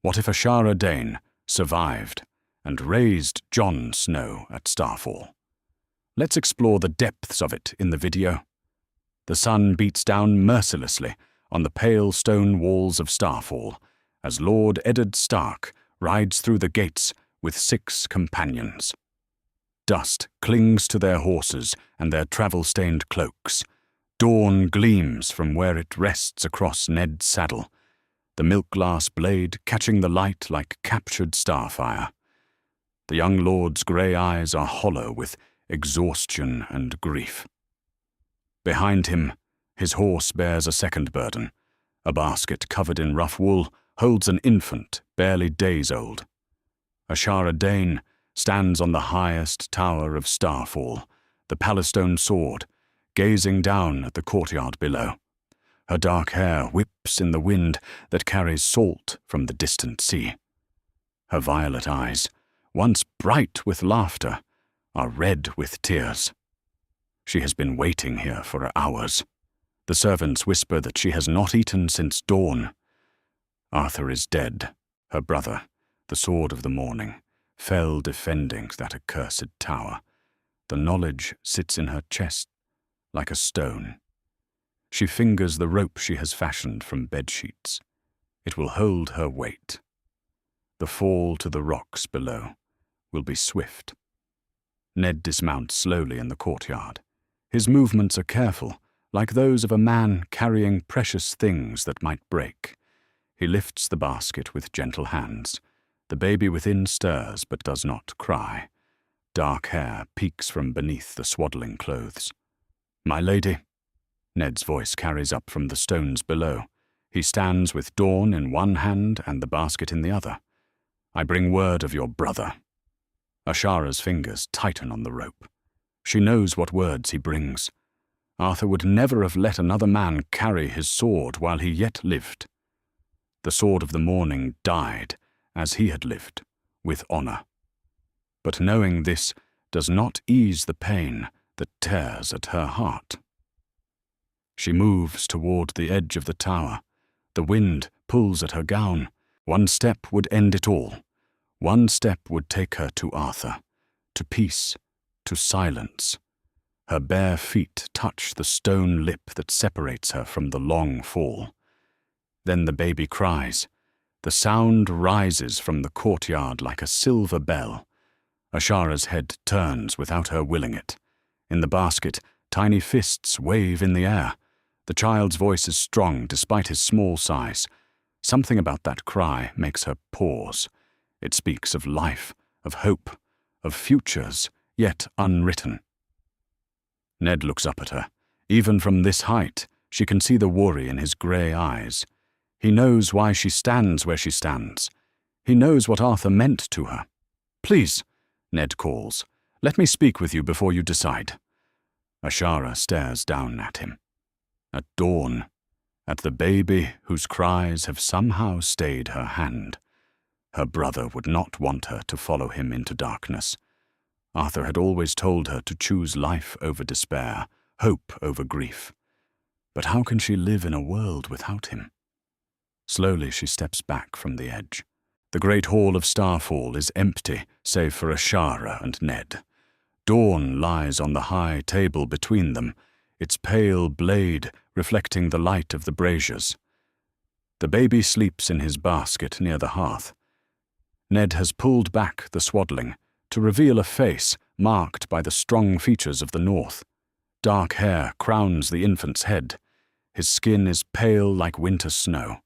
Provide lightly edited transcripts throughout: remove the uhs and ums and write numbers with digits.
What if Ashara Dayne survived and raised Jon Snow at Starfall? Let's explore the depths of it in the video. The sun beats down mercilessly on the pale stone walls of Starfall as Lord Eddard Stark rides through the gates with 6 companions. Dust clings to their horses and their travel-stained cloaks. Dawn gleams from where it rests across Ned's saddle, the milk-glass blade catching the light like captured starfire. The young lord's grey eyes are hollow with exhaustion and grief. Behind him, his horse bears a second burden. A basket covered in rough wool holds an infant barely days old. Ashara Dayne stands on the highest tower of Starfall, the Palestone sword, gazing down at the courtyard below. Her dark hair whips in the wind that carries salt from the distant sea. Her violet eyes, once bright with laughter, are red with tears. She has been waiting here for hours. The servants whisper that she has not eaten since dawn. Arthur is dead, her brother, the sword of the morning, fell defending that accursed tower. The knowledge sits in her chest like a stone. She fingers the rope she has fashioned from bedsheets. It will hold her weight. The fall to the rocks below will be swift. Ned dismounts slowly in the courtyard. His movements are careful, like those of a man carrying precious things that might break. He lifts the basket with gentle hands. The baby within stirs but does not cry. Dark hair peeks from beneath the swaddling clothes. "My lady," Ned's voice carries up from the stones below. He stands with Dawn in one hand and the basket in the other. "I bring word of your brother." Ashara's fingers tighten on the rope. She knows what words he brings. Arthur would never have let another man carry his sword while he yet lived. The sword of the morning died as he had lived, with honor. But knowing this does not ease the pain that tears at her heart. She moves toward the edge of the tower. The wind pulls at her gown. One step would end it all. One step would take her to Arthur, to peace, to silence. Her bare feet touch the stone lip that separates her from the long fall. Then the baby cries. The sound rises from the courtyard like a silver bell. Ashara's head turns without her willing it. In the basket, tiny fists wave in the air. The child's voice is strong despite his small size. Something about that cry makes her pause. It speaks of life, of hope, of futures yet unwritten. Ned looks up at her. Even from this height, she can see the worry in his grey eyes. He knows why she stands where she stands. He knows what Arthur meant to her. "Please," Ned calls, "let me speak with you before you decide." Ashara stares down at him. At Dawn, at the baby whose cries have somehow stayed her hand. Her brother would not want her to follow him into darkness. Arthur had always told her to choose life over despair, hope over grief. But how can she live in a world without him? Slowly she steps back from the edge. The great hall of Starfall is empty, save for Ashara and Ned. Dawn lies on the high table between them, its pale blade reflecting the light of the braziers. The baby sleeps in his basket near the hearth. Ned has pulled back the swaddling to reveal a face marked by the strong features of the north. Dark hair crowns the infant's head. His skin is pale like winter snow.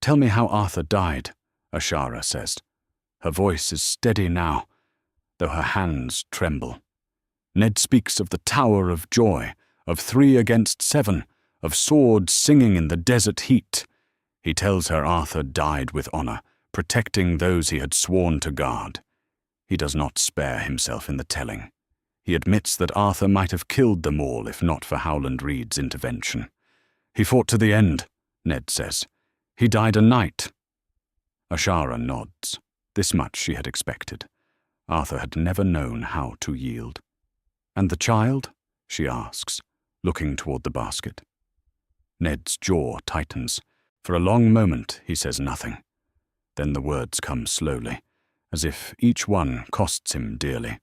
"Tell me how Arthur died," Ashara says. Her voice is steady now, though her hands tremble. Ned speaks of the Tower of Joy, of 3 against 7, of swords singing in the desert heat. He tells her Arthur died with honor, protecting those he had sworn to guard. He does not spare himself in the telling. He admits that Arthur might have killed them all if not for Howland Reed's intervention. "He fought to the end," Ned says. "He died a knight." Ashara nods. This much she had expected. Arthur had never known how to yield. "And the child?" she asks, looking toward the basket. Ned's jaw tightens. For a long moment he says nothing. Then the words come slowly, as if each one costs him dearly.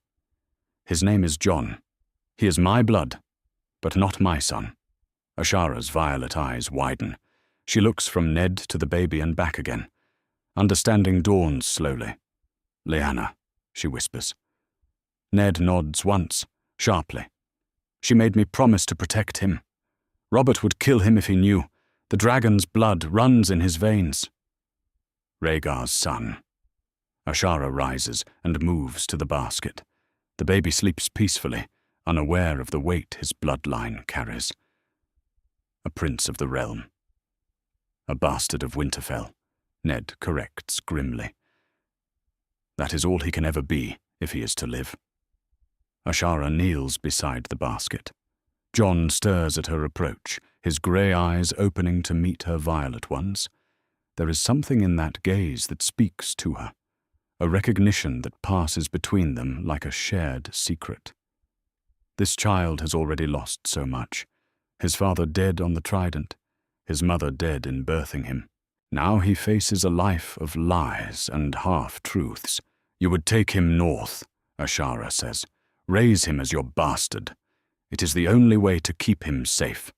His name is Jon. He is my blood, but not my son. Ashara's violet eyes widen. She looks from Ned to the baby and back again. Understanding dawns slowly. Lyanna, she whispers. Ned nods once, sharply. She made me promise to protect him. Robert would kill him if he knew. The dragon's blood runs in his veins. Rhaegar's son. Ashara rises and moves to the basket. The baby sleeps peacefully, unaware of the weight his bloodline carries. A prince of the realm. A bastard of Winterfell, Ned corrects grimly. That is all he can ever be, if he is to live. Ashara kneels beside the basket. Jon stirs at her approach, his grey eyes opening to meet her violet ones. There is something in that gaze that speaks to her, a recognition that passes between them like a shared secret. This child has already lost so much. His father dead on the trident, his mother dead in birthing him. Now he faces a life of lies and half-truths. You would take him north, Ashara says. Raise him as your bastard. It is the only way to keep him safe.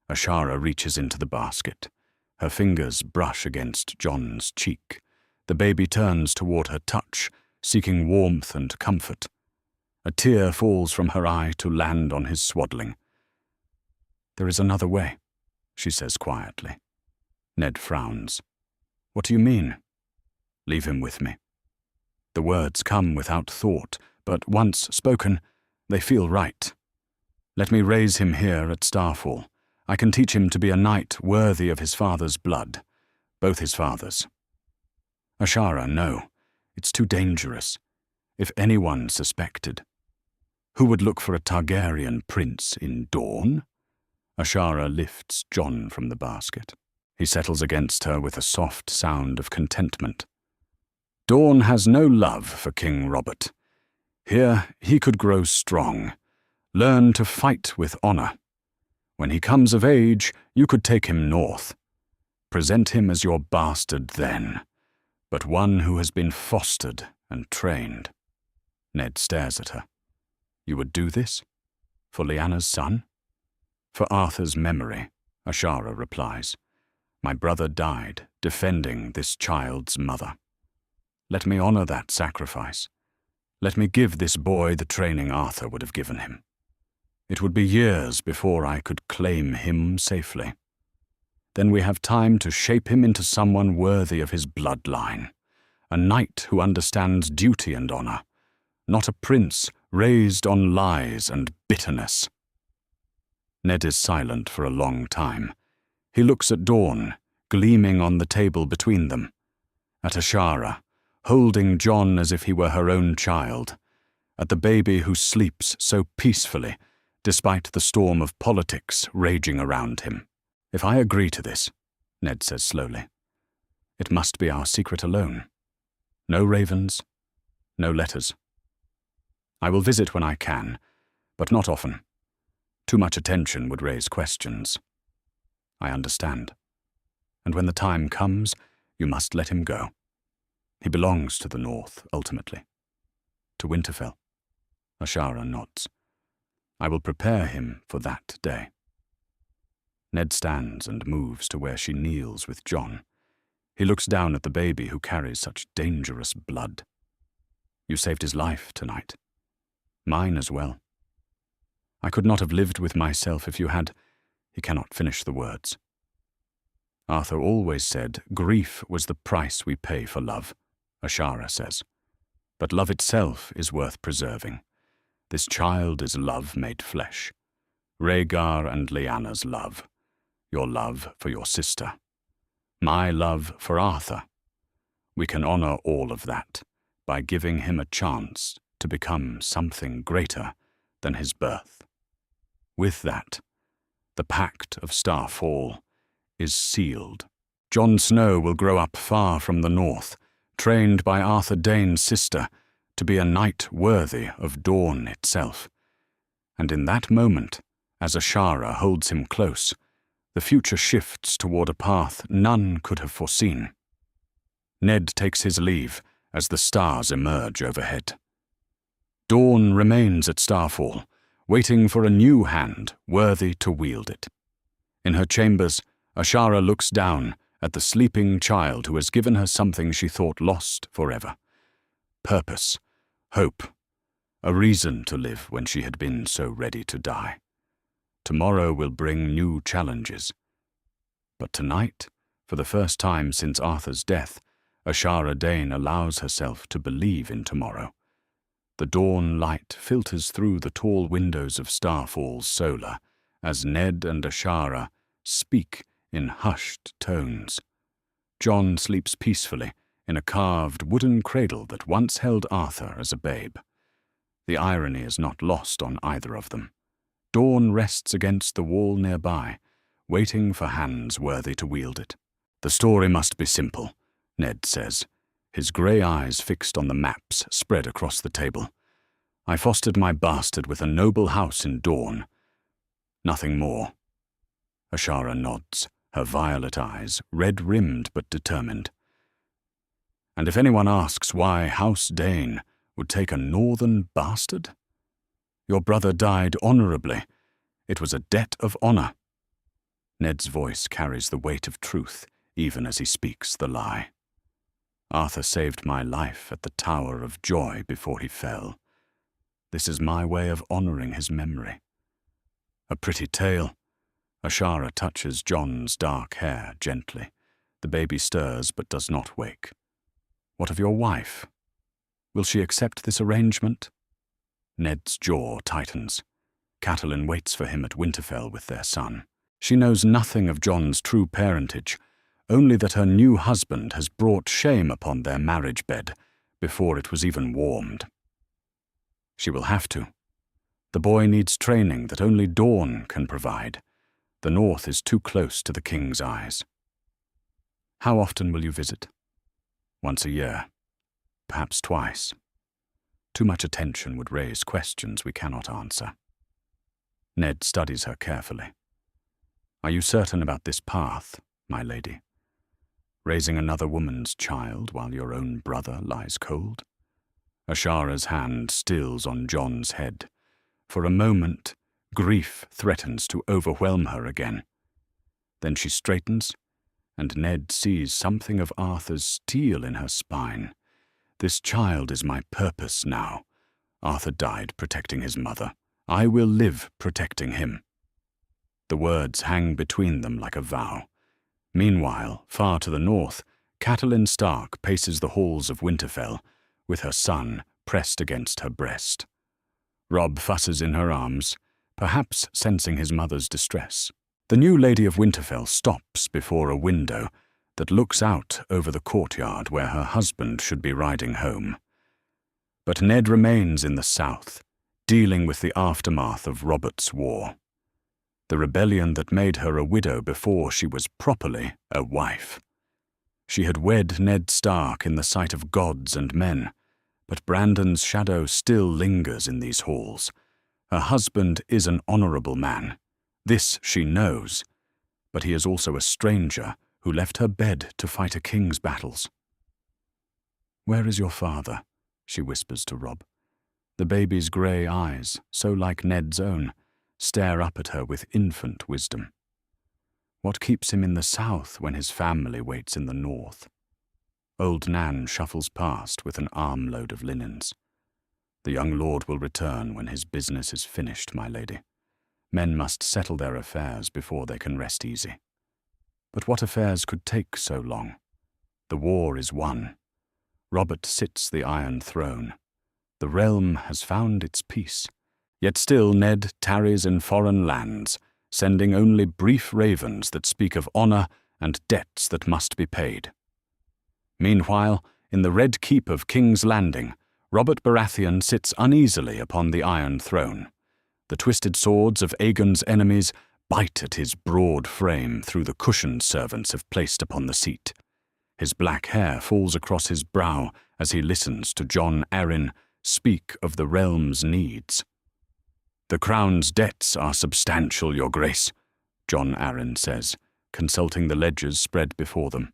Ashara reaches into the basket. Her fingers brush against Jon's cheek. The baby turns toward her touch, seeking warmth and comfort. A tear falls from her eye to land on his swaddling. There is another way, she says quietly. Ned frowns. What do you mean? Leave him with me. The words come without thought, but once spoken, they feel right. Let me raise him here at Starfall. I can teach him to be a knight worthy of his father's blood, both his fathers. Ashara, no, it's too dangerous. If anyone suspected. Who would look for a Targaryen prince in Dorne? Ashara lifts Jon from the basket. He settles against her with a soft sound of contentment. Dorne has no love for King Robert. Here he could grow strong, learn to fight with honor. When he comes of age, you could take him north. Present him as your bastard then, but one who has been fostered and trained. Ned stares at her. You would do this? For Lyanna's son? For Arthur's memory, Ashara replies. My brother died defending this child's mother. Let me honor that sacrifice. Let me give this boy the training Arthur would have given him. It would be years before I could claim him safely. Then we have time to shape him into someone worthy of his bloodline, a knight who understands duty and honor, not a prince raised on lies and bitterness. Ned is silent for a long time. He looks at Dorne, gleaming on the table between them, at Ashara, holding Jon as if he were her own child, at the baby who sleeps so peacefully, despite the storm of politics raging around him. If I agree to this, Ned says slowly, it must be our secret alone. No ravens, no letters. I will visit when I can, but not often. Too much attention would raise questions. I understand. And when the time comes, you must let him go. He belongs to the north, ultimately. To Winterfell. Ashara nods. I will prepare him for that day. Ned stands and moves to where she kneels with Jon. He looks down at the baby who carries such dangerous blood. You saved his life tonight. Mine as well. I could not have lived with myself if you had. He cannot finish the words. Arthur always said grief was the price we pay for love, Ashara says. But love itself is worth preserving. This child is love made flesh. Rhaegar and Lyanna's love. Your love for your sister. My love for Arthur. We can honor all of that by giving him a chance to become something greater than his birth. With that, the pact of Starfall is sealed. Jon Snow will grow up far from the north, trained by Ashara Dayne's sister to be a knight worthy of Dorne itself. And in that moment, as Ashara holds him close, the future shifts toward a path none could have foreseen. Ned takes his leave as the stars emerge overhead. Dawn remains at Starfall, waiting for a new hand worthy to wield it. In her chambers, Ashara looks down at the sleeping child who has given her something she thought lost forever. Purpose, hope, a reason to live when she had been so ready to die. Tomorrow will bring new challenges. But tonight, for the first time since Arthur's death, Ashara Dayne allows herself to believe in tomorrow. The dawn light filters through the tall windows of Starfall's solar as Ned and Ashara speak in hushed tones. Jon sleeps peacefully in a carved wooden cradle that once held Arthur as a babe. The irony is not lost on either of them. Dawn rests against the wall nearby, waiting for hands worthy to wield it. The story must be simple, Ned says, his grey eyes fixed on the maps spread across the table. I fostered my bastard with a noble house in Dawn. Nothing more. Ashara nods, her violet eyes, red-rimmed but determined. And if anyone asks why House Dayne would take a northern bastard? Your brother died honourably. It was a debt of honour. Ned's voice carries the weight of truth, even as he speaks the lie. Arthur saved my life at the Tower of Joy before he fell. This is my way of honouring his memory. A pretty tale. Ashara touches Jon's dark hair gently. The baby stirs but does not wake. What of your wife? Will she accept this arrangement? Ned's jaw tightens. Catelyn waits for him at Winterfell with their son. She knows nothing of Jon's true parentage, only that her new husband has brought shame upon their marriage bed before it was even warmed. She will have to. The boy needs training that only Dawn can provide. The north is too close to the king's eyes. How often will you visit? Once a year. Perhaps twice. Too much attention would raise questions we cannot answer. Ned studies her carefully. Are you certain about this path, my lady? Raising another woman's child while your own brother lies cold? Ashara's hand stills on Jon's head. For a moment, grief threatens to overwhelm her again. Then she straightens, and Ned sees something of Arthur's steel in her spine. This child is my purpose now. Arthur died protecting his mother. I will live protecting him. The words hang between them like a vow. Meanwhile, far to the north, Catelyn Stark paces the halls of Winterfell, with her son pressed against her breast. Robb fusses in her arms, perhaps sensing his mother's distress. The new Lady of Winterfell stops before a window that looks out over the courtyard where her husband should be riding home. But Ned remains in the south, dealing with the aftermath of Robert's War, the rebellion that made her a widow before she was properly a wife. She had wed Ned Stark in the sight of gods and men, but Brandon's shadow still lingers in these halls. Her husband is an honourable man. This she knows, but he is also a stranger who left her bed to fight a king's battles. "Where is your father?" she whispers to Robb. The baby's grey eyes, so like Ned's own, stare up at her with infant wisdom. What keeps him in the south when his family waits in the north? Old Nan shuffles past with an armload of linens. The young lord will return when his business is finished, my lady. Men must settle their affairs before they can rest easy. But what affairs could take so long? The war is won. Robert sits the Iron Throne. The realm has found its peace. Yet still Ned tarries in foreign lands, sending only brief ravens that speak of honour and debts that must be paid. Meanwhile, in the Red Keep of King's Landing, Robert Baratheon sits uneasily upon the Iron Throne. The twisted swords of Aegon's enemies bite at his broad frame through the cushions servants have placed upon the seat. His black hair falls across his brow as he listens to Jon Arryn speak of the realm's needs. "The crown's debts are substantial, your grace," Jon Arryn says, consulting the ledgers spread before them.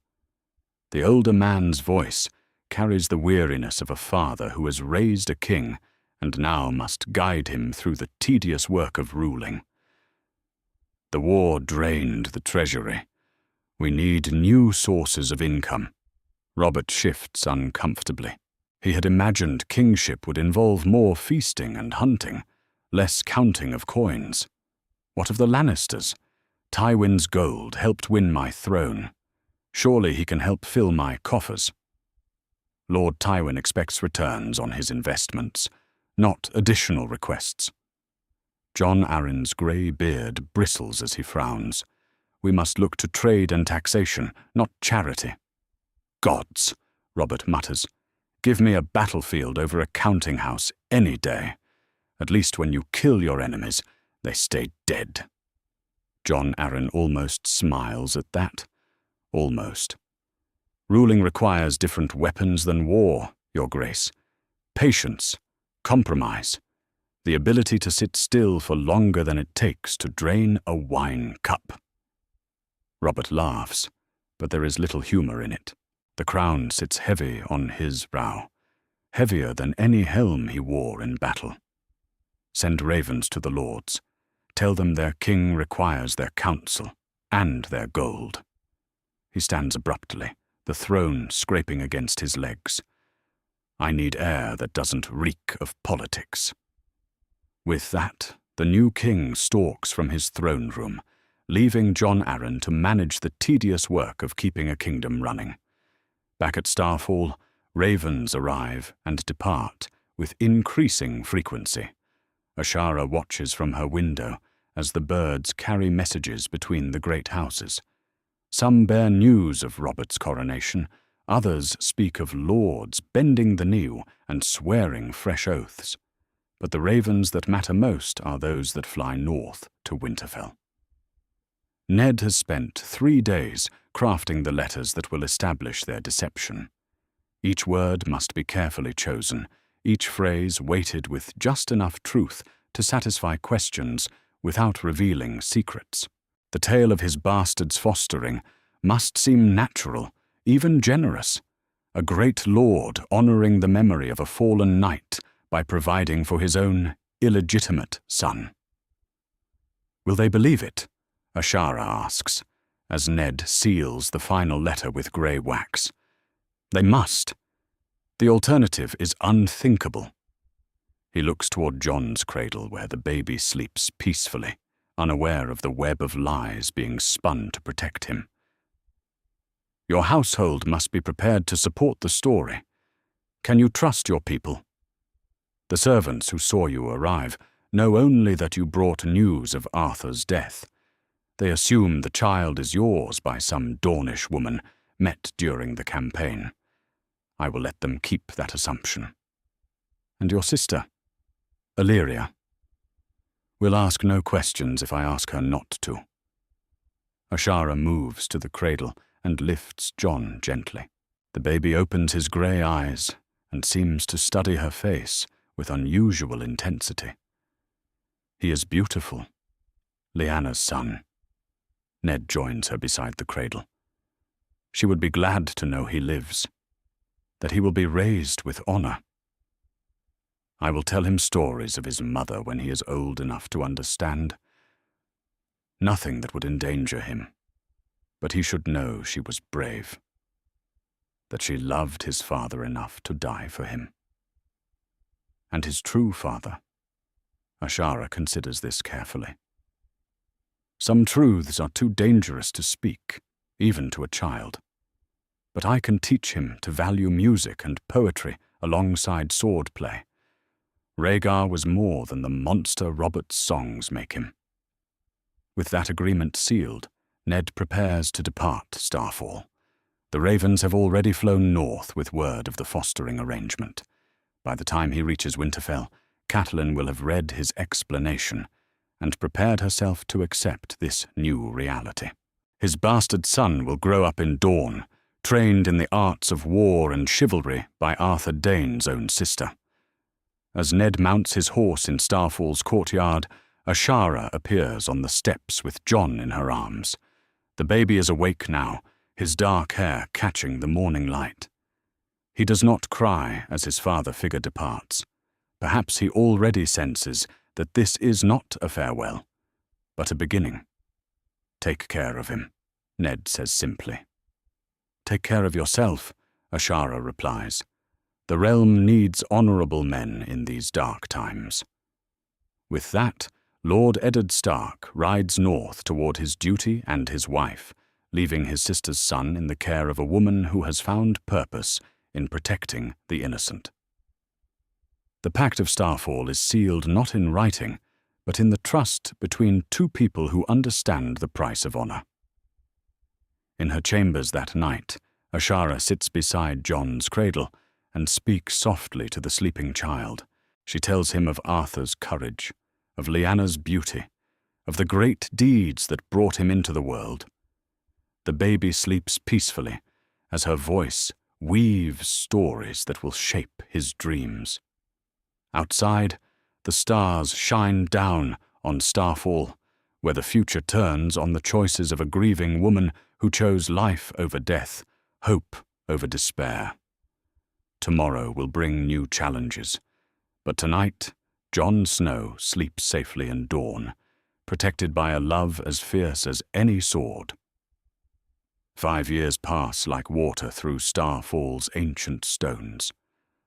The older man's voice carries the weariness of a father who has raised a king and now must guide him through the tedious work of ruling. The war drained the treasury. We need new sources of income. Robert shifts uncomfortably. He had imagined kingship would involve more feasting and hunting, less counting of coins. What of the Lannisters? Tywin's gold helped win my throne. Surely he can help fill my coffers. Lord Tywin expects returns on his investments, not additional requests. Jon Arryn's grey beard bristles as he frowns. We must look to trade and taxation, not charity. Gods, Robert mutters. Give me a battlefield over a counting house any day. At least when you kill your enemies, they stay dead. Jon Arryn almost smiles at that. Almost. Ruling requires different weapons than war, Your Grace. Patience, compromise, the ability to sit still for longer than it takes to drain a wine cup. Robert laughs, but there is little humor in it. The crown sits heavy on his brow, heavier than any helm he wore in battle. Send ravens to the lords. Tell them their king requires their counsel and their gold. He stands abruptly, the throne scraping against his legs. I need air that doesn't reek of politics. With that, the new king stalks from his throne room, leaving Jon Arryn to manage the tedious work of keeping a kingdom running. Back at Starfall, ravens arrive and depart with increasing frequency. Ashara watches from her window as the birds carry messages between the great houses. Some bear news of Robert's coronation, others speak of lords bending the knee and swearing fresh oaths. But the ravens that matter most are those that fly north to Winterfell. Ned has spent 3 days crafting the letters that will establish their deception. Each word must be carefully chosen, each phrase weighted with just enough truth to satisfy questions without revealing secrets. The tale of his bastard's fostering must seem natural, even generous. A great lord honoring the memory of a fallen knight by providing for his own illegitimate son. Will they believe it? Ashara asks, as Ned seals the final letter with grey wax. They must. The alternative is unthinkable. He looks toward Jon's cradle where the baby sleeps peacefully, unaware of the web of lies being spun to protect him. Your household must be prepared to support the story. Can you trust your people? The servants who saw you arrive know only that you brought news of Arthur's death. They assume the child is yours by some Dornish woman met during the campaign. I will let them keep that assumption. And your sister, Illyria? We'll ask no questions if I ask her not to. Ashara moves to the cradle and lifts Jon gently. The baby opens his grey eyes and seems to study her face with unusual intensity. He is beautiful. Lyanna's son. Ned joins her beside the cradle. She would be glad to know he lives, that he will be raised with honor. I will tell him stories of his mother when he is old enough to understand. Nothing that would endanger him, but he should know she was brave, that she loved his father enough to die for him. And his true father. Ashara considers this carefully. Some truths are too dangerous to speak, even to a child. But I can teach him to value music and poetry alongside swordplay. Rhaegar was more than the monster Robert's songs make him. With that agreement sealed, Ned prepares to depart Starfall. The ravens have already flown north with word of the fostering arrangement. By the time he reaches Winterfell, Catelyn will have read his explanation and prepared herself to accept this new reality. His bastard son will grow up in Dorne, trained in the arts of war and chivalry by Arthur Dayne's own sister. As Ned mounts his horse in Starfall's courtyard, Ashara appears on the steps with Jon in her arms. The baby is awake now, his dark hair catching the morning light. He does not cry as his father figure departs. Perhaps he already senses that this is not a farewell, but a beginning. "Take care of him," Ned says simply. "Take care of yourself," Ashara replies. "The realm needs honorable men in these dark times." With that, Lord Eddard Stark rides north toward his duty and his wife, leaving his sister's son in the care of a woman who has found purpose in protecting the innocent. The Pact of Starfall is sealed not in writing, but in the trust between two people who understand the price of honor. In her chambers that night, Ashara sits beside Jon's cradle and speaks softly to the sleeping child. She tells him of Arthur's courage, of Lyanna's beauty, of the great deeds that brought him into the world. The baby sleeps peacefully as her voice weaves stories that will shape his dreams. Outside, the stars shine down on Starfall, where the future turns on the choices of a grieving woman who chose life over death, hope over despair. Tomorrow will bring new challenges, but tonight, Jon Snow sleeps safely in dawn, protected by a love as fierce as any sword. 5 years pass like water through Starfall's ancient stones.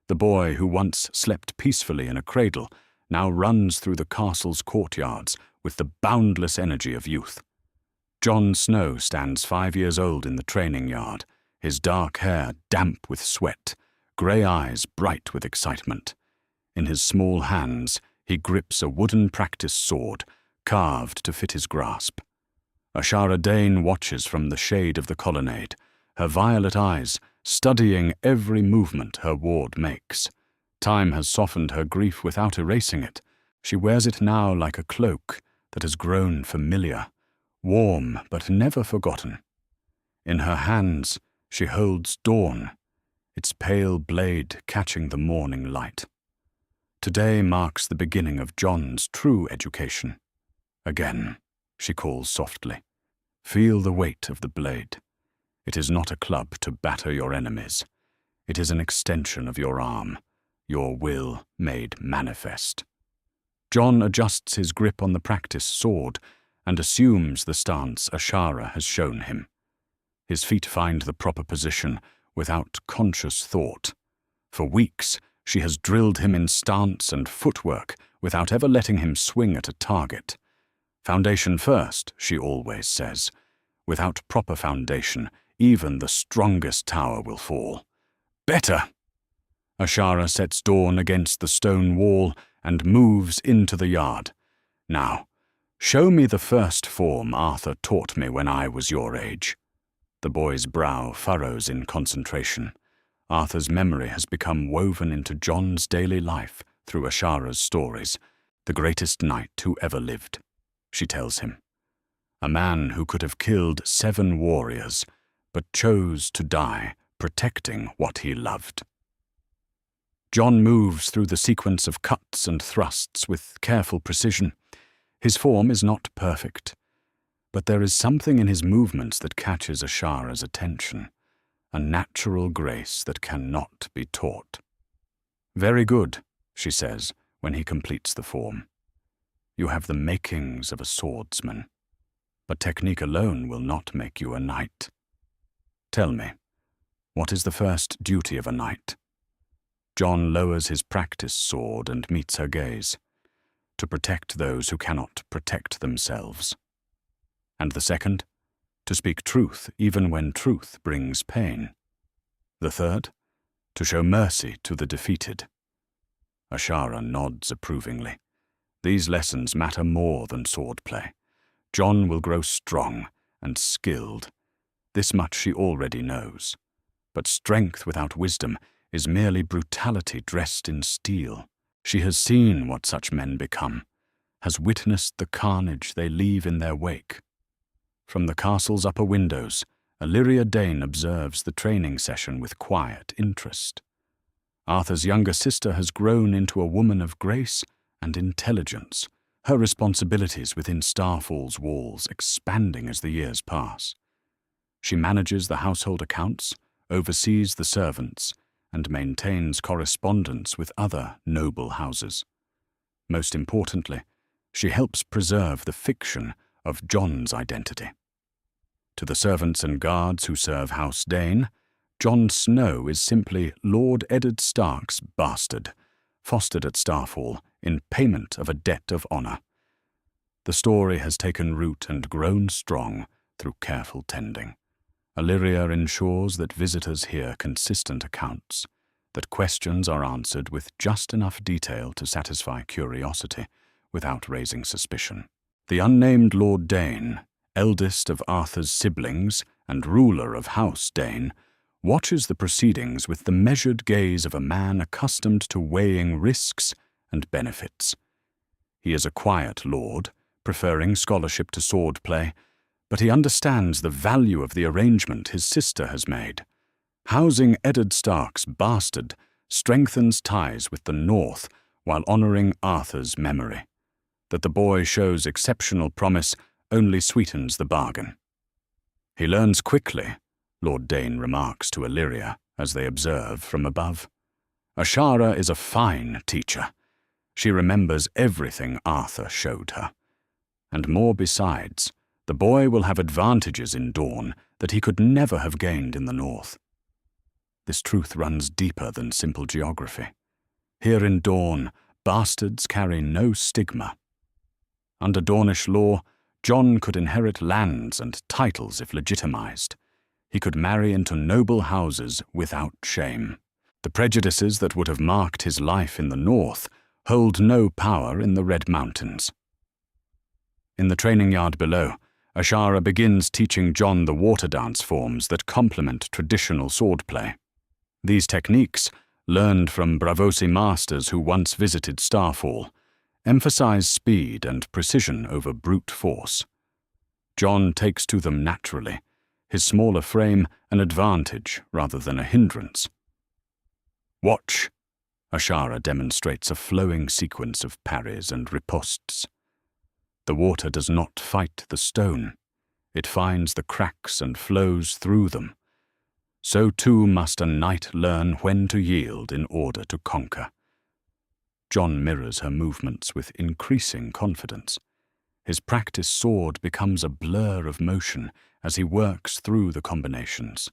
The boy who once slept peacefully in a cradle now runs through the castle's courtyards with the boundless energy of youth. Jon Snow stands 5 years old in the training yard, his dark hair damp with sweat, grey eyes bright with excitement. In his small hands, he grips a wooden practice sword, carved to fit his grasp. Ashara Dayne watches from the shade of the colonnade, her violet eyes studying every movement her ward makes. Time has softened her grief without erasing it. She wears it now like a cloak that has grown familiar, warm but never forgotten. In her hands, she holds dawn, its pale blade catching the morning light. Today marks the beginning of Jon's true education. "Again," she calls softly. "Feel the weight of the blade. It is not a club to batter your enemies. It is an extension of your arm, your will made manifest." Jon adjusts his grip on the practice sword and assumes the stance Ashara has shown him. His feet find the proper position without conscious thought. For weeks, she has drilled him in stance and footwork without ever letting him swing at a target. "Foundation first," she always says. "Without proper foundation, even the strongest tower will fall." "Better!" Ashara sets Dawn against the stone wall and moves into the yard. "Now, show me the first form Arthur taught me when I was your age." The boy's brow furrows in concentration. Arthur's memory has become woven into Jon's daily life through Ashara's stories. "The greatest knight who ever lived," she tells him. "A man who could have killed 7 warriors, but chose to die protecting what he loved." Jon moves through the sequence of cuts and thrusts with careful precision. His form is not perfect, but there is something in his movements that catches Ashara's attention, a natural grace that cannot be taught. "Very good," she says when he completes the form. "You have the makings of a swordsman, but technique alone will not make you a knight. Tell me, what is the first duty of a knight?" Jon lowers his practice sword and meets her gaze. "To protect those who cannot protect themselves." "And the second?" "To speak truth even when truth brings pain." "The third?" "To show mercy to the defeated." Ashara nods approvingly. These lessons matter more than swordplay. Jon will grow strong and skilled. This much she already knows. But strength without wisdom is merely brutality dressed in steel. She has seen what such men become, has witnessed the carnage they leave in their wake. From the castle's upper windows, Ashara Dayne observes the training session with quiet interest. Arthur's younger sister has grown into a woman of grace and intelligence, her responsibilities within Starfall's walls expanding as the years pass. She manages the household accounts, oversees the servants, and maintains correspondence with other noble houses. Most importantly, she helps preserve the fiction of Jon's identity. To the servants and guards who serve House Dayne, Jon Snow is simply Lord Eddard Stark's bastard, fostered at Starfall in payment of a debt of honor. The story has taken root and grown strong through careful tending. Illyria ensures that visitors hear consistent accounts, that questions are answered with just enough detail to satisfy curiosity without raising suspicion. The unnamed Lord Dayne, eldest of Arthur's siblings and ruler of House Dayne, watches the proceedings with the measured gaze of a man accustomed to weighing risks and benefits. He is a quiet lord, preferring scholarship to swordplay, but he understands the value of the arrangement his sister has made. Housing Eddard Stark's bastard strengthens ties with the North while honoring Arthur's memory. That the boy shows exceptional promise only sweetens the bargain. He learns quickly, Lord Dayne remarks to Illyria as they observe from above. Ashara is a fine teacher. She remembers everything Arthur showed her. And more besides, the boy will have advantages in Dorne that he could never have gained in the North. This truth runs deeper than simple geography. Here in Dorne, bastards carry no stigma. Under Dornish law, Jon could inherit lands and titles if legitimized. He could marry into noble houses without shame. The prejudices that would have marked his life in the North hold no power in the Red Mountains. In the training yard below, Ashara begins teaching Jon the water dance forms that complement traditional swordplay. These techniques, learned from Braavosi masters who once visited Starfall, emphasize speed and precision over brute force. Jon takes to them naturally, his smaller frame an advantage rather than a hindrance. Watch! Ashara demonstrates a flowing sequence of parries and ripostes. The water does not fight the stone. It finds the cracks and flows through them. So too must a knight learn when to yield in order to conquer. Jon mirrors her movements with increasing confidence. His practiced sword becomes a blur of motion as he works through the combinations.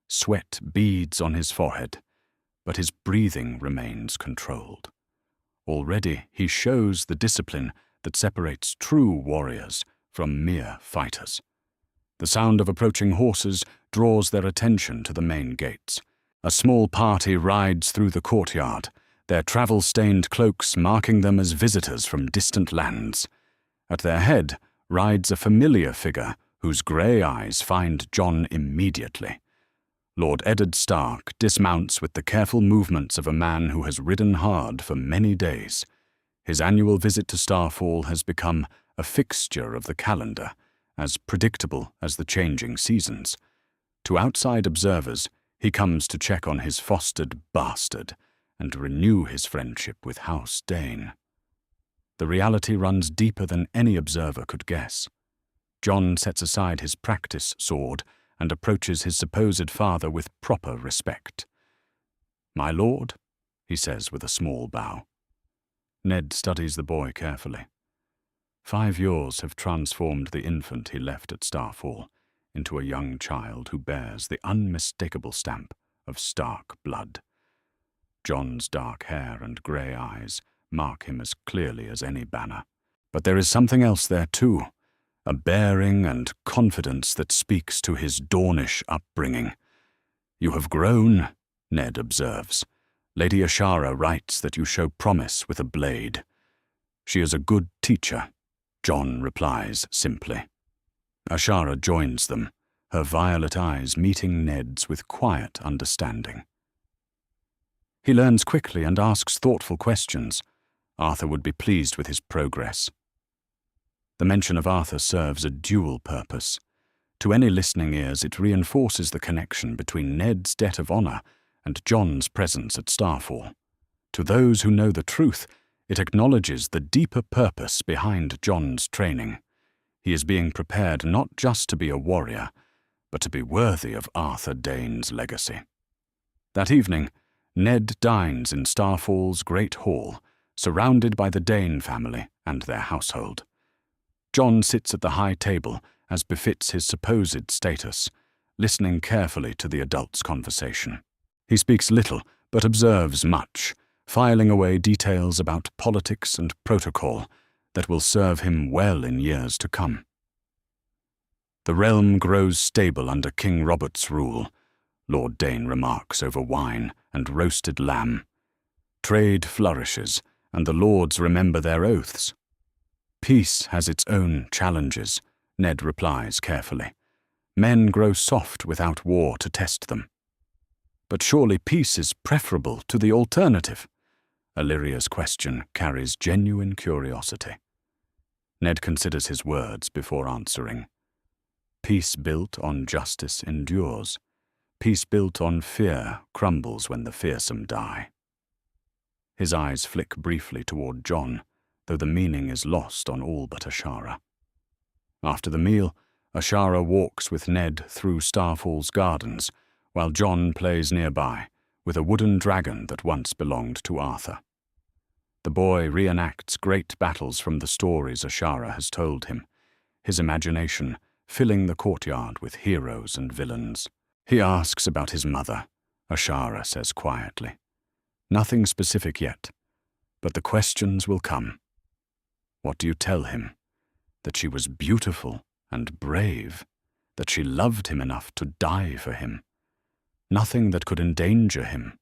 Sweat beads on his forehead, but his breathing remains controlled. Already he shows the discipline that separates true warriors from mere fighters. The sound of approaching horses draws their attention to the main gates. A small party rides through the courtyard, their travel-stained cloaks marking them as visitors from distant lands. At their head rides a familiar figure whose grey eyes find Jon immediately. Lord Eddard Stark dismounts with the careful movements of a man who has ridden hard for many days. His annual visit to Starfall has become a fixture of the calendar, as predictable as the changing seasons. To outside observers, he comes to check on his fostered bastard and renew his friendship with House Dayne. The reality runs deeper than any observer could guess. Jon sets aside his practice sword and approaches his supposed father with proper respect. "My lord," he says with a small bow. Ned studies the boy carefully. 5 years have transformed the infant he left at Starfall into a young child who bears the unmistakable stamp of Stark blood. Jon's dark hair and grey eyes mark him as clearly as any banner. But there is something else there too, a bearing and confidence that speaks to his Dornish upbringing. "You have grown," Ned observes. "Lady Ashara writes that you show promise with a blade." "She is a good teacher," Jon replies simply. Ashara joins them, her violet eyes meeting Ned's with quiet understanding. He learns quickly and asks thoughtful questions. Arthur would be pleased with his progress. The mention of Arthur serves a dual purpose. To any listening ears, it reinforces the connection between Ned's debt of honor and Jon's presence at Starfall. To those who know the truth, it acknowledges the deeper purpose behind Jon's training. He is being prepared not just to be a warrior, but to be worthy of Arthur Dayne's legacy. That evening, Ned dines in Starfall's great hall, surrounded by the Dayne family and their household. Jon sits at the high table, as befits his supposed status, listening carefully to the adults' conversation. He speaks little, but observes much, filing away details about politics and protocol that will serve him well in years to come. The realm grows stable under King Robert's rule, Lord Dayne remarks over wine and roasted lamb. Trade flourishes, and the lords remember their oaths. Peace has its own challenges, Ned replies carefully. Men grow soft without war to test them. But surely peace is preferable to the alternative? Illyria's question carries genuine curiosity. Ned considers his words before answering. Peace built on justice endures. Peace built on fear crumbles when the fearsome die. His eyes flick briefly toward Jon, though the meaning is lost on all but Ashara. After the meal, Ashara walks with Ned through Starfall's gardens, while Jon plays nearby, with a wooden dragon that once belonged to Arthur. The boy reenacts great battles from the stories Ashara has told him, his imagination filling the courtyard with heroes and villains. He asks about his mother, Ashara says quietly. Nothing specific yet, but the questions will come. What do you tell him? That she was beautiful and brave, that she loved him enough to die for him. Nothing that could endanger him,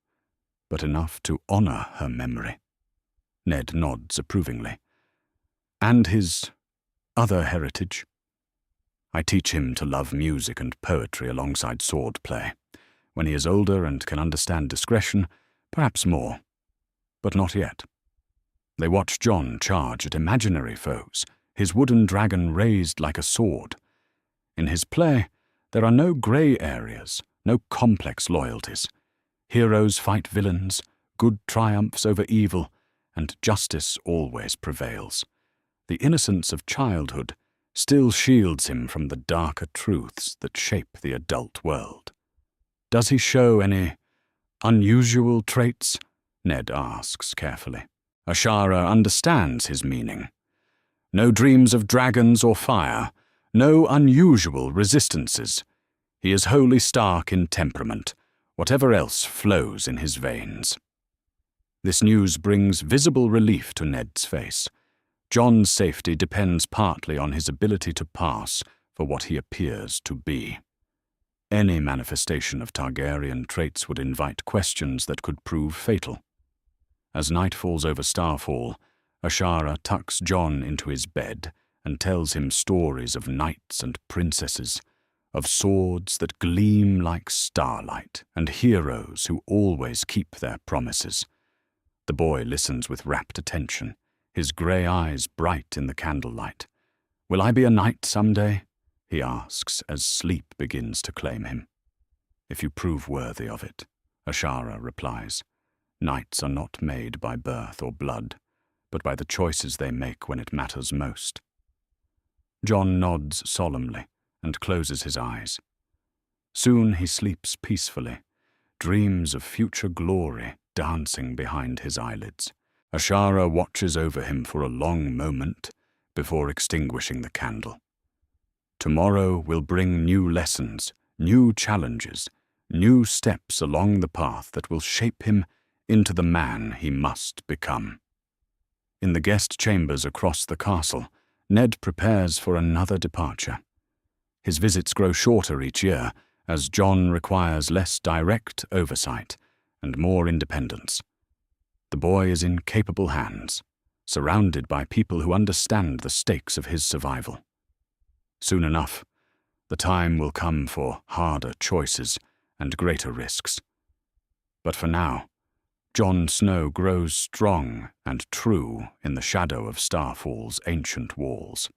but enough to honor her memory. Ned nods approvingly. And his other heritage? I teach him to love music and poetry alongside swordplay. When he is older and can understand discretion, perhaps more. But not yet. They watch Jon charge at imaginary foes, his wooden dragon raised like a sword. In his play, there are no grey areas, no complex loyalties. Heroes fight villains, good triumphs over evil, and justice always prevails. The innocence of childhood still shields him from the darker truths that shape the adult world. Does he show any unusual traits? Ned asks carefully. Ashara understands his meaning. No dreams of dragons or fire, no unusual resistances. He is wholly stark in temperament, whatever else flows in his veins. This news brings visible relief to Ned's face. Jon's safety depends partly on his ability to pass for what he appears to be. Any manifestation of Targaryen traits would invite questions that could prove fatal. As night falls over Starfall, Ashara tucks Jon into his bed and tells him stories of knights and princesses, of swords that gleam like starlight, and heroes who always keep their promises. The boy listens with rapt attention, his grey eyes bright in the candlelight. Will I be a knight someday? He asks as sleep begins to claim him. If you prove worthy of it, Ashara replies. Knights are not made by birth or blood, but by the choices they make when it matters most. Jon nods solemnly and closes his eyes. Soon he sleeps peacefully, dreams of future glory dancing behind his eyelids. Ashara watches over him for a long moment before extinguishing the candle. Tomorrow will bring new lessons, new challenges, new steps along the path that will shape him into the man he must become. In the guest chambers across the castle, Ned prepares for another departure. His visits grow shorter each year as Jon requires less direct oversight and more independence. The boy is in capable hands, surrounded by people who understand the stakes of his survival. Soon enough, the time will come for harder choices and greater risks. But for now, Jon Snow grows strong and true in the shadow of Starfall's ancient walls.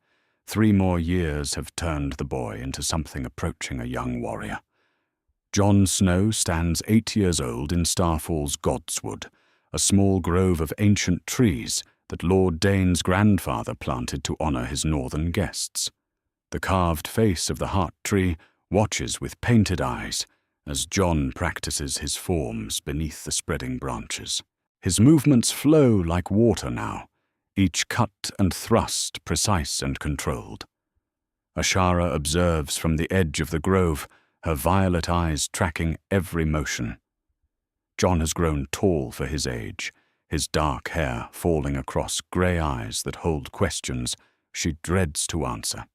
3 more years have turned the boy into something approaching a young warrior. Jon Snow stands 8 years old in Starfall's Godswood, a small grove of ancient trees that Lord Dayne's grandfather planted to honor his northern guests. The carved face of the heart tree watches with painted eyes as Jon practices his forms beneath the spreading branches. His movements flow like water now, each cut and thrust precise and controlled. Ashara observes from the edge of the grove, her violet eyes tracking every motion. Jon has grown tall for his age, his dark hair falling across grey eyes that hold questions she dreads to answer.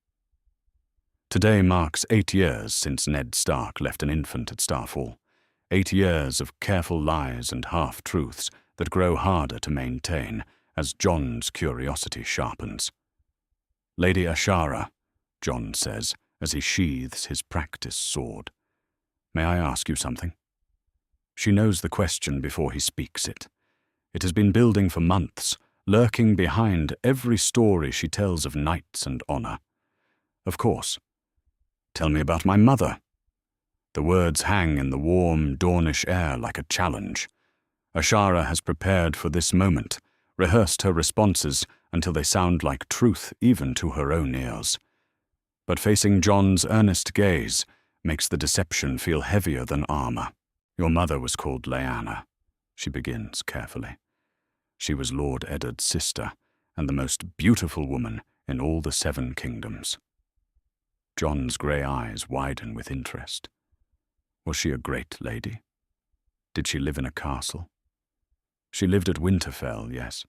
Today marks 8 years since Ned Stark left an infant at Starfall. 8 years of careful lies and half-truths that grow harder to maintain as Jon's curiosity sharpens. "Lady Ashara," Jon says as he sheathes his practiced sword, "may I ask you something?" She knows the question before he speaks it. It has been building for months, lurking behind every story she tells of knights and honor. "Of course. Tell me about my mother." The words hang in the warm, Dornish air like a challenge. Ashara has prepared for this moment, rehearsed her responses until they sound like truth even to her own ears. But facing Jon's earnest gaze makes the deception feel heavier than armor. "Your mother was called Lyanna," she begins carefully. "She was Lord Eddard's sister and the most beautiful woman in all the 7 kingdoms. Jon's grey eyes widen with interest. "Was she a great lady? Did she live in a castle?" "She lived at Winterfell, yes.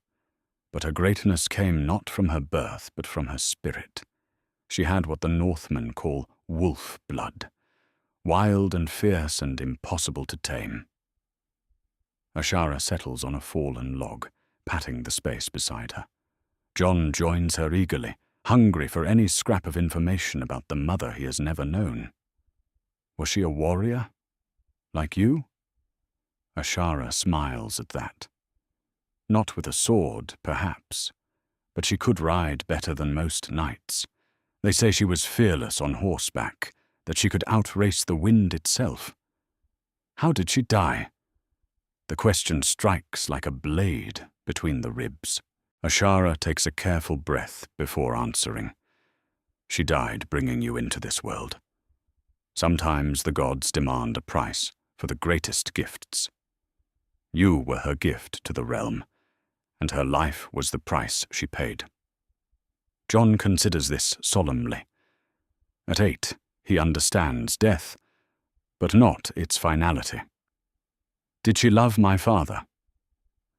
But her greatness came not from her birth, but from her spirit. She had what the Northmen call wolf blood, wild and fierce and impossible to tame." Ashara settles on a fallen log, patting the space beside her. Jon joins her eagerly, hungry for any scrap of information about the mother he has never known. "Was she a warrior? Like you?" Ashara smiles at that. "Not with a sword, perhaps, but she could ride better than most knights. They say she was fearless on horseback, that she could outrace the wind itself. How did she die?" The question strikes like a blade between the ribs. Ashara takes a careful breath before answering. "She died bringing you into this world. Sometimes the gods demand a price for the greatest gifts. You were her gift to the realm, and her life was the price she paid." Jon considers this solemnly. At 8, he understands death, but not its finality. "Did she love my father?"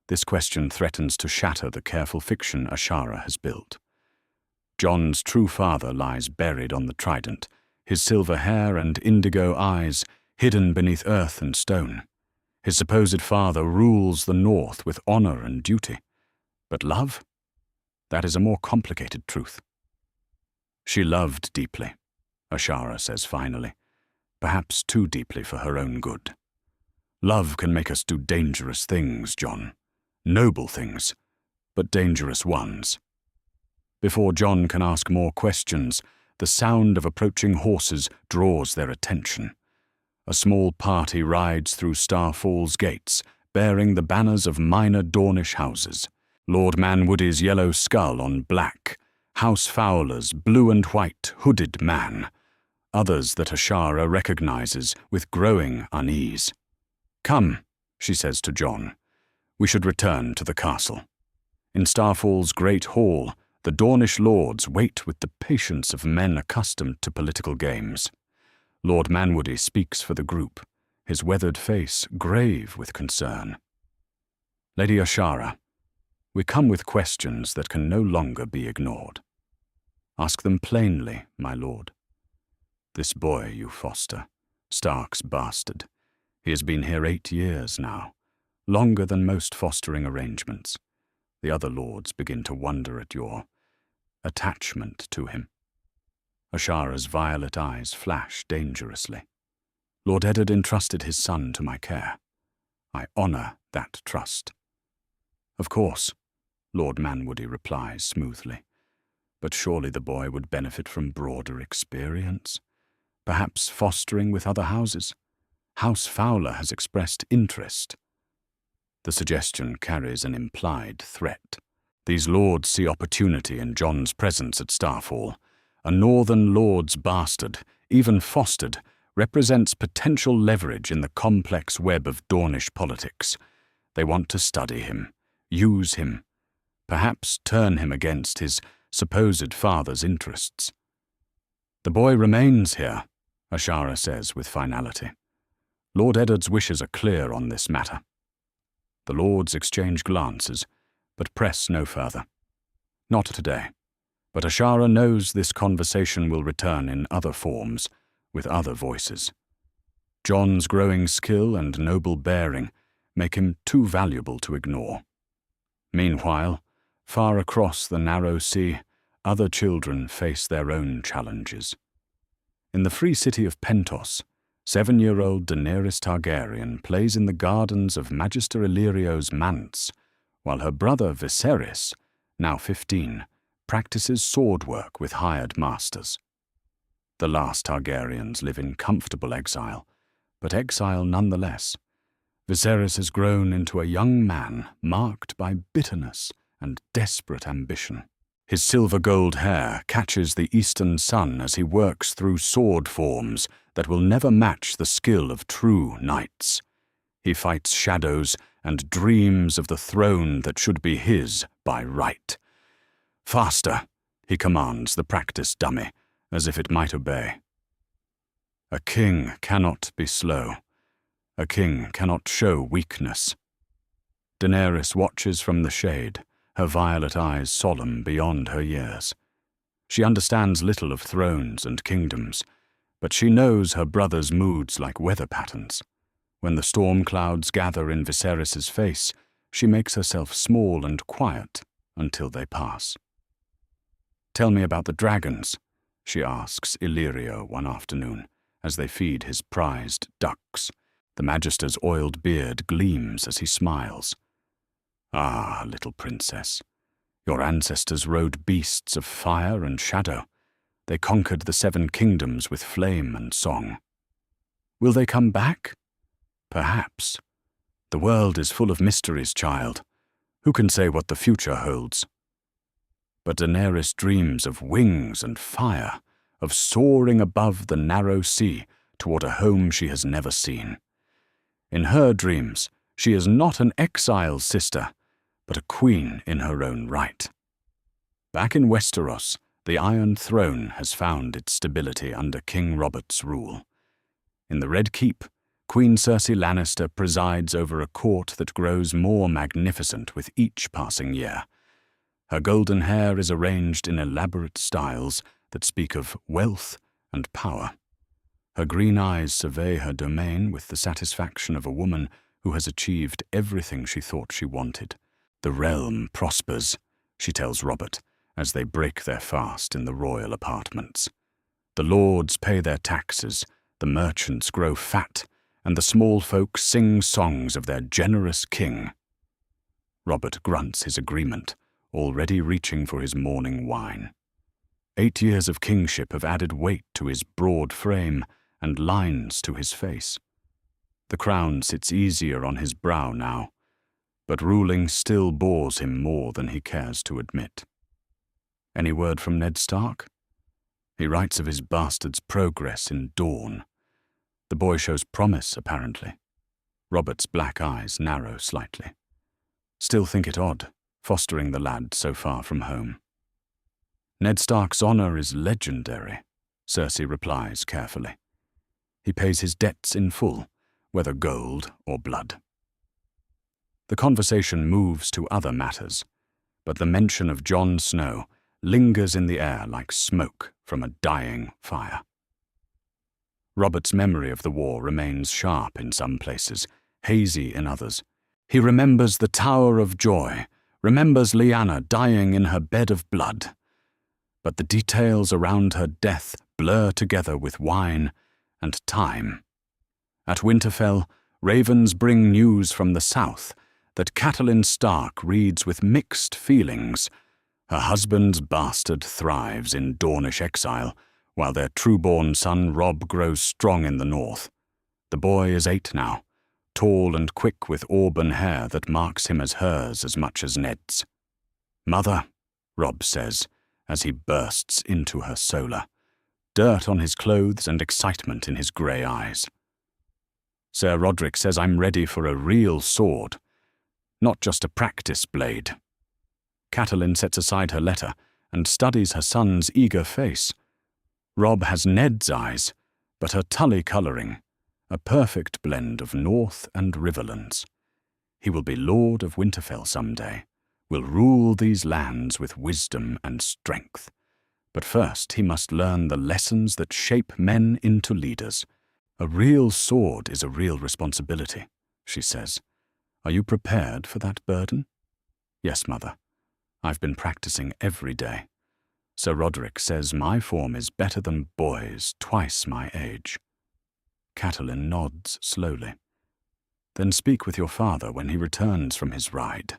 This question threatens to shatter the careful fiction Ashara has built. Jon's true father lies buried on the trident, his silver hair and indigo eyes hidden beneath earth and stone. His supposed father rules the north with honor and duty. But love? That is a more complicated truth. "She loved deeply," Ashara says finally, "perhaps too deeply for her own good. Love can make us do dangerous things, Jon. Noble things, but dangerous ones." Before Jon can ask more questions, the sound of approaching horses draws their attention. A small party rides through Starfall's gates, bearing the banners of minor Dornish houses. Lord Manwoody's yellow skull on black, House Fowler's blue and white hooded man, others that Ashara recognizes with growing unease. "Come," she says to Jon. "We should return to the castle." In Starfall's great hall, the Dornish lords wait with the patience of men accustomed to political games. Lord Manwoody speaks for the group, his weathered face grave with concern. "Lady Ashara, we come with questions that can no longer be ignored. Ask them plainly, my lord. This boy you foster, Stark's bastard, he has been here 8 years now, longer than most fostering arrangements. The other lords begin to wonder at your attachment to him." Ashara's violet eyes flash dangerously. "Lord Eddard entrusted his son to my care. I honor that trust." "Of course," Lord Manwoody replies smoothly. "But surely the boy would benefit from broader experience. Perhaps fostering with other houses. House Fowler has expressed interest." The suggestion carries an implied threat. These lords see opportunity in Jon's presence at Starfall. A northern lord's bastard, even fostered, represents potential leverage in the complex web of Dornish politics. They want to study him, use him, perhaps turn him against his supposed father's interests. "The boy remains here," Ashara says with finality. Lord Eddard's wishes are clear on this matter. The lords exchange glances, but press no further. Not today, but Ashara knows this conversation will return in other forms, with other voices. Jon's growing skill and noble bearing make him too valuable to ignore. Meanwhile, far across the narrow sea, other children face their own challenges. In the free city of Pentos, 7-year-old Daenerys Targaryen plays in the gardens of Magister Illyrio's manse, while her brother Viserys, now 15, practices sword work with hired masters. The last Targaryens live in comfortable exile, but exile nonetheless. Viserys has grown into a young man marked by bitterness and desperate ambition. His silver-gold hair catches the eastern sun as he works through sword forms that will never match the skill of true knights. He fights shadows and dreams of the throne that should be his by right. "Faster," he commands the practice dummy, as if it might obey. A king cannot be slow. A king cannot show weakness. Daenerys watches from the shade, her violet eyes solemn beyond her years. She understands little of thrones and kingdoms, but she knows her brother's moods like weather patterns. When the storm clouds gather in Viserys's face, she makes herself small and quiet until they pass. "Tell me about the dragons," she asks Illyrio one afternoon, as they feed his prized ducks. The Magister's oiled beard gleams as he smiles. "Ah, little princess, your ancestors rode beasts of fire and shadow. They conquered the 7 kingdoms with flame and song. Will they come back? Perhaps. The world is full of mysteries, child. Who can say what the future holds?" But Daenerys dreams of wings and fire, of soaring above the narrow sea toward a home she has never seen. In her dreams, she is not an exile's sister, but a queen in her own right. Back in Westeros, the Iron Throne has found its stability under King Robert's rule. In the Red Keep, Queen Cersei Lannister presides over a court that grows more magnificent with each passing year. Her golden hair is arranged in elaborate styles that speak of wealth and power. Her green eyes survey her domain with the satisfaction of a woman who has achieved everything she thought she wanted. "The realm prospers," she tells Robert, as they break their fast in the royal apartments. "The lords pay their taxes, the merchants grow fat, and the small folk sing songs of their generous king." Robert grunts his agreement, already reaching for his morning wine. 8 years of kingship have added weight to his broad frame and lines to his face. The crown sits easier on his brow now, but ruling still bores him more than he cares to admit. Any word from Ned Stark? He writes of his bastard's progress in Dawn. The boy shows promise, apparently. Robert's black eyes narrow slightly. Still think it odd, fostering the lad so far from home. "Ned Stark's honor is legendary," Cersei replies carefully. "He pays his debts in full, whether gold or blood." The conversation moves to other matters, but the mention of Jon Snow lingers in the air like smoke from a dying fire. Robert's memory of the war remains sharp in some places, hazy in others. He remembers the Tower of Joy, remembers Lyanna dying in her bed of blood. But the details around her death blur together with wine and time. At Winterfell, ravens bring news from the south that Catelyn Stark reads with mixed feelings. Her husband's bastard thrives in Dornish exile, while their true-born son Robb grows strong in the north. The boy is 8 now, tall and quick with auburn hair that marks him as hers as much as Ned's. "Mother," Robb says, as he bursts into her solar, dirt on his clothes and excitement in his grey eyes. Sir Roderick says I'm ready for a real sword, not just a practice blade. Catelyn sets aside her letter and studies her son's eager face. Robb has Ned's eyes, but her Tully colouring, a perfect blend of North and Riverlands. He will be Lord of Winterfell someday, will rule these lands with wisdom and strength. But first he must learn the lessons that shape men into leaders. A real sword is a real responsibility, she says. Are you prepared for that burden? Yes, Mother. I've been practicing every day. Sir Roderick says my form is better than boys twice my age. Catelyn nods slowly. Then speak with your father when he returns from his ride.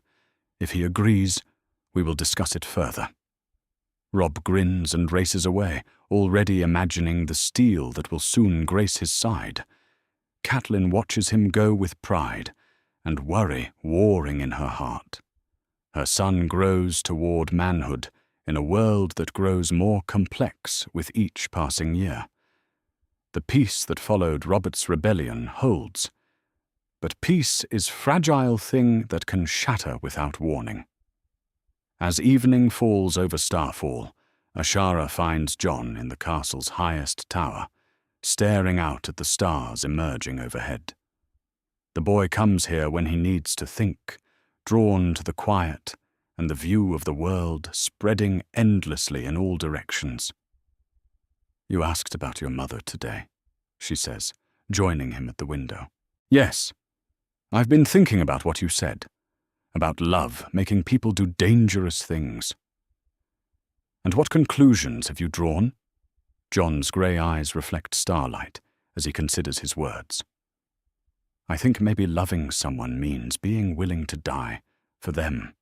If he agrees, we will discuss it further. Robb grins and races away, already imagining the steel that will soon grace his side. Catelyn watches him go with pride, and worry warring in her heart. Her son grows toward manhood in a world that grows more complex with each passing year. The peace that followed Robert's rebellion holds, but peace is a fragile thing that can shatter without warning. As evening falls over Starfall, Ashara finds Jon in the castle's highest tower, staring out at the stars emerging overhead. The boy comes here when he needs to think, drawn to the quiet and the view of the world spreading endlessly in all directions. You asked about your mother today, she says, joining him at the window. Yes. I've been thinking about what you said, about love making people do dangerous things. And what conclusions have you drawn? Jon's grey eyes reflect starlight as he considers his words. I think maybe loving someone means being willing to die for them,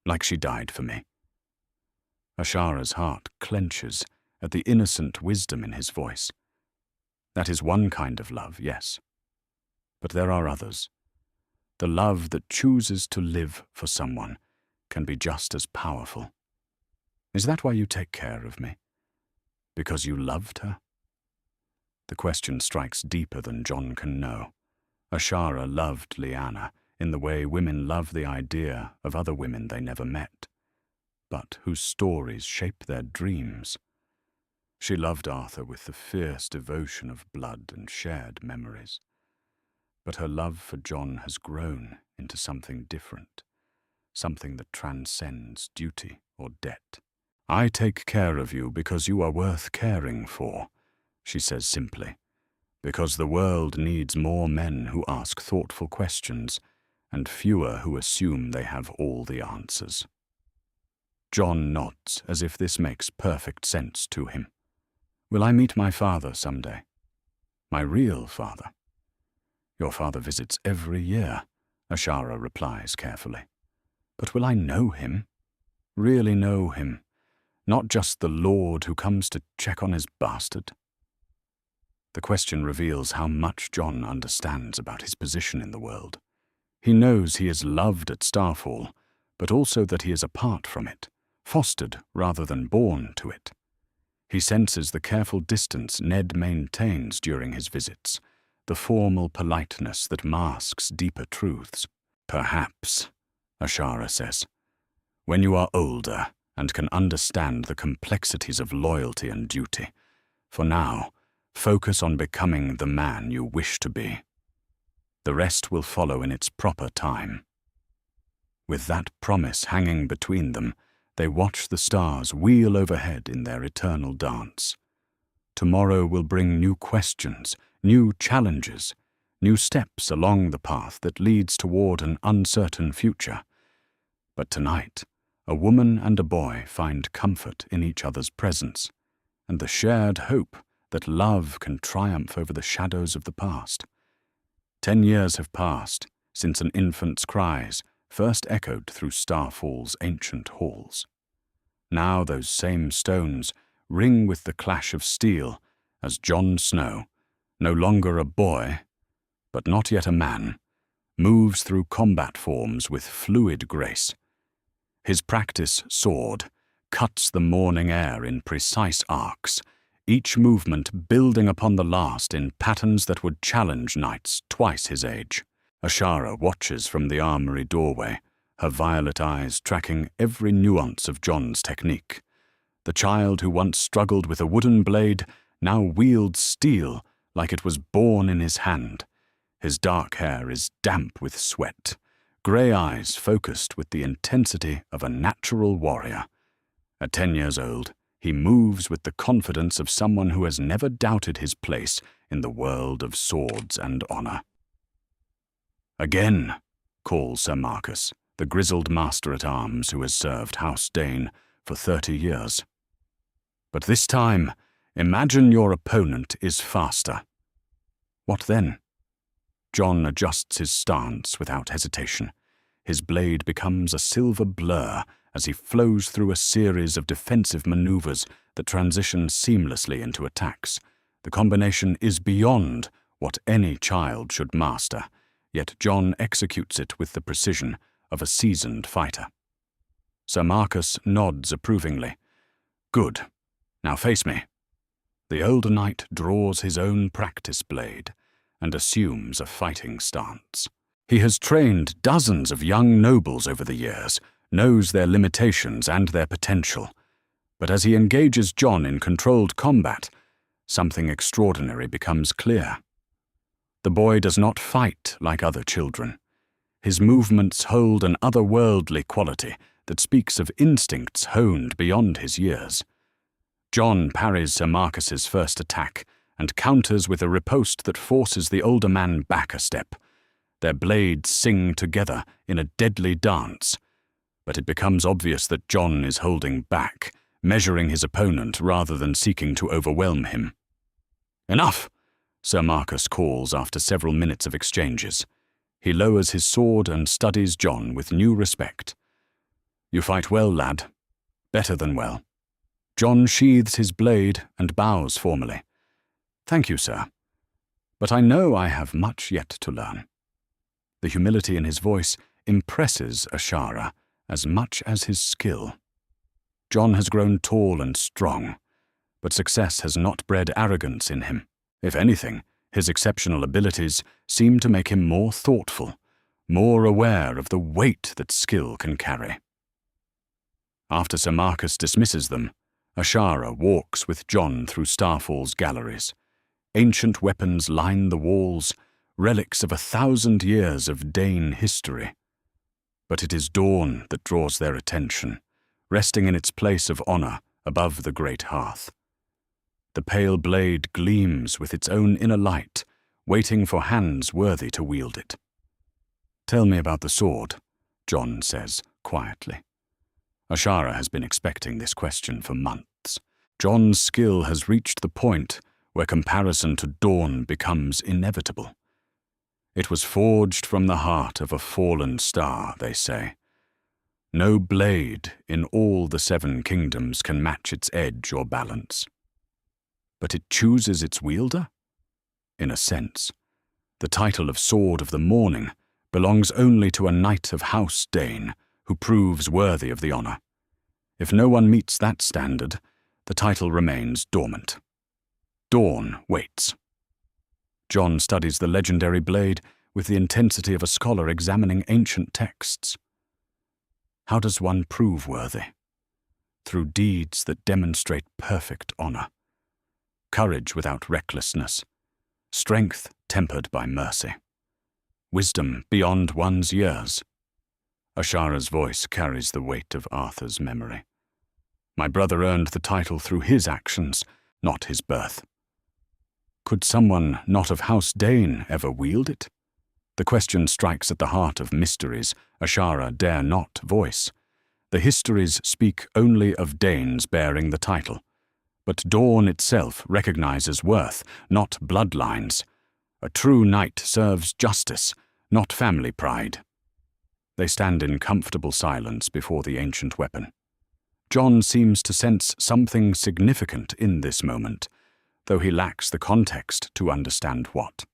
like she died for me. Ashara's heart clenches at the innocent wisdom in his voice. That is one kind of love, yes. But there are others. The love that chooses to live for someone can be just as powerful. Is that why you take care of me? Because you loved her? The question strikes deeper than Jon can know. Ashara loved Lyanna in the way women love the idea of other women they never met, but whose stories shape their dreams. She loved Arthur with the fierce devotion of blood and shared memories. But her love for Jon has grown into something different, something that transcends duty or debt. I take care of you because you are worth caring for, she says simply, because the world needs more men who ask thoughtful questions and fewer who assume they have all the answers. Jon nods as if this makes perfect sense to him. Will I meet my father someday? My real father? Your father visits every year, Ashara replies carefully. But will I know him? Really know him? Not just the lord who comes to check on his bastard? The question reveals how much Jon understands about his position in the world. He knows he is loved at Starfall, but also that he is apart from it, fostered rather than born to it. He senses the careful distance Ned maintains during his visits, the formal politeness that masks deeper truths. Perhaps, Ashara says, when you are older and can understand the complexities of loyalty and duty. For now, focus on becoming the man you wish to be. The rest will follow in its proper time. With that promise hanging between them, they watch the stars wheel overhead in their eternal dance. Tomorrow will bring new questions, new challenges, new steps along the path that leads toward an uncertain future. But tonight, a woman and a boy find comfort in each other's presence, and the shared hope that love can triumph over the shadows of the past. 10 years have passed since an infant's cries first echoed through Starfall's ancient halls. Now those same stones ring with the clash of steel as Jon Snow, no longer a boy, but not yet a man, moves through combat forms with fluid grace. His practice sword cuts the morning air in precise arcs, each movement building upon the last in patterns that would challenge knights twice his age. Ashara watches from the armory doorway, her violet eyes tracking every nuance of Jon's technique. The child who once struggled with a wooden blade now wields steel like it was born in his hand. His dark hair is damp with sweat, grey eyes focused with the intensity of a natural warrior. At 10 years old, he moves with the confidence of someone who has never doubted his place in the world of swords and honor. "Again," calls Sir Marcus, the grizzled master-at-arms who has served House Dayne for 30 years. "But this time, imagine your opponent is faster." What then? Jon adjusts his stance without hesitation. His blade becomes a silver blur as he flows through a series of defensive maneuvers that transition seamlessly into attacks. The combination is beyond what any child should master, yet Jon executes it with the precision of a seasoned fighter. Sir Marcus nods approvingly. "Good. Now face me." The older knight draws his own practice blade and assumes a fighting stance. He has trained dozens of young nobles over the years, knows their limitations and their potential. But as he engages Jon in controlled combat, something extraordinary becomes clear. The boy does not fight like other children. His movements hold an otherworldly quality that speaks of instincts honed beyond his years. Jon parries Sir Marcus's first attack and counters with a riposte that forces the older man back a step. Their blades sing together in a deadly dance, but it becomes obvious that Jon is holding back, measuring his opponent rather than seeking to overwhelm him. "Enough!" Sir Marcus calls after several minutes of exchanges. He lowers his sword and studies Jon with new respect. "You fight well, lad. Better than well." Jon sheathes his blade and bows formally. "Thank you, sir. But I know I have much yet to learn." The humility in his voice impresses Ashara as much as his skill. Jon has grown tall and strong, but success has not bred arrogance in him. If anything, his exceptional abilities seem to make him more thoughtful, more aware of the weight that skill can carry. After Sir Marcus dismisses them, Ashara walks with Jon through Starfall's galleries. Ancient weapons line the walls, relics of 1,000 years of Dane history. But it is dawn that draws their attention, resting in its place of honor above the great hearth. The pale blade gleams with its own inner light, waiting for hands worthy to wield it. "Tell me about the sword," Jon says quietly. Ashara has been expecting this question for months. Jon's skill has reached the point where comparison to Dawn becomes inevitable. It was forged from the heart of a fallen star, they say. No blade in all the 7 kingdoms can match its edge or balance. But it chooses its wielder? In a sense, the title of Sword of the Morning belongs only to a knight of House Dayne who proves worthy of the honor. If no one meets that standard, the title remains dormant. Dawn waits. Jon studies the legendary blade with the intensity of a scholar examining ancient texts. How does one prove worthy? Through deeds that demonstrate perfect honor. Courage without recklessness. Strength tempered by mercy. Wisdom beyond one's years. Ashara's voice carries the weight of Arthur's memory. My brother earned the title through his actions, not his birth. Could someone not of House Dayne ever wield it? The question strikes at the heart of mysteries Ashara dare not voice. The histories speak only of Danes bearing the title, but Dawn itself recognizes worth, not bloodlines. A true knight serves justice, not family pride. They stand in comfortable silence before the ancient weapon. Jon seems to sense something significant in this moment, though he lacks the context to understand what.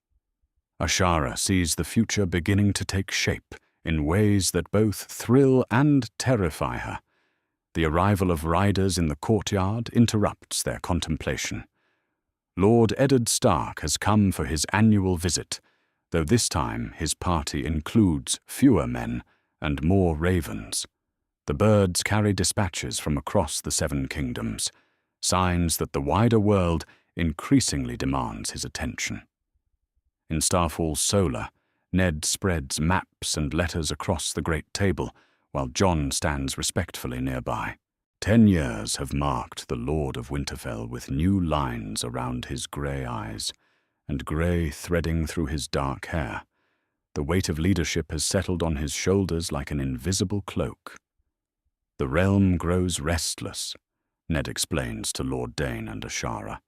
Ashara sees the future beginning to take shape in ways that both thrill and terrify her. The arrival of riders in the courtyard interrupts their contemplation. Lord Eddard Stark has come for his annual visit, though this time his party includes fewer men and more ravens. The birds carry dispatches from across the Seven Kingdoms, signs that the wider world increasingly demands his attention. In Starfall's solar, Ned spreads maps and letters across the great table, while Jon stands respectfully nearby. 10 years have marked the Lord of Winterfell with new lines around his grey eyes, and grey threading through his dark hair. The weight of leadership has settled on his shoulders like an invisible cloak. The realm grows restless, Ned explains to Lord Dayne and Ashara.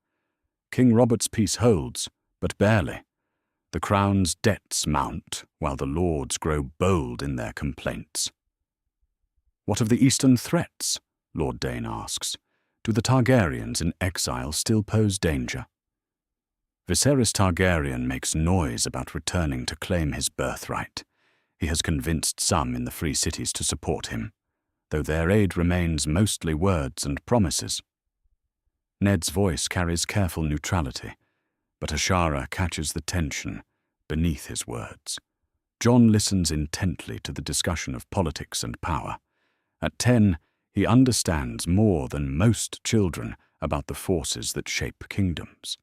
King Robert's peace holds, but barely. The crown's debts mount, while the lords grow bold in their complaints. What of the eastern threats? Lord Dayne asks. Do the Targaryens in exile still pose danger? Viserys Targaryen makes noise about returning to claim his birthright. He has convinced some in the Free Cities to support him, though their aid remains mostly words and promises. Ned's voice carries careful neutrality, but Ashara catches the tension beneath his words. Jon listens intently to the discussion of politics and power. At 10, he understands more than most children about the forces that shape kingdoms.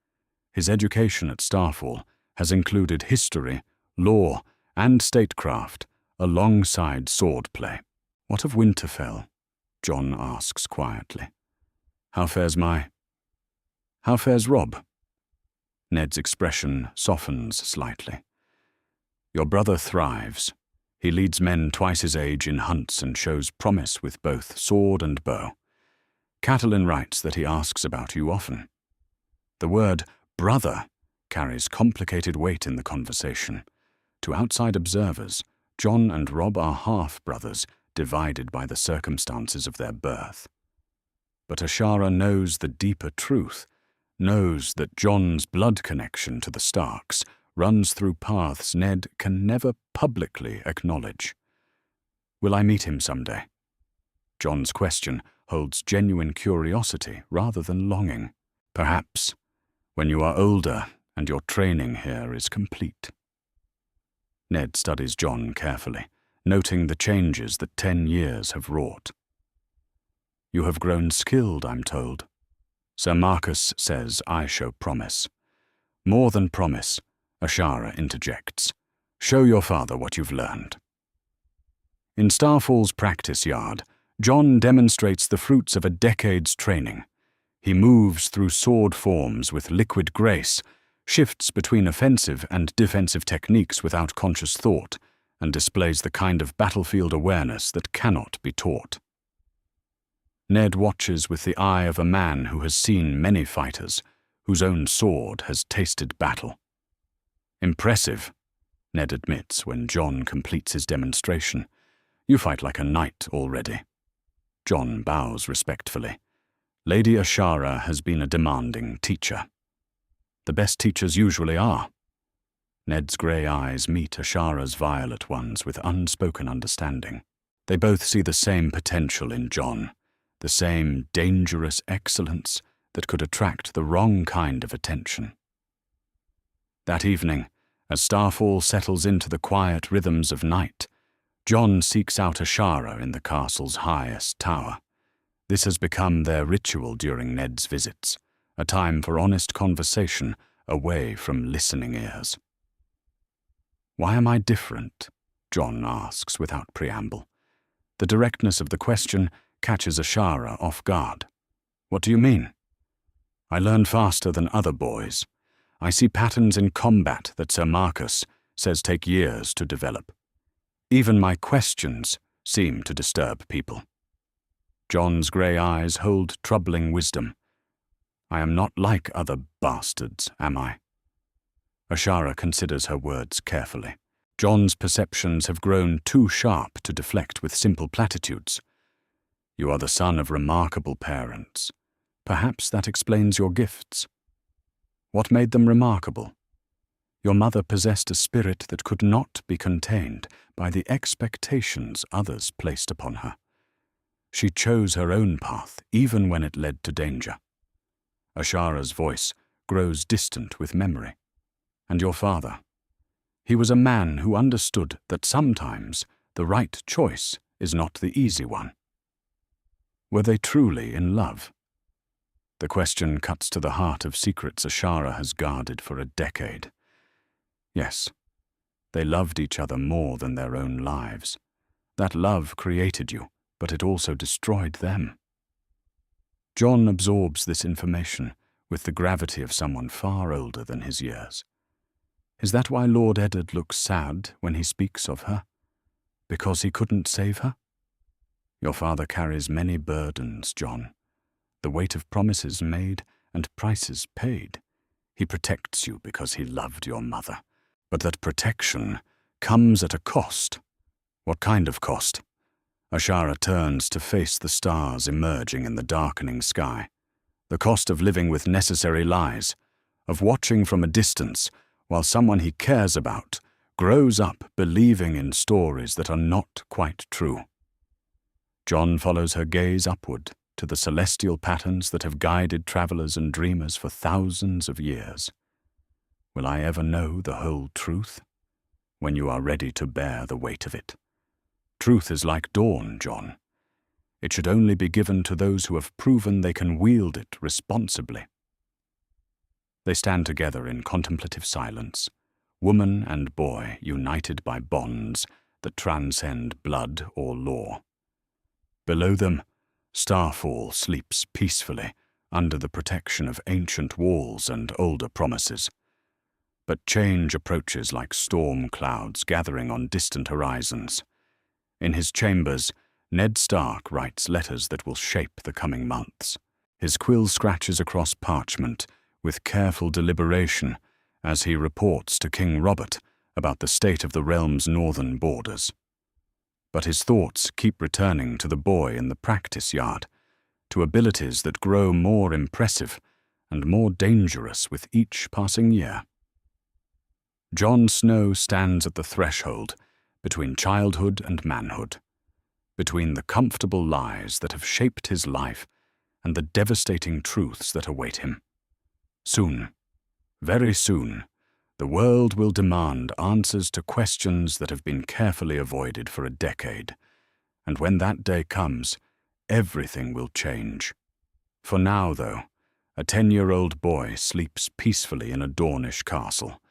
His education at Starfall has included history, law, and statecraft, alongside swordplay. What of Winterfell? Jon asks quietly. How fares Robb? Ned's expression softens slightly. Your brother thrives. He leads men twice his age in hunts and shows promise with both sword and bow. Catelyn writes that he asks about you often. The word brother carries complicated weight in the conversation. To outside observers, Jon and Robb are half-brothers, divided by the circumstances of their birth. But Ashara knows the deeper truth, knows that Jon's blood connection to the Starks runs through paths Ned can never publicly acknowledge. Will I meet him someday? Jon's question holds genuine curiosity rather than longing. Perhaps, when you are older and your training here is complete. Ned studies Jon carefully, noting the changes that 10 years have wrought. You have grown skilled, I'm told. Sir Marcus says I show promise. More than promise, Ashara interjects. Show your father what you've learned. In Starfall's practice yard, Jon demonstrates the fruits of a decade's training. He moves through sword forms with liquid grace, shifts between offensive and defensive techniques without conscious thought, and displays the kind of battlefield awareness that cannot be taught. Ned watches with the eye of a man who has seen many fighters, whose own sword has tasted battle. Impressive, Ned admits when Jon completes his demonstration. You fight like a knight already. Jon bows respectfully. Lady Ashara has been a demanding teacher. The best teachers usually are. Ned's grey eyes meet Ashara's violet ones with unspoken understanding. They both see the same potential in Jon, the same dangerous excellence that could attract the wrong kind of attention. That evening, as Starfall settles into the quiet rhythms of night, Jon seeks out Ashara in the castle's highest tower. This has become their ritual during Ned's visits, a time for honest conversation away from listening ears. Why am I different? Jon asks without preamble. The directness of the question catches Ashara off guard. What do you mean? I learn faster than other boys. I see patterns in combat that Sir Marcus says take years to develop. Even my questions seem to disturb people. Jon's grey eyes hold troubling wisdom. I am not like other bastards, am I? Ashara considers her words carefully. Jon's perceptions have grown too sharp to deflect with simple platitudes. You are the son of remarkable parents. Perhaps that explains your gifts. What made them remarkable? Your mother possessed a spirit that could not be contained by the expectations others placed upon her. She chose her own path, even when it led to danger. Ashara's voice grows distant with memory. And your father. He was a man who understood that sometimes the right choice is not the easy one. Were they truly in love? The question cuts to the heart of secrets Ashara has guarded for a decade. Yes, they loved each other more than their own lives. That love created you, but it also destroyed them. Jon absorbs this information with the gravity of someone far older than his years. Is that why Lord Eddard looks sad when he speaks of her? Because he couldn't save her? Your father carries many burdens, Jon. The weight of promises made and prices paid. He protects you because he loved your mother. But that protection comes at a cost. What kind of cost? Ashara turns to face the stars emerging in the darkening sky. The cost of living with necessary lies, of watching from a distance while someone he cares about grows up believing in stories that are not quite true. Jon follows her gaze upward to the celestial patterns that have guided travelers and dreamers for thousands of years. Will I ever know the whole truth? When you are ready to bear the weight of it. Truth is like dawn, Jon. It should only be given to those who have proven they can wield it responsibly. They stand together in contemplative silence, woman and boy united by bonds that transcend blood or law. Below them, Starfall sleeps peacefully under the protection of ancient walls and older promises. But change approaches like storm clouds gathering on distant horizons. In his chambers, Ned Stark writes letters that will shape the coming months. His quill scratches across parchment with careful deliberation as he reports to King Robert about the state of the realm's northern borders. But his thoughts keep returning to the boy in the practice yard, to abilities that grow more impressive and more dangerous with each passing year. Jon Snow stands at the threshold between childhood and manhood, between the comfortable lies that have shaped his life and the devastating truths that await him. Soon, very soon, the world will demand answers to questions that have been carefully avoided for a decade, and when that day comes, everything will change. For now, though, a 10-year-old boy sleeps peacefully in a Dornish castle,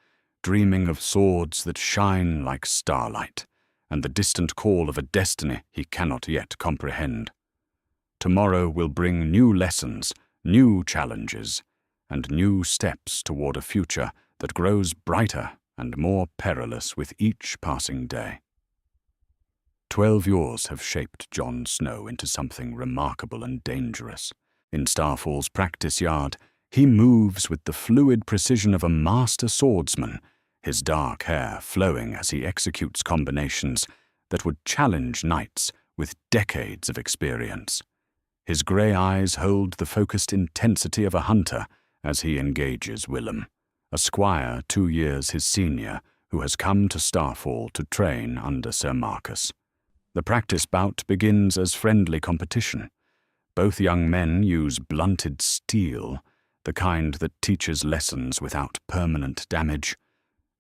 dreaming of swords that shine like starlight, and the distant call of a destiny he cannot yet comprehend. Tomorrow will bring new lessons, new challenges, and new steps toward a future that grows brighter and more perilous with each passing day. 12 years have shaped Jon Snow into something remarkable and dangerous. In Starfall's practice yard, he moves with the fluid precision of a master swordsman, his dark hair flowing as he executes combinations that would challenge knights with decades of experience. His grey eyes hold the focused intensity of a hunter as he engages Willem, a squire 2 years his senior who has come to Starfall to train under Sir Marcus. The practice bout begins as friendly competition. Both young men use blunted steel, the kind that teaches lessons without permanent damage.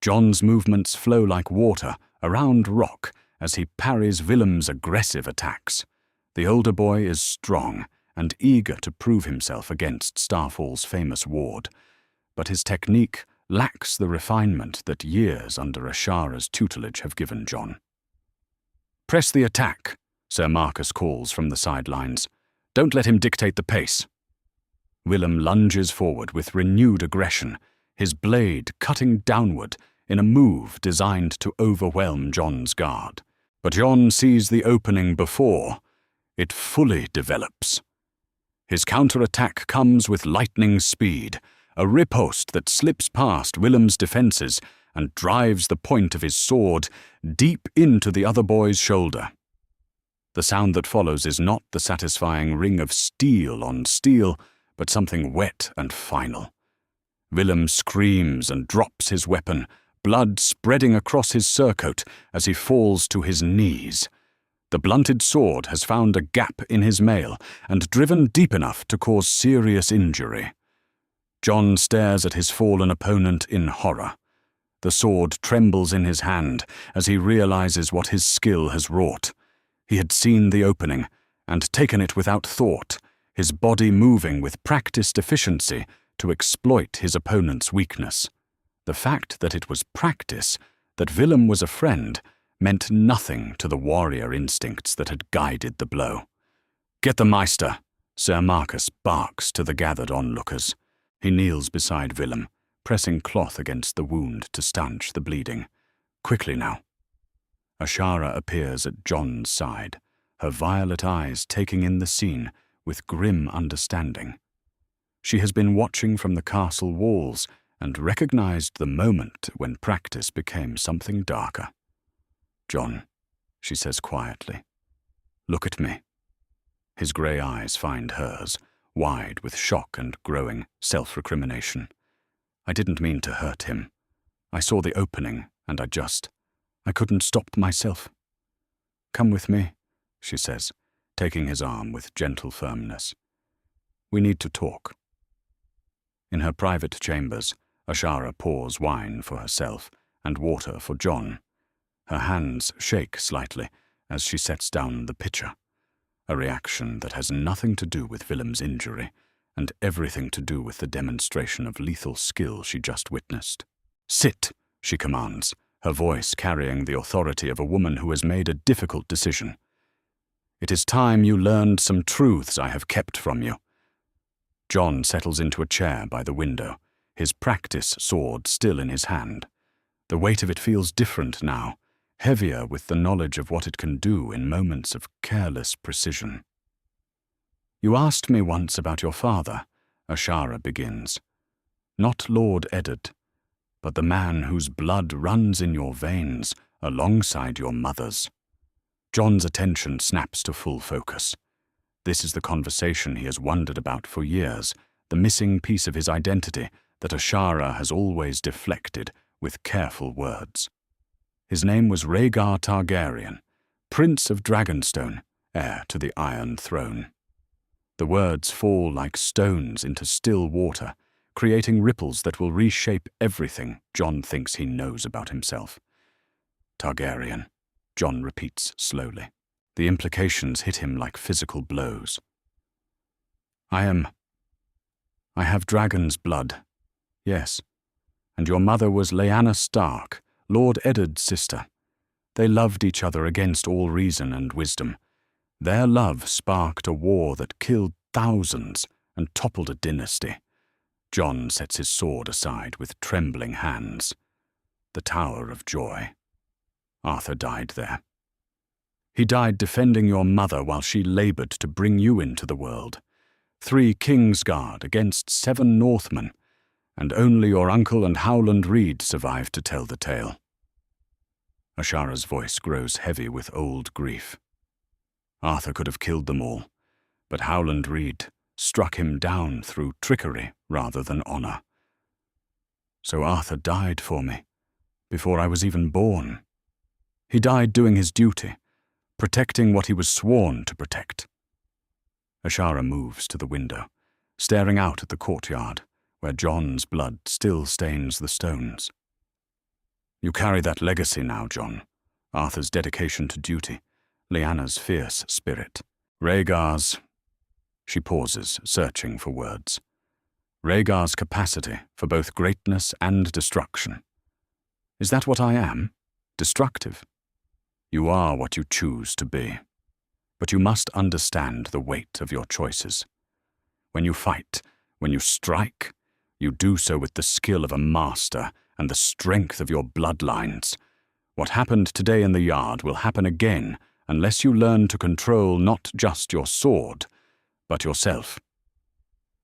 Jon's movements flow like water around rock as he parries Willem's aggressive attacks. The older boy is strong and eager to prove himself against Starfall's famous ward, but his technique lacks the refinement that years under Ashara's tutelage have given Jon. "Press the attack," Sir Marcus calls from the sidelines. "Don't let him dictate the pace." Willem lunges forward with renewed aggression, his blade cutting downward in a move designed to overwhelm Jon's guard. But Jon sees the opening before it fully develops. His counterattack comes with lightning speed, a riposte that slips past Willem's defenses and drives the point of his sword deep into the other boy's shoulder. The sound that follows is not the satisfying ring of steel on steel, but something wet and final. Willem screams and drops his weapon, blood spreading across his surcoat as he falls to his knees. The blunted sword has found a gap in his mail and driven deep enough to cause serious injury. Jon stares at his fallen opponent in horror. The sword trembles in his hand as he realizes what his skill has wrought. He had seen the opening and taken it without thought, his body moving with practiced efficiency to exploit his opponent's weakness. The fact that it was practice, that Willem was a friend, meant nothing to the warrior instincts that had guided the blow. "Get the Meister," Sir Marcus barks to the gathered onlookers. He kneels beside Willem, pressing cloth against the wound to stanch the bleeding. "Quickly now." Ashara appears at Jon's side, her violet eyes taking in the scene with grim understanding. She has been watching from the castle walls and recognized the moment when practice became something darker. "Jon," she says quietly, "look at me." His grey eyes find hers, wide with shock and growing self-recrimination. "I didn't mean to hurt him. I saw the opening, and I couldn't stop myself." "Come with me," she says, taking his arm with gentle firmness. "We need to talk." In her private chambers, Ashara pours wine for herself and water for Jon. Her hands shake slightly as she sets down the pitcher, a reaction that has nothing to do with Willem's injury and everything to do with the demonstration of lethal skill she just witnessed. "Sit," she commands, her voice carrying the authority of a woman who has made a difficult decision. "It is time you learned some truths I have kept from you." Jon settles into a chair by the window, his practice sword still in his hand. The weight of it feels different now, heavier with the knowledge of what it can do in moments of careless precision. "You asked me once about your father," Ashara begins. "Not Lord Eddard, but the man whose blood runs in your veins alongside your mother's." Jon's attention snaps to full focus. This is the conversation he has wondered about for years, the missing piece of his identity that Ashara has always deflected with careful words. His name was Rhaegar Targaryen, Prince of Dragonstone, heir to the Iron Throne. The words fall like stones into still water, creating ripples that will reshape everything Jon thinks he knows about himself. "Targaryen," Jon repeats slowly. The implications hit him like physical blows. I have dragon's blood, yes, and your mother was Lyanna Stark, Lord Eddard's sister. They loved each other against all reason and wisdom. Their love sparked a war that killed thousands and toppled a dynasty." Jon sets his sword aside with trembling hands. "The Tower of Joy. Arthur died there. He died defending your mother while she labored to bring you into the world. 3 Kingsguard against 7 Northmen, and only your uncle and Howland Reed survived to tell the tale." Ashara's voice grows heavy with old grief. "Arthur could have killed them all, but Howland Reed struck him down through trickery rather than honor. So Arthur died for me, before I was even born. He died doing his duty, protecting what he was sworn to protect." Ashara moves to the window, staring out at the courtyard, where Jon's blood still stains the stones. "You carry that legacy now, Jon. Arthur's dedication to duty, Lyanna's fierce spirit, Rhaegar's—" She pauses, searching for words. "Rhaegar's capacity for both greatness and destruction. Is that what I am? Destructive? You are what you choose to be. But you must understand the weight of your choices. When you fight, when you strike, you do so with the skill of a master and the strength of your bloodlines. What happened today in the yard will happen again unless you learn to control not just your sword, but yourself."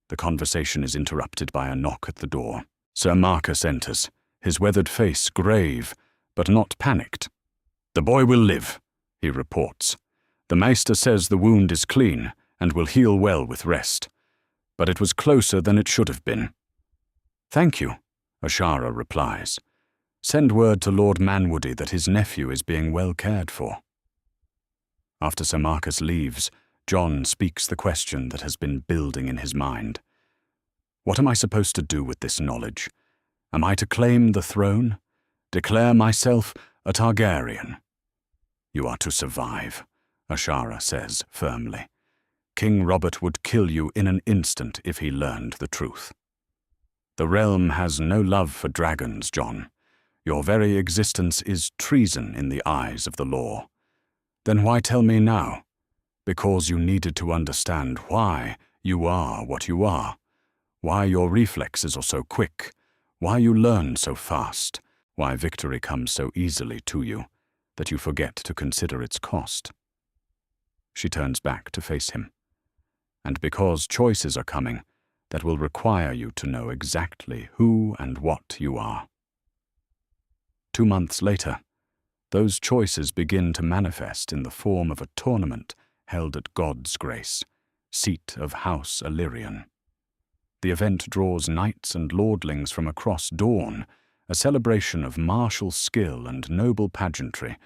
The conversation is interrupted by a knock at the door. Sir Marcus enters, his weathered face grave, but not panicked. "The boy will live," he reports. "The Maester says the wound is clean and will heal well with rest. But it was closer than it should have been." "Thank you," Ashara replies. "Send word to Lord Manwoody that his nephew is being well cared for." After Sir Marcus leaves, Jon speaks the question that has been building in his mind. What am I supposed to do with this knowledge? Am I to claim the throne? Declare myself a Targaryen? You are to survive, Ashara says firmly. King Robert would kill you in an instant if he learned the truth. The realm has no love for dragons, Jon. Your very existence is treason in the eyes of the law. Then why tell me now? Because you needed to understand why you are what you are, why your reflexes are so quick, why you learn so fast, why victory comes so easily to you that you forget to consider its cost. She turns back to face him. And because choices are coming that will require you to know exactly who and what you are. 2 months later, those choices begin to manifest in the form of a tournament held at God's Grace, seat of House Illyrian. The event draws knights and lordlings from across Dawn, a celebration of martial skill and noble pageantry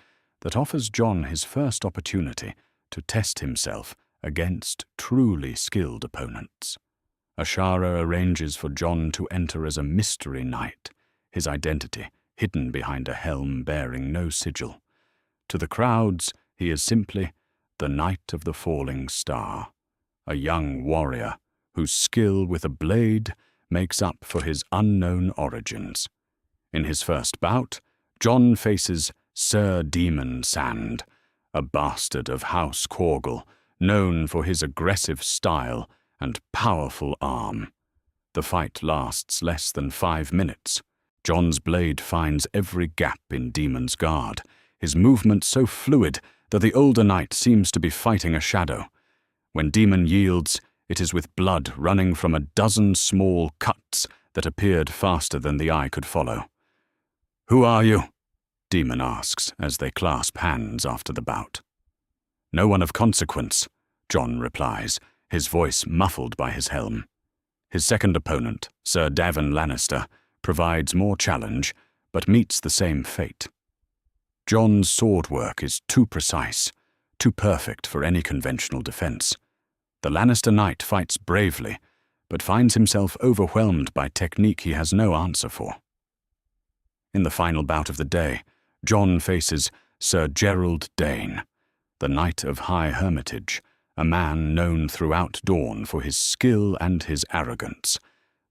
that offers Jon his first opportunity to test himself against truly skilled opponents. Ashara arranges for Jon to enter as a mystery knight, his identity hidden behind a helm bearing no sigil. To the crowds, he is simply the Knight of the Falling Star, a young warrior whose skill with a blade makes up for his unknown origins. In his first bout, Jon faces Sir Demon Sand, a bastard of House Corgel, known for his aggressive style and powerful arm. The fight lasts less than 5 minutes. Jon's blade finds every gap in Demon's guard, his movement so fluid that the older knight seems to be fighting a shadow. When Demon yields, it is with blood running from a dozen small cuts that appeared faster than the eye could follow. "Who are you?" Demon asks as they clasp hands after the bout. "No one of consequence," Jon replies, his voice muffled by his helm. His second opponent, Sir Davin Lannister, provides more challenge, but meets the same fate. Jon's sword work is too precise, too perfect for any conventional defense. The Lannister knight fights bravely, but finds himself overwhelmed by technique he has no answer for. In the final bout of the day, Jon faces Sir Gerald Dayne, the Knight of High Hermitage, a man known throughout Dawn for his skill and his arrogance.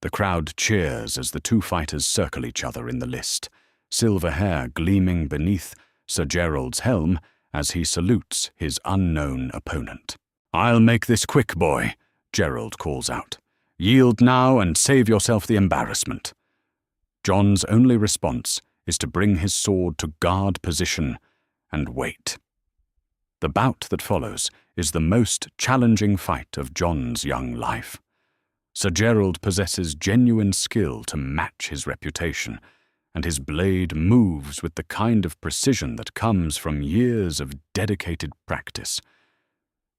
The crowd cheers as the two fighters circle each other in the list, silver hair gleaming beneath Sir Gerald's helm as he salutes his unknown opponent. "I'll make this quick, boy," Gerald calls out. "Yield now and save yourself the embarrassment." Jon's only response is to bring his sword to guard position and wait. The bout that follows is the most challenging fight of Jon's young life. Sir Gerald possesses genuine skill to match his reputation, and his blade moves with the kind of precision that comes from years of dedicated practice.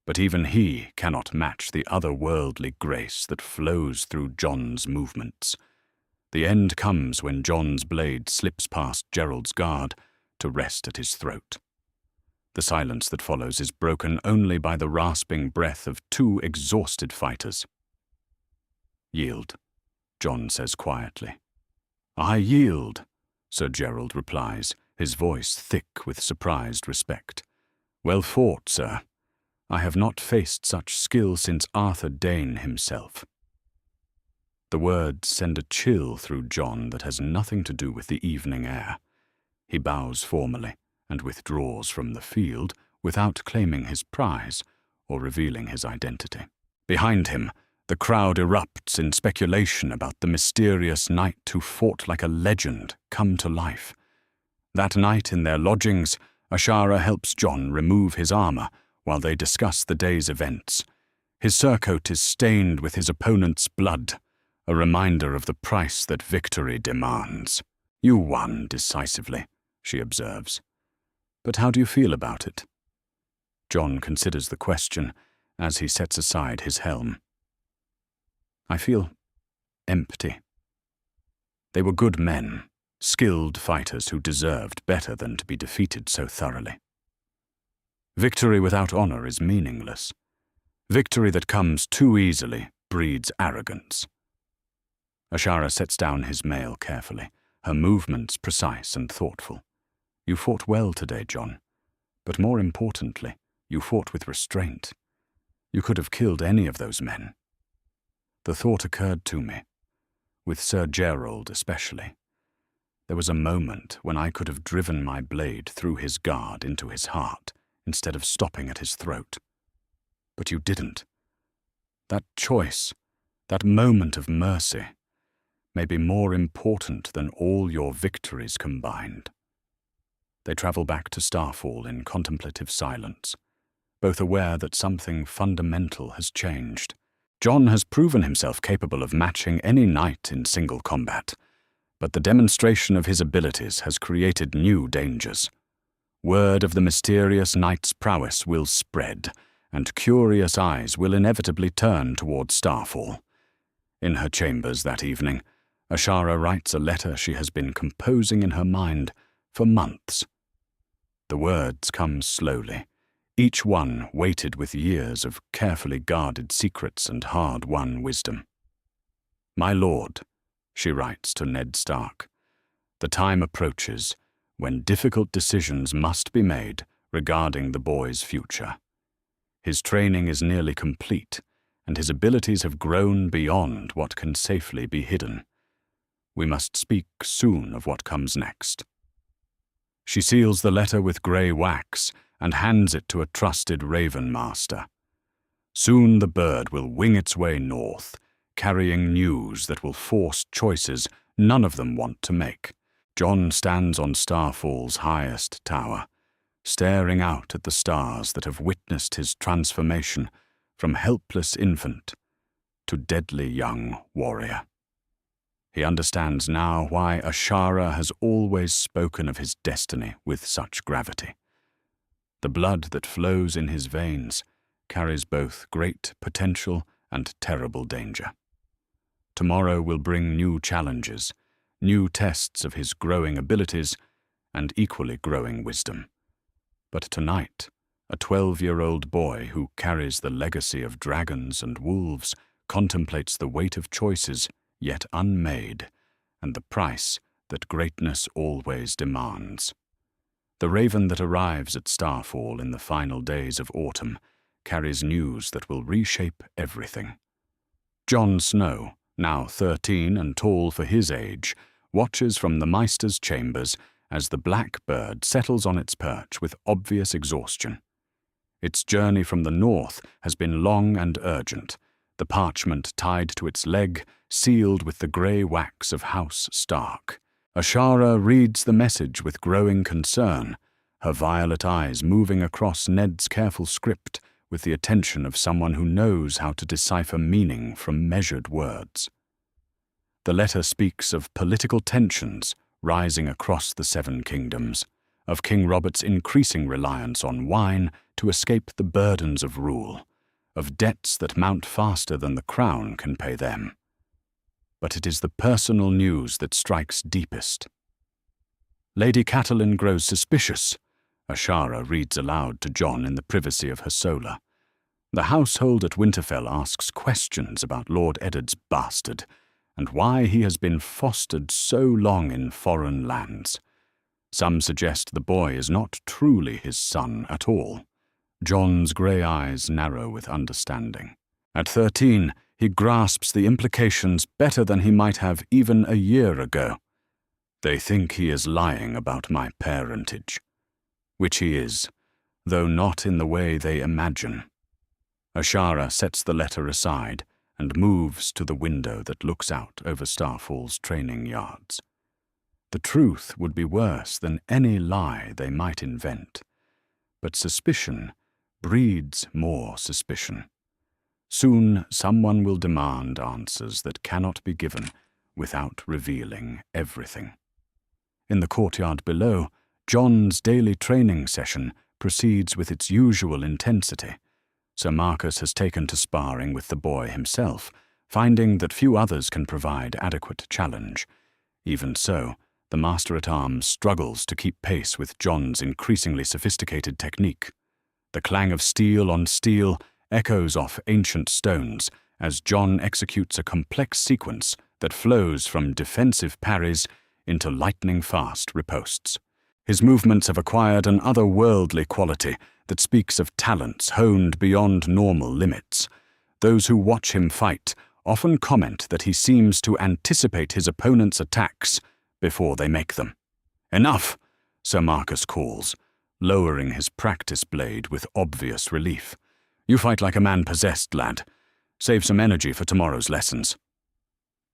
But even he cannot match the otherworldly grace that flows through Jon's movements. The end comes when Jon's blade slips past Gerald's guard to rest at his throat. The silence that follows is broken only by the rasping breath of two exhausted fighters. "Yield," Jon says quietly. "I yield," Sir Gerald replies, his voice thick with surprised respect. "Well fought, sir. I have not faced such skill since Arthur Dayne himself." The words send a chill through Jon that has nothing to do with the evening air. He bows formally and withdraws from the field without claiming his prize or revealing his identity. Behind him, the crowd erupts in speculation about the mysterious knight who fought like a legend come to life. That night in their lodgings, Ashara helps Jon remove his armor while they discuss the day's events. His surcoat is stained with his opponent's blood, a reminder of the price that victory demands. "You won decisively," she observes. "But how do you feel about it?" Jon considers the question as he sets aside his helm. "I feel empty. They were good men, skilled fighters who deserved better than to be defeated so thoroughly. Victory without honor is meaningless. Victory that comes too easily breeds arrogance. Ashara sets down his mail carefully, her movements precise and thoughtful. You fought well today, Jon. But more importantly, you fought with restraint. You could have killed any of those men. The thought occurred to me, with Sir Gerald especially. There was a moment when I could have driven my blade through his guard into his heart instead of stopping at his throat. But you didn't. That choice, that moment of mercy, may be more important than all your victories combined. They travel back to Starfall in contemplative silence, both aware that something fundamental has changed. Jon has proven himself capable of matching any knight in single combat, but the demonstration of his abilities has created new dangers. Word of the mysterious knight's prowess will spread, and curious eyes will inevitably turn toward Starfall. In her chambers that evening, Ashara writes a letter she has been composing in her mind for months. The words come slowly, each one weighted with years of carefully guarded secrets and hard-won wisdom. My lord, she writes to Ned Stark, the time approaches when difficult decisions must be made regarding the boy's future. His training is nearly complete, and his abilities have grown beyond what can safely be hidden. We must speak soon of what comes next. She seals the letter with grey wax and hands it to a trusted raven master. Soon the bird will wing its way north, carrying news that will force choices none of them want to make. Jon stands on Starfall's highest tower, staring out at the stars that have witnessed his transformation from helpless infant to deadly young warrior. He understands now why Ashara has always spoken of his destiny with such gravity. The blood that flows in his veins carries both great potential and terrible danger. Tomorrow will bring new challenges, new tests of his growing abilities, and equally growing wisdom. But tonight, a 12-year-old boy who carries the legacy of dragons and wolves contemplates the weight of choices yet unmade, and the price that greatness always demands. The raven that arrives at Starfall in the final days of autumn carries news that will reshape everything. Jon Snow, now 13 and tall for his age, watches from the Maester's chambers as the black bird settles on its perch with obvious exhaustion. Its journey from the north has been long and urgent, the parchment tied to its leg sealed with the grey wax of House Stark. Ashara reads the message with growing concern, her violet eyes moving across Ned's careful script with the attention of someone who knows how to decipher meaning from measured words. The letter speaks of political tensions rising across the Seven Kingdoms, of King Robert's increasing reliance on wine to escape the burdens of rule, of debts that mount faster than the crown can pay them. But it is the personal news that strikes deepest. Lady Catelyn grows suspicious, Ashara reads aloud to Jon in the privacy of her solar. The household at Winterfell asks questions about Lord Eddard's bastard, and why he has been fostered so long in foreign lands. Some suggest the boy is not truly his son at all. Jon's grey eyes narrow with understanding. At 13, he grasps the implications better than he might have even a year ago. They think he is lying about my parentage, which he is, though not in the way they imagine. Ashara sets the letter aside and moves to the window that looks out over Starfall's training yards. The truth would be worse than any lie they might invent, but suspicion breeds more suspicion. Soon someone will demand answers that cannot be given without revealing everything. In the courtyard below, Jon's daily training session proceeds with its usual intensity. Sir Marcus has taken to sparring with the boy himself, finding that few others can provide adequate challenge. Even so, the Master-at-Arms struggles to keep pace with Jon's increasingly sophisticated technique. The clang of steel on steel echoes off ancient stones as Jon executes a complex sequence that flows from defensive parries into lightning-fast ripostes. His movements have acquired an otherworldly quality that speaks of talents honed beyond normal limits. Those who watch him fight often comment that he seems to anticipate his opponent's attacks before they make them. "Enough!" Sir Marcus calls, lowering his practice blade with obvious relief. "You fight like a man possessed, lad. Save some energy for tomorrow's lessons."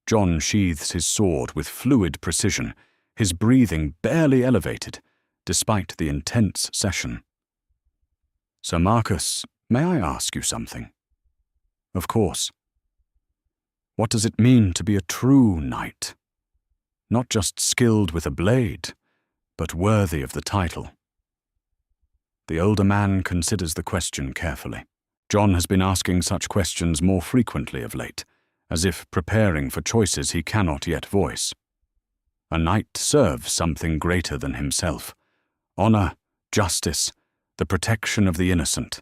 Jon sheathes his sword with fluid precision, his breathing barely elevated, despite the intense session. "Sir Marcus, may I ask you something?" "Of course." "What does it mean to be a true knight? Not just skilled with a blade, but worthy of the title?" The older man considers the question carefully. Jon has been asking such questions more frequently of late, as if preparing for choices he cannot yet voice. A knight serves something greater than himself: honor, justice, the protection of the innocent.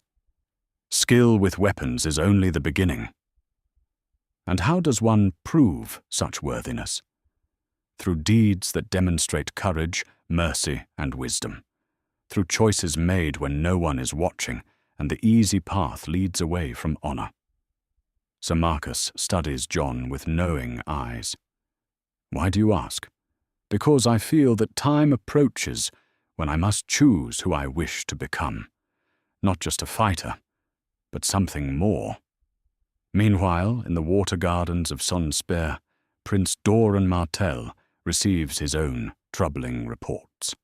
Skill with weapons is only the beginning. And how does one prove such worthiness? Through deeds that demonstrate courage, mercy, and wisdom. Through choices made when no one is watching, and the easy path leads away from honor. Sir Marcus studies Jon with knowing eyes. "Why do you ask?" "Because I feel that time approaches when I must choose who I wish to become. Not just a fighter, but something more." Meanwhile, in the water gardens of Sonspear, Prince Doran Martell receives his own troubling reports.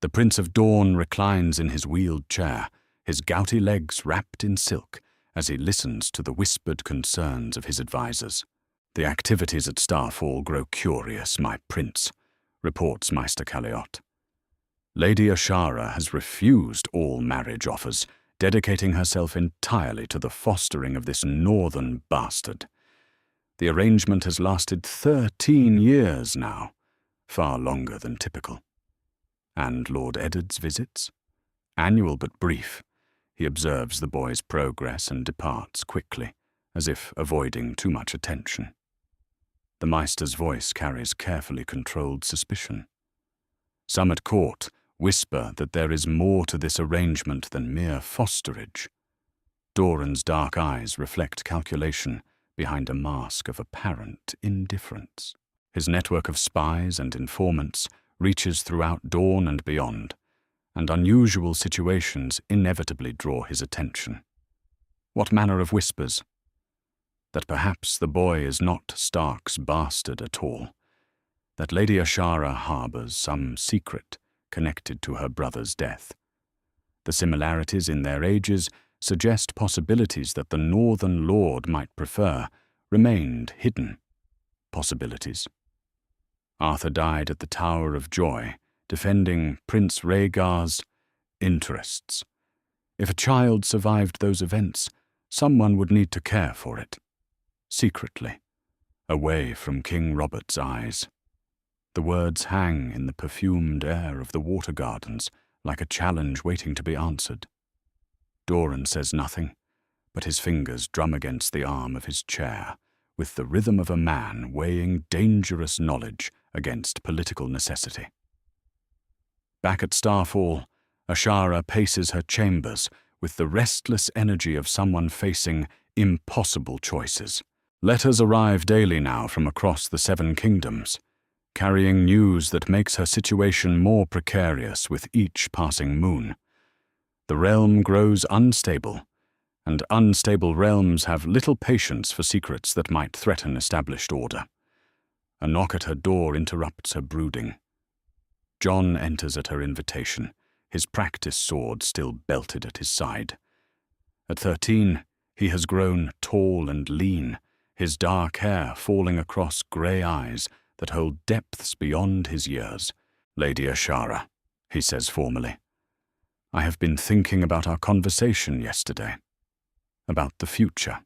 The Prince of Dawn reclines in his wheeled chair, his gouty legs wrapped in silk, as he listens to the whispered concerns of his advisers. "The activities at Starfall grow curious, my prince," reports Maester Caliot. "Lady Ashara has refused all marriage offers, dedicating herself entirely to the fostering of this northern bastard. The arrangement has lasted 13 years now, far longer than typical. And Lord Eddard's visits? Annual but brief. He observes the boy's progress and departs quickly, as if avoiding too much attention." The Maester's voice carries carefully controlled suspicion. "Some at court whisper that there is more to this arrangement than mere fosterage." Doran's dark eyes reflect calculation behind a mask of apparent indifference. His network of spies and informants reaches throughout Dawn and beyond, and unusual situations inevitably draw his attention. What manner of whispers? That perhaps the boy is not Stark's bastard at all, that Lady Ashara harbors some secret connected to her brother's death. The similarities in their ages suggest possibilities that the Northern Lord might prefer remained hidden. Possibilities. Arthur died at the Tower of Joy, defending Prince Rhaegar's interests. If a child survived those events, someone would need to care for it. Secretly, away from King Robert's eyes. The words hang in the perfumed air of the water gardens like a challenge waiting to be answered. Doran says nothing, but his fingers drum against the arm of his chair with the rhythm of a man weighing dangerous knowledge against political necessity. Back at Starfall, Ashara paces her chambers with the restless energy of someone facing impossible choices. Letters arrive daily now from across the Seven Kingdoms, carrying news that makes her situation more precarious with each passing moon. The realm grows unstable, and unstable realms have little patience for secrets that might threaten established order. A knock at her door interrupts her brooding. Jon enters at her invitation, his practice sword still belted at his side. At 13, he has grown tall and lean, his dark hair falling across grey eyes that hold depths beyond his years. "Lady Ashara," he says formally, "I have been thinking about our conversation yesterday, about the future.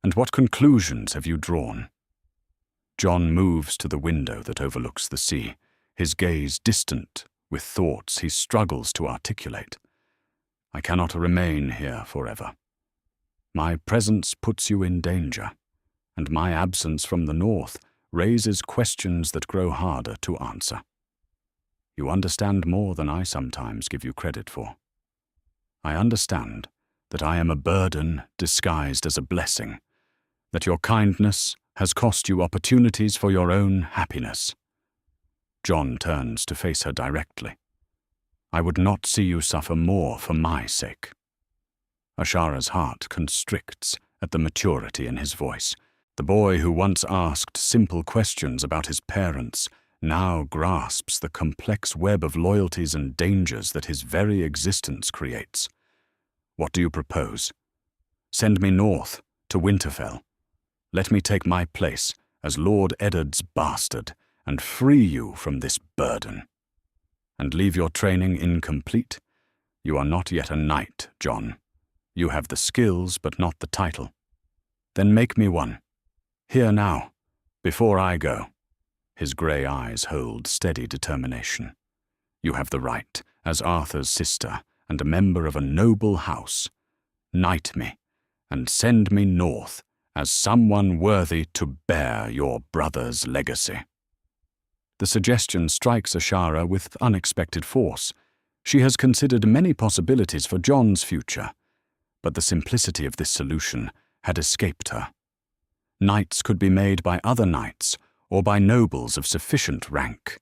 And what conclusions have you drawn?" Jon moves to the window that overlooks the sea, his gaze distant with thoughts he struggles to articulate. "I cannot remain here forever. My presence puts you in danger, and my absence from the north raises questions that grow harder to answer. You understand more than I sometimes give you credit for. I understand that I am a burden disguised as a blessing, that your kindness has cost you opportunities for your own happiness. Jon turns to face her directly. I would not see you suffer more for my sake. Ashara's heart constricts at the maturity in his voice. The boy who once asked simple questions about his parents now grasps the complex web of loyalties and dangers that his very existence creates. What do you propose? Send me north, to Winterfell. Let me take my place as Lord Eddard's bastard and free you from this burden. And leave your training incomplete? You are not yet a knight, Jon. You have the skills but not the title. Then make me one. Here now, before I go. His grey eyes hold steady determination. You have the right, as Arthur's sister and a member of a noble house. Knight me, and send me north as someone worthy to bear your brother's legacy. The suggestion strikes Ashara with unexpected force. She has considered many possibilities for Jon's future, but the simplicity of this solution had escaped her. Knights could be made by other knights or by nobles of sufficient rank.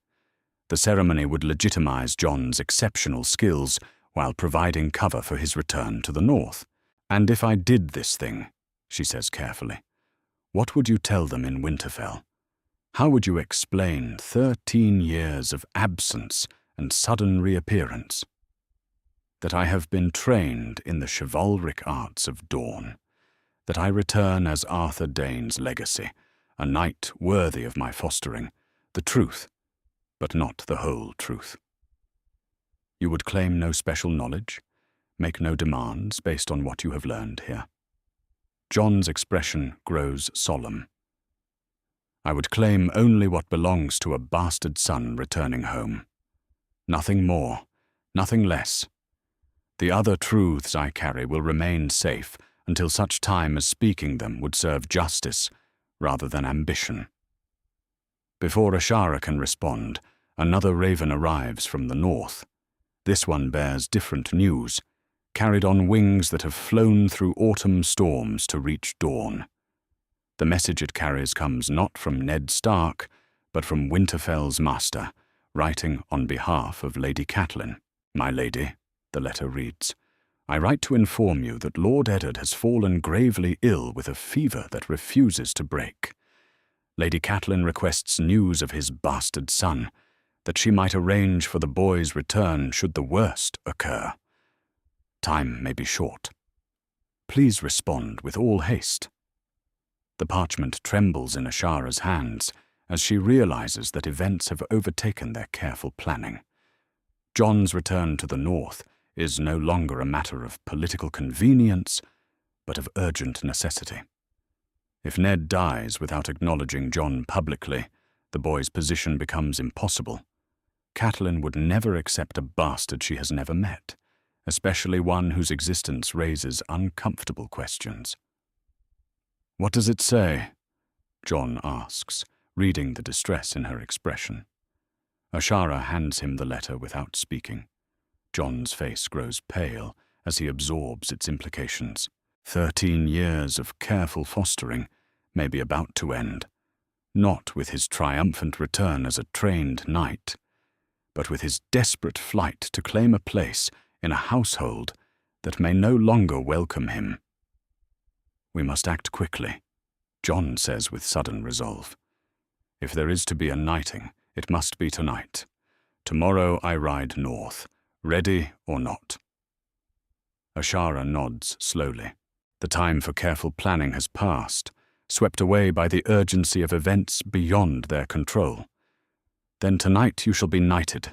The ceremony would legitimize Jon's exceptional skills while providing cover for his return to the north. And if I did this thing, she says carefully, what would you tell them in Winterfell? How would you explain 13 years of absence and sudden reappearance? That I have been trained in the chivalric arts of Dawn, that I return as Arthur Dayne's legacy, a knight worthy of my fostering, the truth, but not the whole truth. You would claim no special knowledge, make no demands based on what you have learned here. Jon's expression grows solemn. I would claim only what belongs to a bastard son returning home. Nothing more, nothing less. The other truths I carry will remain safe until such time as speaking them would serve justice rather than ambition. Before Ashara can respond, another raven arrives from the north. This one bears different news, carried on wings that have flown through autumn storms to reach dawn. The message it carries comes not from Ned Stark, but from Winterfell's master, writing on behalf of Lady Catelyn. My lady, the letter reads, I write to inform you that Lord Eddard has fallen gravely ill with a fever that refuses to break. Lady Catelyn requests news of his bastard son, that she might arrange for the boy's return should the worst occur. Time may be short. Please respond with all haste. The parchment trembles in Ashara's hands as she realizes that events have overtaken their careful planning. Jon's return to the north is no longer a matter of political convenience, but of urgent necessity. If Ned dies without acknowledging Jon publicly, the boy's position becomes impossible. Catelyn would never accept a bastard she has never met, especially one whose existence raises uncomfortable questions. What does it say? Jon asks, reading the distress in her expression. Ashara hands him the letter without speaking. Jon's face grows pale as he absorbs its implications. 13 years of careful fostering may be about to end, not with his triumphant return as a trained knight, but with his desperate flight to claim a place in a household that may no longer welcome him. We must act quickly, Jon says with sudden resolve. If there is to be a knighting, it must be tonight. Tomorrow I ride north, ready or not. Ashara nods slowly. The time for careful planning has passed, swept away by the urgency of events beyond their control. Then tonight you shall be knighted.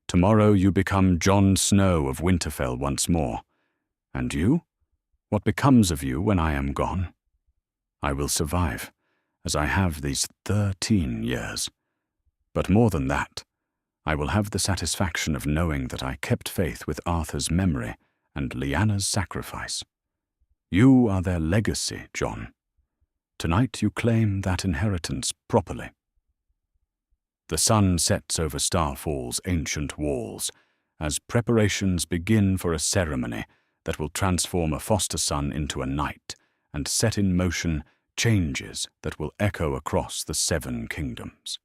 Tomorrow you become Jon Snow of Winterfell once more. And you? What becomes of you when I am gone? I will survive, as I have these 13 years. But more than that, I will have the satisfaction of knowing that I kept faith with Arthur's memory and Lyanna's sacrifice. You are their legacy, Jon. Tonight you claim that inheritance properly. The sun sets over Starfall's ancient walls as preparations begin for a ceremony that will transform a foster son into a knight and set in motion changes that will echo across the 7 kingdoms.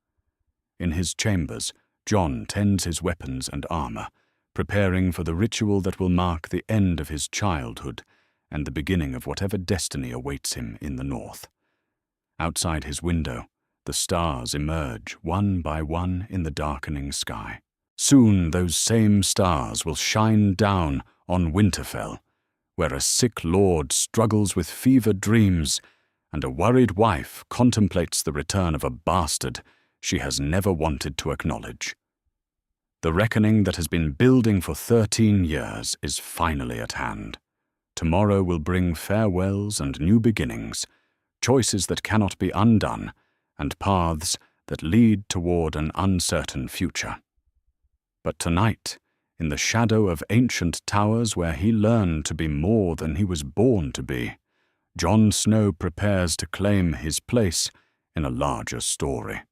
In his chambers, Jon tends his weapons and armor, preparing for the ritual that will mark the end of his childhood and the beginning of whatever destiny awaits him in the north. Outside his window, the stars emerge one by one in the darkening sky. Soon those same stars will shine down on Winterfell, where a sick lord struggles with fevered dreams and a worried wife contemplates the return of a bastard she has never wanted to acknowledge. The reckoning that has been building for 13 years is finally at hand. Tomorrow will bring farewells and new beginnings, choices that cannot be undone, and paths that lead toward an uncertain future. But tonight, in the shadow of ancient towers where he learned to be more than he was born to be, Jon Snow prepares to claim his place in a larger story.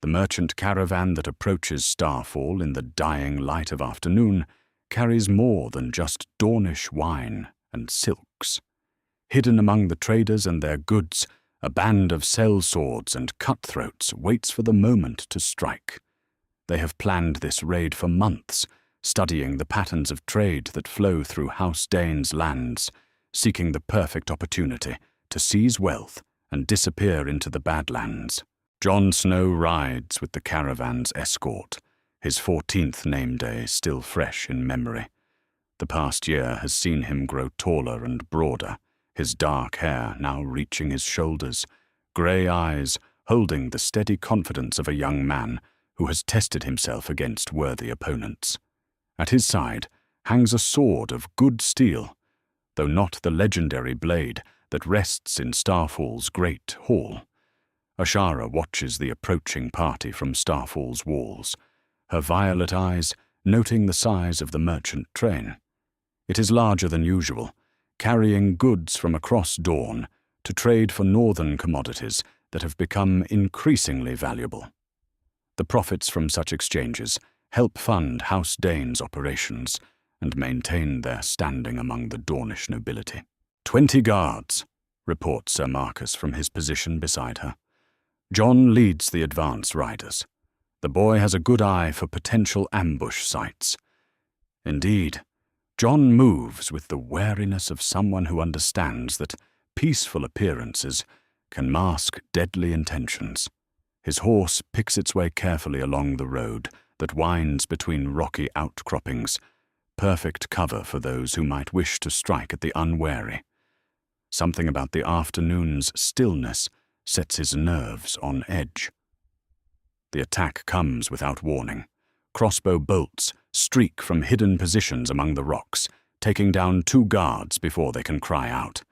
The merchant caravan that approaches Starfall in the dying light of afternoon carries more than just Dornish wine and silks. Hidden among the traders and their goods, a band of sellswords and cutthroats waits for the moment to strike. They have planned this raid for months, studying the patterns of trade that flow through House Dayne's lands, seeking the perfect opportunity to seize wealth and disappear into the Badlands. Jon Snow rides with the caravan's escort, his 14th name day still fresh in memory. The past year has seen him grow taller and broader, his dark hair now reaching his shoulders, grey eyes holding the steady confidence of a young man who has tested himself against worthy opponents. At his side hangs a sword of good steel, though not the legendary blade that rests in Starfall's great hall. Ashara watches the approaching party from Starfall's walls, her violet eyes noting the size of the merchant train. It is larger than usual, carrying goods from across Dorne to trade for northern commodities that have become increasingly valuable. The profits from such exchanges help fund House Dayne's operations and maintain their standing among the Dornish nobility. 20 guards, reports Sir Marcus from his position beside her. Jon leads the advance riders. The boy has a good eye for potential ambush sites. Indeed, Jon moves with the wariness of someone who understands that peaceful appearances can mask deadly intentions. His horse picks its way carefully along the road that winds between rocky outcroppings, perfect cover for those who might wish to strike at the unwary. Something about the afternoon's stillness sets his nerves on edge. The attack comes without warning. Crossbow bolts streak from hidden positions among the rocks, taking down 2 guards before they can cry out.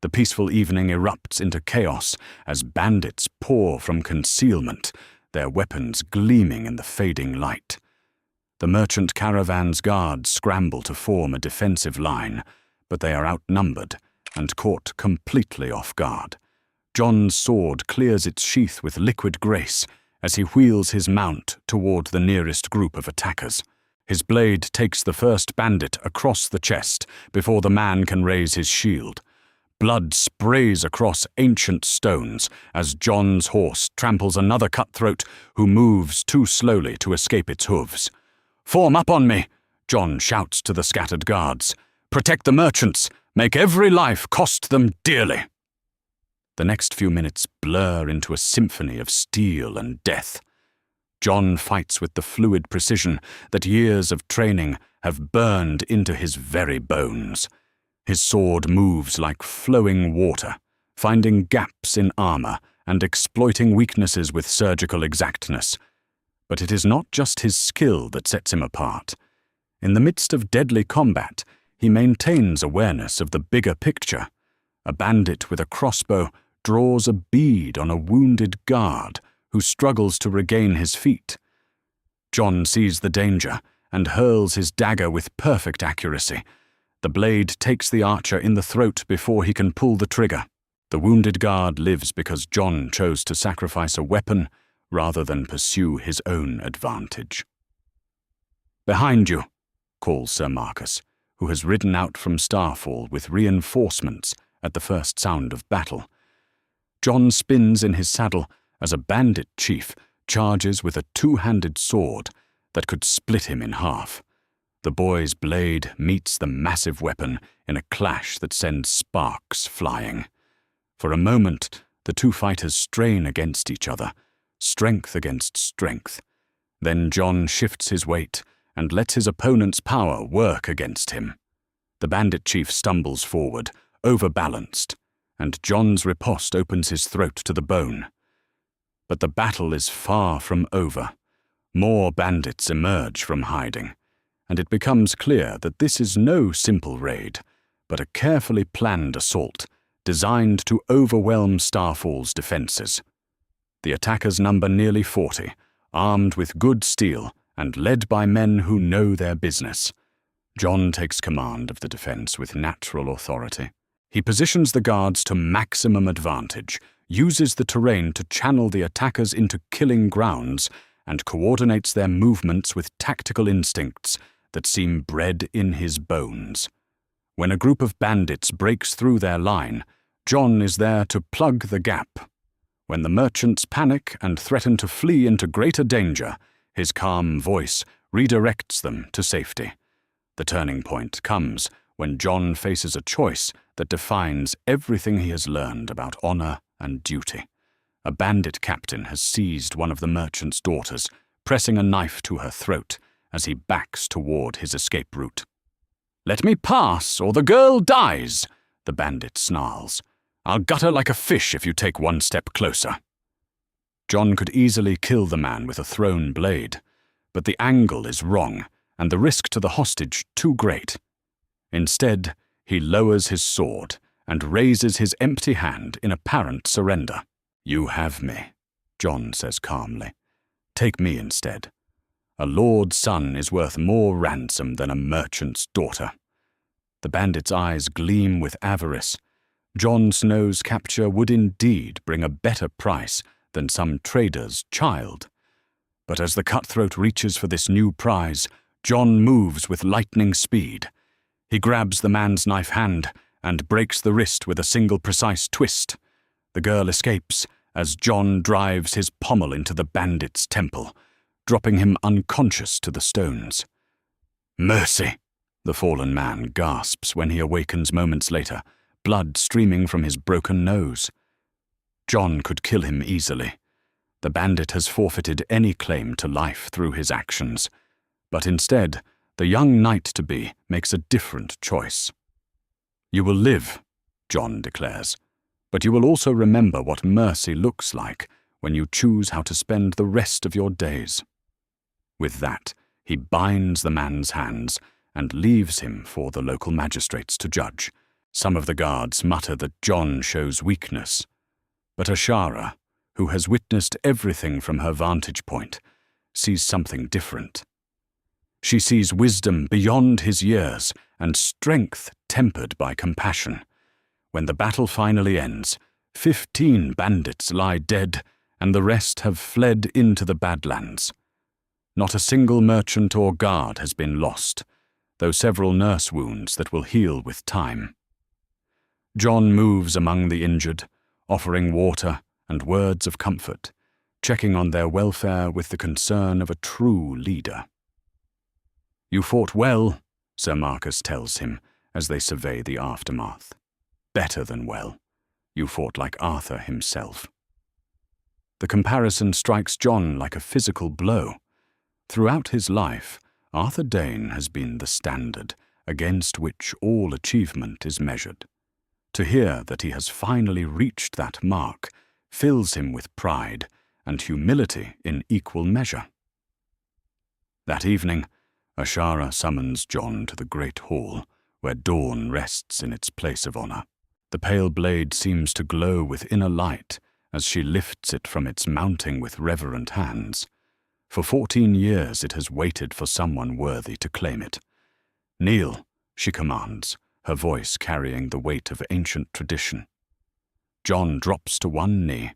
The peaceful evening erupts into chaos as bandits pour from concealment, their weapons gleaming in the fading light. The merchant caravan's guards scramble to form a defensive line, but they are outnumbered and caught completely off guard. Jon's sword clears its sheath with liquid grace as he wheels his mount toward the nearest group of attackers. His blade takes the first bandit across the chest before the man can raise his shield. Blood sprays across ancient stones as Jon's horse tramples another cutthroat who moves too slowly to escape its hooves. "Form up on me!" Jon shouts to the scattered guards. "Protect the merchants! Make every life cost them dearly!" The next few minutes blur into a symphony of steel and death. Jon fights with the fluid precision that years of training have burned into his very bones. His sword moves like flowing water, finding gaps in armor and exploiting weaknesses with surgical exactness. But it is not just his skill that sets him apart. In the midst of deadly combat, he maintains awareness of the bigger picture. A bandit with a crossbow draws a bead on a wounded guard who struggles to regain his feet. Jon sees the danger and hurls his dagger with perfect accuracy. The blade takes the archer in the throat before he can pull the trigger. The wounded guard lives because Jon chose to sacrifice a weapon rather than pursue his own advantage. "Behind you," calls Sir Marcus, who has ridden out from Starfall with reinforcements at the first sound of battle. Jon spins in his saddle as a bandit chief charges with a two-handed sword that could split him in half. The boy's blade meets the massive weapon in a clash that sends sparks flying. For a moment, the two fighters strain against each other, strength against strength. Then Jon shifts his weight and lets his opponent's power work against him. The bandit chief stumbles forward, overbalanced, and Jon's riposte opens his throat to the bone. But the battle is far from over. More bandits emerge from hiding, and it becomes clear that this is no simple raid, but a carefully planned assault designed to overwhelm Starfall's defenses. The attackers number nearly 40, armed with good steel and led by men who know their business. Jon takes command of the defense with natural authority. He positions the guards to maximum advantage, uses the terrain to channel the attackers into killing grounds, and coordinates their movements with tactical instincts that seem bred in his bones. When a group of bandits breaks through their line, Jon is there to plug the gap. When the merchants panic and threaten to flee into greater danger, his calm voice redirects them to safety. The turning point comes when Jon faces a choice that defines everything he has learned about honor and duty. A bandit captain has seized one of the merchant's daughters, pressing a knife to her throat as he backs toward his escape route. "Let me pass, or the girl dies," the bandit snarls. "I'll gut her like a fish if you take one step closer." Jon could easily kill the man with a thrown blade, but the angle is wrong and the risk to the hostage too great. Instead, he lowers his sword and raises his empty hand in apparent surrender. "You have me," Jon says calmly. "Take me instead. A lord's son is worth more ransom than a merchant's daughter." The bandit's eyes gleam with avarice. Jon Snow's capture would indeed bring a better price than some trader's child. But as the cutthroat reaches for this new prize, Jon moves with lightning speed. He grabs the man's knife hand and breaks the wrist with a single precise twist. The girl escapes as Jon drives his pommel into the bandit's temple, dropping him unconscious to the stones. "Mercy!" the fallen man gasps when he awakens moments later, blood streaming from his broken nose. Jon could kill him easily. The bandit has forfeited any claim to life through his actions. But instead, the young knight-to-be makes a different choice. "You will live," Jon declares, "but you will also remember what mercy looks like when you choose how to spend the rest of your days." With that, he binds the man's hands and leaves him for the local magistrates to judge. Some of the guards mutter that Jon shows weakness, but Ashara, who has witnessed everything from her vantage point, sees something different. She sees wisdom beyond his years and strength tempered by compassion. When the battle finally ends, 15 bandits lie dead and the rest have fled into the Badlands. Not a single merchant or guard has been lost, though several nurse wounds that will heal with time. Jon moves among the injured, offering water and words of comfort, checking on their welfare with the concern of a true leader. "You fought well," Sir Marcus tells him as they survey the aftermath. "Better than well. You fought like Arthur himself." The comparison strikes Jon like a physical blow. Throughout his life, Arthur Dayne has been the standard against which all achievement is measured. To hear that he has finally reached that mark fills him with pride and humility in equal measure. That evening, Ashara summons Jon to the great hall, where dawn rests in its place of honor. The pale blade seems to glow with inner light as she lifts it from its mounting with reverent hands. For 14 years it has waited for someone worthy to claim it. "Kneel," she commands, her voice carrying the weight of ancient tradition. Jon drops to one knee,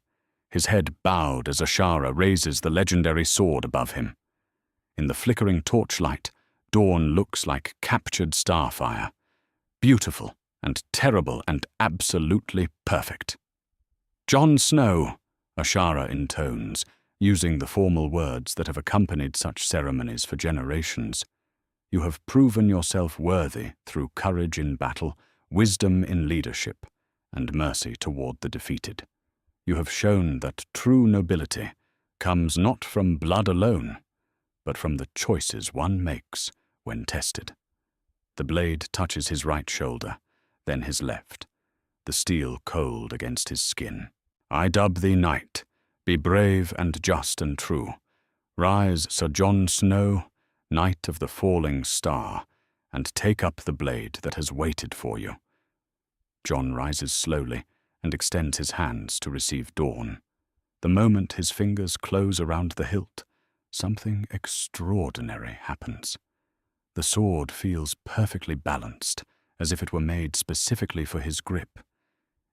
his head bowed as Ashara raises the legendary sword above him. In the flickering torchlight, dawn looks like captured starfire, beautiful and terrible and absolutely perfect. "Jon Snow," Ashara intones, using the formal words that have accompanied such ceremonies for generations. "You have proven yourself worthy through courage in battle, wisdom in leadership, and mercy toward the defeated. You have shown that true nobility comes not from blood alone, but from the choices one makes when tested." The blade touches his right shoulder, then his left, the steel cold against his skin. "I dub thee knight. Be brave and just and true. Rise, Sir Jon Snow, knight of the falling star, and take up the blade that has waited for you." Jon rises slowly and extends his hands to receive dawn. The moment his fingers close around the hilt, something extraordinary happens. The sword feels perfectly balanced, as if it were made specifically for his grip.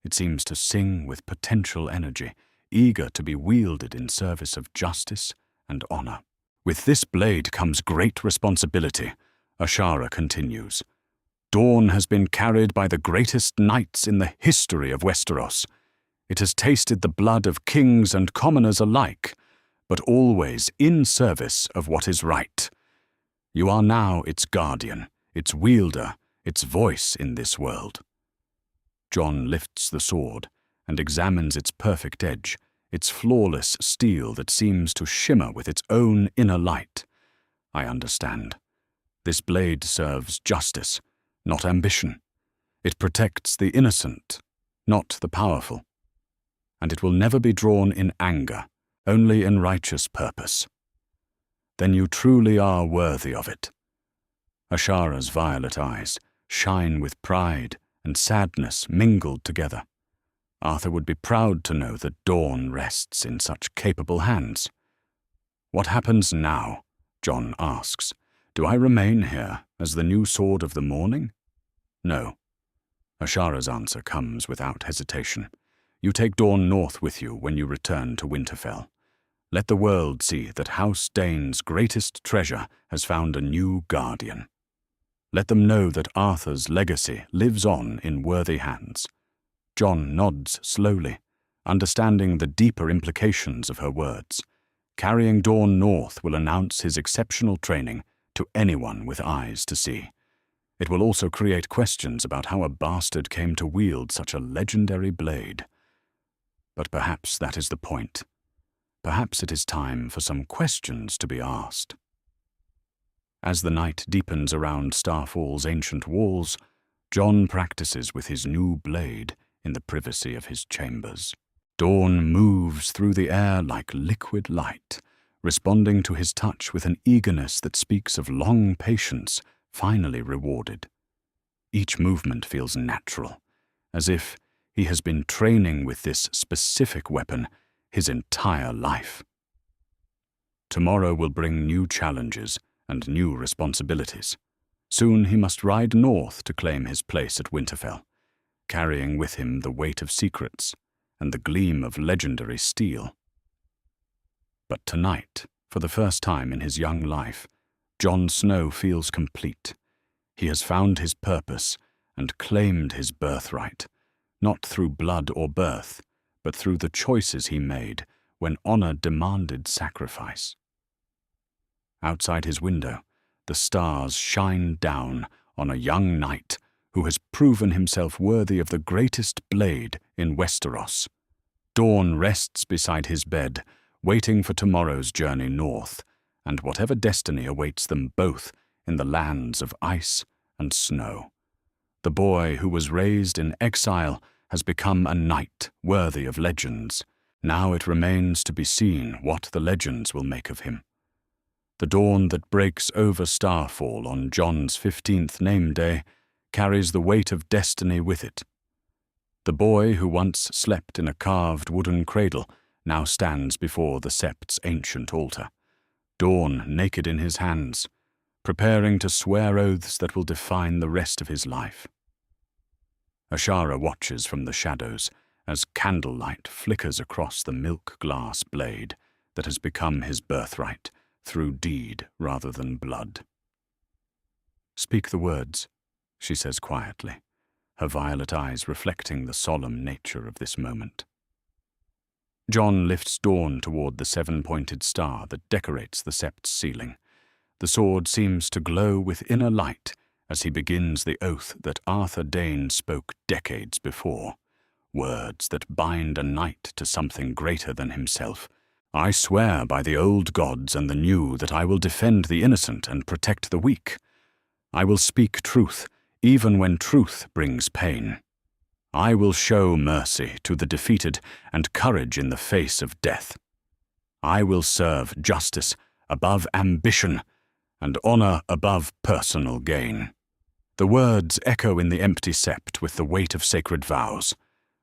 It seems to sing with potential energy, eager to be wielded in service of justice and honor. "With this blade comes great responsibility," Ashara continues. "Dawn has been carried by the greatest knights in the history of Westeros. It has tasted the blood of kings and commoners alike, but always in service of what is right. You are now its guardian, its wielder, its voice in this world." Jon lifts the sword and examines its perfect edge, its flawless steel that seems to shimmer with its own inner light. "I understand. This blade serves justice, not ambition. It protects the innocent, not the powerful. And it will never be drawn in anger, only in righteous purpose. Then you truly are worthy of it." Ashara's violet eyes shine with pride and sadness mingled together. Arthur would be proud to know that dawn rests in such capable hands. "What happens now?" Jon asks. "Do I remain here as the new sword of the morning?" "No." Ashara's answer comes without hesitation. "You take Dawn north with you when you return to Winterfell. Let the world see that House Dayne's greatest treasure has found a new guardian. Let them know that Arthur's legacy lives on in worthy hands." Jon nods slowly, understanding the deeper implications of her words. Carrying Dawn north will announce his exceptional training to anyone with eyes to see. It will also create questions about how a bastard came to wield such a legendary blade. But perhaps that is the point. Perhaps it is time for some questions to be asked. As the night deepens around Starfall's ancient walls, Jon practices with his new blade in the privacy of his chambers. Dawn moves through the air like liquid light, responding to his touch with an eagerness that speaks of long patience finally rewarded. Each movement feels natural, as if he has been training with this specific weapon his entire life. Tomorrow will bring new challenges and new responsibilities. Soon he must ride north to claim his place at Winterfell, carrying with him the weight of secrets and the gleam of legendary steel. But tonight, for the first time in his young life, Jon Snow feels complete. He has found his purpose and claimed his birthright, not through blood or birth, but through the choices he made when honor demanded sacrifice. Outside his window, the stars shine down on a young knight who has proven himself worthy of the greatest blade in Westeros. Dawn rests beside his bed, waiting for tomorrow's journey north, and whatever destiny awaits them both in the lands of ice and snow. The boy who was raised in exile has become a knight worthy of legends. Now it remains to be seen what the legends will make of him. The dawn that breaks over Starfall on Jon's 15th name day carries the weight of destiny with it. The boy who once slept in a carved wooden cradle now stands before the Sept's ancient altar, dawn naked in his hands, preparing to swear oaths that will define the rest of his life. Ashara watches from the shadows as candlelight flickers across the milk-glass blade that has become his birthright through deed rather than blood. "Speak the words," she says quietly, her violet eyes reflecting the solemn nature of this moment. Jon lifts Dawn toward the seven-pointed star that decorates the sept's ceiling. The sword seems to glow with inner light as he begins the oath that Ashara Dayne spoke decades before, words that bind a knight to something greater than himself. "I swear by the old gods and the new that I will defend the innocent and protect the weak. I will speak truth, even when truth brings pain. I will show mercy to the defeated and courage in the face of death. I will serve justice above ambition and honor above personal gain." The words echo in the empty sept with the weight of sacred vows.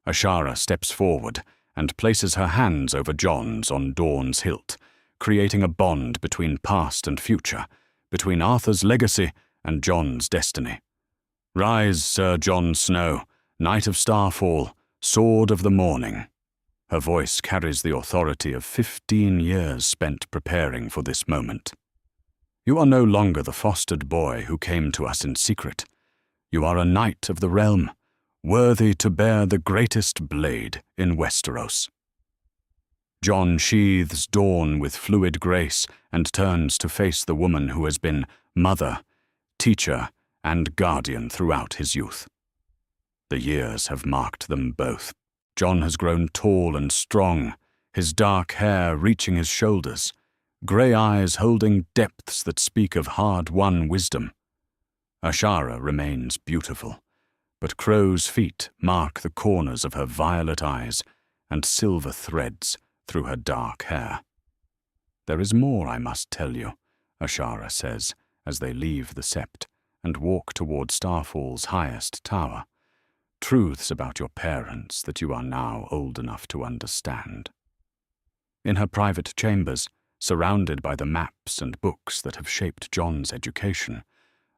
Ashara steps forward and places her hands over Jon's on Dawn's hilt, creating a bond between past and future, between Arthur's legacy and Jon's destiny. "Rise, Sir Jon Snow, Knight of Starfall, Sword of the Morning." Her voice carries the authority of 15 years spent preparing for this moment. "You are no longer the fostered boy who came to us in secret. You are a knight of the realm, worthy to bear the greatest blade in Westeros." Jon sheathes Dawn with fluid grace and turns to face the woman who has been mother, teacher, and guardian throughout his youth. The years have marked them both. Jon has grown tall and strong, his dark hair reaching his shoulders, grey eyes holding depths that speak of hard-won wisdom. Ashara remains beautiful, but crow's feet mark the corners of her violet eyes and silver threads through her dark hair. "There is more I must tell you," Ashara says as they leave the sept and walk toward Starfall's highest tower. "Truths about your parents that you are now old enough to understand." In her private chambers, surrounded by the maps and books that have shaped Jon's education,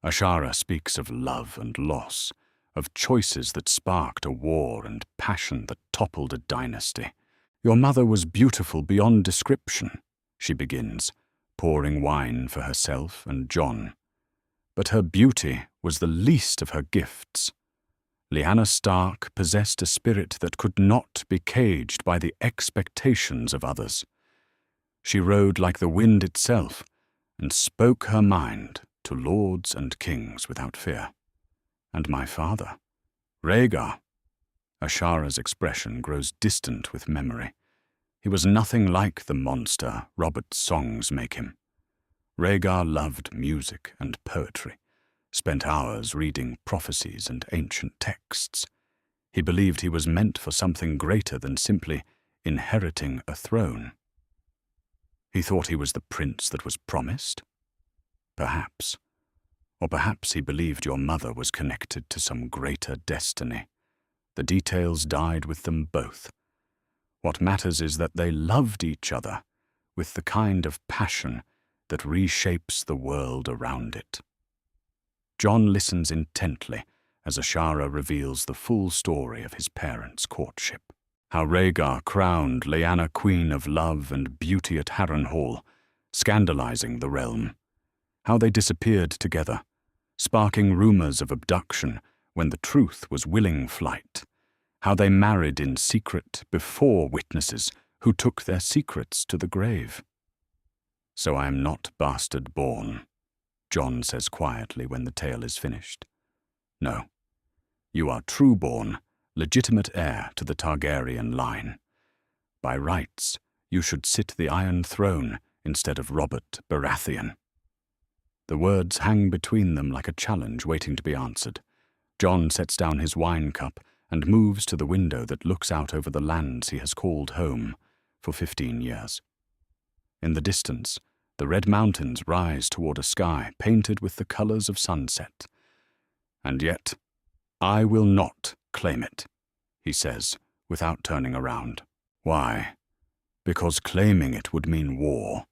Ashara speaks of love and loss, of choices that sparked a war and passion that toppled a dynasty. "Your mother was beautiful beyond description," she begins, pouring wine for herself and Jon. "But her beauty was the least of her gifts. Lyanna Stark possessed a spirit that could not be caged by the expectations of others. She rode like the wind itself and spoke her mind to lords and kings without fear. And my father, Rhaegar." Ashara's expression grows distant with memory. "He was nothing like the monster Robert's songs make him. Rhaegar loved music and poetry, spent hours reading prophecies and ancient texts. He believed he was meant for something greater than simply inheriting a throne. He thought he was the prince that was promised? Perhaps. Or perhaps he believed your mother was connected to some greater destiny. The details died with them both. What matters is that they loved each other with the kind of passion that reshapes the world around it." Jon listens intently as Ashara reveals the full story of his parents' courtship. How Rhaegar crowned Lyanna Queen of Love and Beauty at Harrenhal, scandalizing the realm. How they disappeared together, sparking rumors of abduction when the truth was willing flight. How they married in secret before witnesses who took their secrets to the grave. "So I am not bastard-born," Jon says quietly when the tale is finished. "No, you are true-born, legitimate heir to the Targaryen line. By rights, you should sit the Iron Throne instead of Robert Baratheon." The words hang between them like a challenge waiting to be answered. Jon sets down his wine cup and moves to the window that looks out over the lands he has called home for 15 years. In the distance, the red mountains rise toward a sky painted with the colors of sunset. "And yet, I will not claim it," he says, without turning around. "Why? Because claiming it would mean war.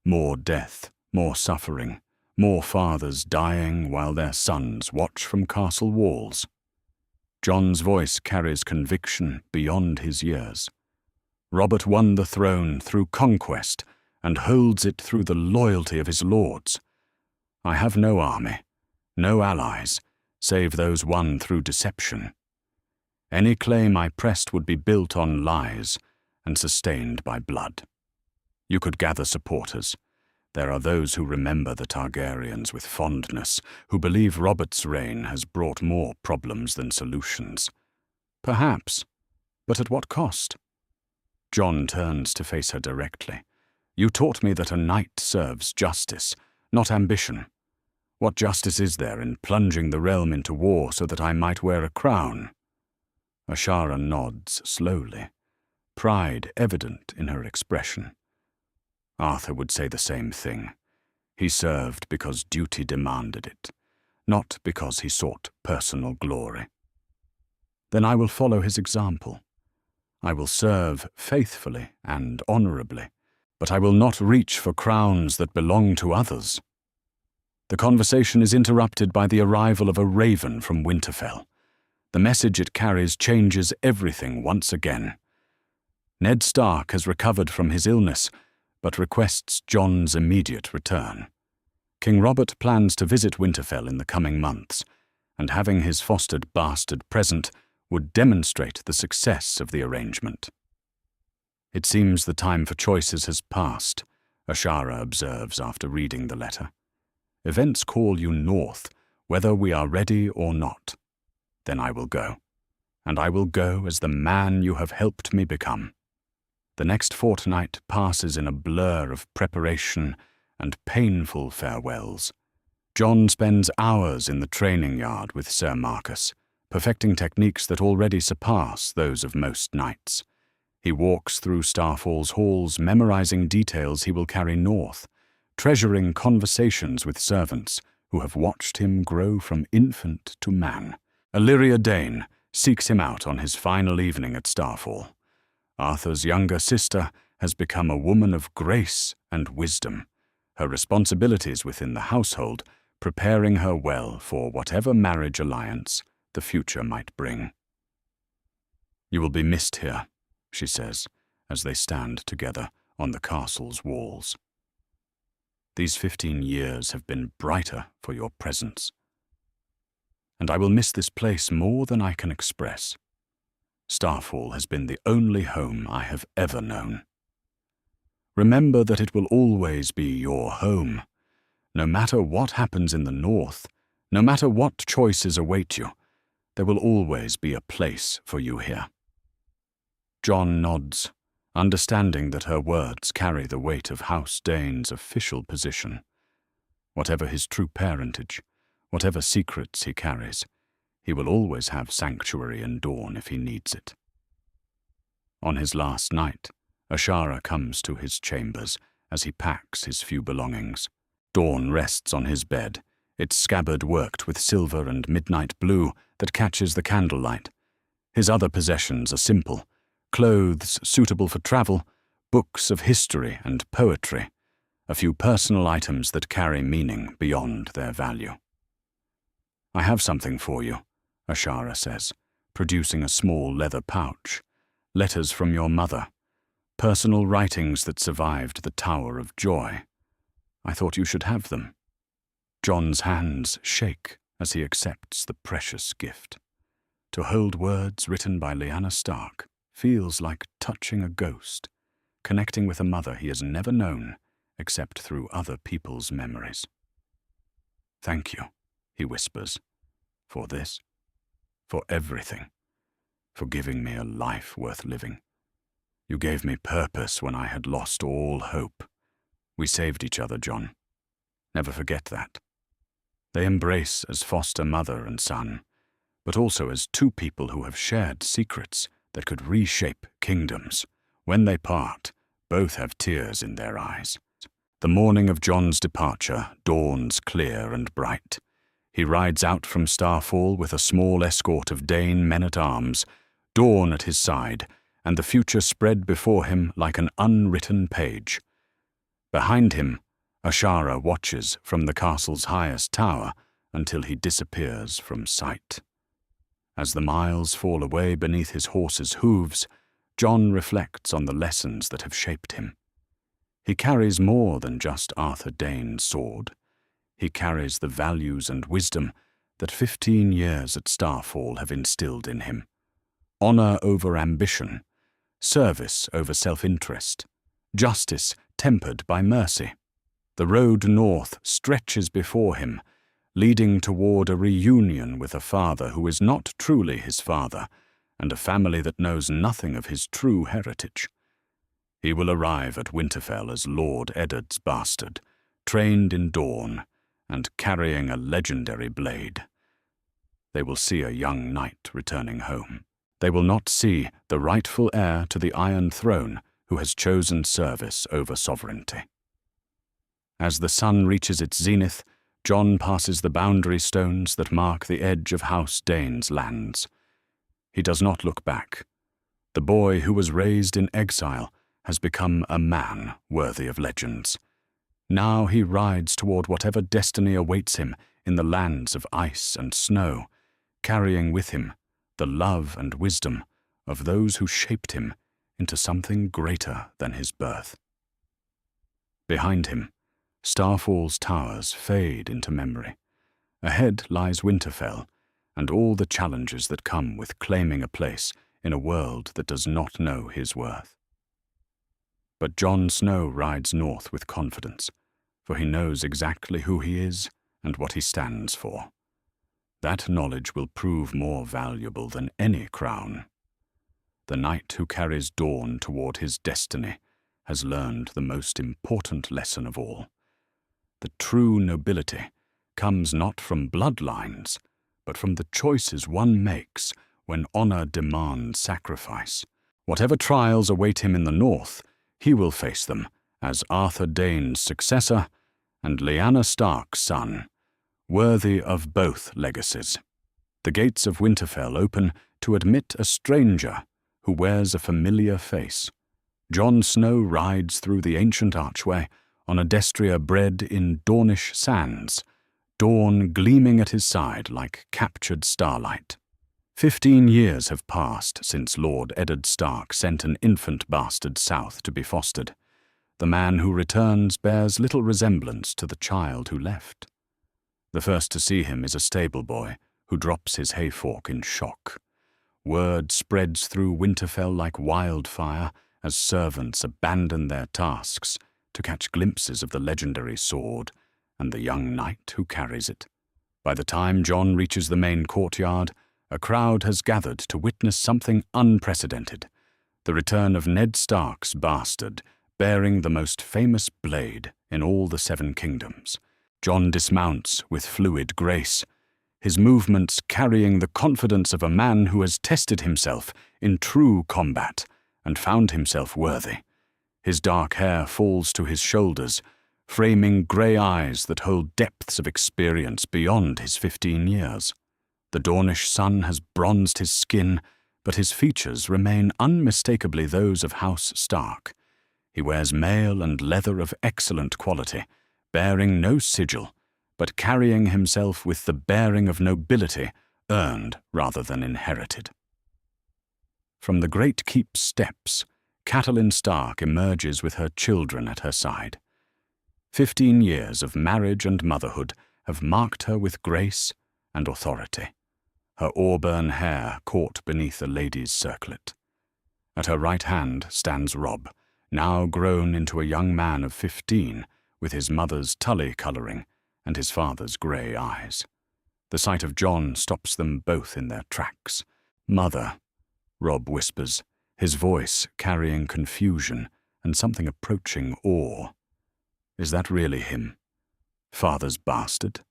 More death, more suffering, more fathers dying while their sons watch from castle walls." Jon's voice carries conviction beyond his years. Robert won the throne through conquest and holds it through the loyalty of his lords. I have no army, no allies, save those won through deception. Any claim I pressed would be built on lies and sustained by blood. You could gather supporters. There are those who remember the Targaryens with fondness, who believe Robert's reign has brought more problems than solutions. Perhaps, but at what cost? Jon turns to face her directly. You taught me that a knight serves justice, not ambition. What justice is there in plunging the realm into war so that I might wear a crown? Ashara nods slowly, pride evident in her expression. Arthur would say the same thing. He served because duty demanded it, not because he sought personal glory. Then I will follow his example. I will serve faithfully and honorably, but I will not reach for crowns that belong to others. The conversation is interrupted by the arrival of a raven from Winterfell. The message it carries changes everything once again. Ned Stark has recovered from his illness, but requests Jon's immediate return. King Robert plans to visit Winterfell in the coming months, and having his fostered bastard present would demonstrate the success of the arrangement. It seems the time for choices has passed, Ashara observes after reading the letter. Events call you north, whether we are ready or not. Then I will go, and I will go as the man you have helped me become. The next fortnight passes in a blur of preparation and painful farewells. Jon spends hours in the training yard with Sir Marcus, perfecting techniques that already surpass those of most knights. He walks through Starfall's halls, memorizing details he will carry north, treasuring conversations with servants who have watched him grow from infant to man. Ashara Dayne seeks him out on his final evening at Starfall. Arthur's younger sister has become a woman of grace and wisdom, her responsibilities within the household preparing her well for whatever marriage alliance the future might bring. You will be missed here, she says, as they stand together on the castle's walls. These 15 years have been brighter for your presence, and I will miss this place more than I can express. Starfall has been the only home I have ever known. Remember that it will always be your home. No matter what happens in the north, no matter what choices await you, there will always be a place for you here. Jon nods, understanding that her words carry the weight of House Dayne's official position. Whatever his true parentage, whatever secrets he carries, he will always have sanctuary in Dorne if he needs it. On his last night, Ashara comes to his chambers as he packs his few belongings. Dorne rests on his bed, its scabbard worked with silver and midnight blue that catches the candlelight. His other possessions are simple: clothes suitable for travel, books of history and poetry, a few personal items that carry meaning beyond their value. I have something for you, Ashara says, producing a small leather pouch. Letters from your mother. Personal writings that survived the Tower of Joy. I thought you should have them. Jon's hands shake as he accepts the precious gift. To hold words written by Lyanna Stark feels like touching a ghost, connecting with a mother he has never known except through other people's memories. Thank you, he whispers, for this, for everything, for giving me a life worth living. You gave me purpose when I had lost all hope. We saved each other, Jon. Never forget that. They embrace as foster mother and son, but also as two people who have shared secrets that could reshape kingdoms. When they part, both have tears in their eyes. The morning of Jon's departure dawns clear and bright. He rides out from Starfall with a small escort of Dane men-at-arms, Dorne at his side, and the future spread before him like an unwritten page. Behind him, Ashara watches from the castle's highest tower until he disappears from sight. As the miles fall away beneath his horse's hooves, Jon reflects on the lessons that have shaped him. He carries more than just Arthur Dayne's sword. He carries the values and wisdom that 15 years at Starfall have instilled in him. Honor over ambition, service over self-interest, justice tempered by mercy. The road north stretches before him, leading toward a reunion with a father who is not truly his father, and a family that knows nothing of his true heritage. He will arrive at Winterfell as Lord Eddard's bastard, trained in Dawn, and carrying a legendary blade. They will see a young knight returning home. They will not see the rightful heir to the Iron Throne who has chosen service over sovereignty. As the sun reaches its zenith, Jon passes the boundary stones that mark the edge of House Dayne's lands. He does not look back. The boy who was raised in exile has become a man worthy of legends. Now he rides toward whatever destiny awaits him in the lands of ice and snow, carrying with him the love and wisdom of those who shaped him into something greater than his birth. Behind him, Starfall's towers fade into memory. Ahead lies Winterfell, and all the challenges that come with claiming a place in a world that does not know his worth. But Jon Snow rides north with confidence, for he knows exactly who he is and what he stands for. That knowledge will prove more valuable than any crown. The knight who carries Dawn toward his destiny has learned the most important lesson of all. The true nobility comes not from bloodlines, but from the choices one makes when honor demands sacrifice. Whatever trials await him in the north, he will face them as Arthur Dayne's successor and Lyanna Stark's son, worthy of both legacies. The gates of Winterfell open to admit a stranger who wears a familiar face. Jon Snow rides through the ancient archway on a destrier bred in Dornish sands, dawn gleaming at his side like captured starlight. 15 years have passed since Lord Eddard Stark sent an infant bastard south to be fostered. The man who returns bears little resemblance to the child who left. The first to see him is a stable boy who drops his hayfork in shock. Word spreads through Winterfell like wildfire as servants abandon their tasks to catch glimpses of the legendary sword and the young knight who carries it. By the time Jon reaches the main courtyard, a crowd has gathered to witness something unprecedented, the return of Ned Stark's bastard, bearing the most famous blade in all the Seven Kingdoms. Jon dismounts with fluid grace, his movements carrying the confidence of a man who has tested himself in true combat and found himself worthy. His dark hair falls to his shoulders, framing grey eyes that hold depths of experience beyond his 15 years. The Dornish sun has bronzed his skin, but his features remain unmistakably those of House Stark. He wears mail and leather of excellent quality, bearing no sigil, but carrying himself with the bearing of nobility earned rather than inherited. From the great keep's steps, Catelyn Stark emerges with her children at her side. 15 years of marriage and motherhood have marked her with grace and authority, her auburn hair caught beneath a lady's circlet. At her right hand stands Robb, now grown into a young man of 15, with his mother's Tully colouring and his father's grey eyes. The sight of Jon stops them both in their tracks. "Mother," Robb whispers, his voice carrying confusion and something approaching awe. Is that really him? Father's bastard?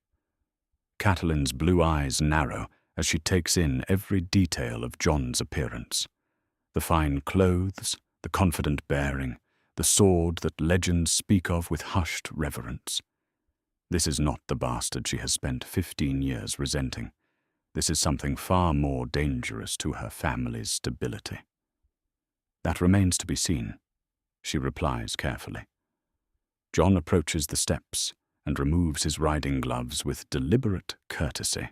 Catelyn's blue eyes narrow as she takes in every detail of Jon's appearance. The fine clothes, the confident bearing, the sword that legends speak of with hushed reverence. This is not the bastard she has spent 15 years resenting. This is something far more dangerous to her family's stability. That remains to be seen, she replies carefully. Jon approaches the steps and removes his riding gloves with deliberate courtesy.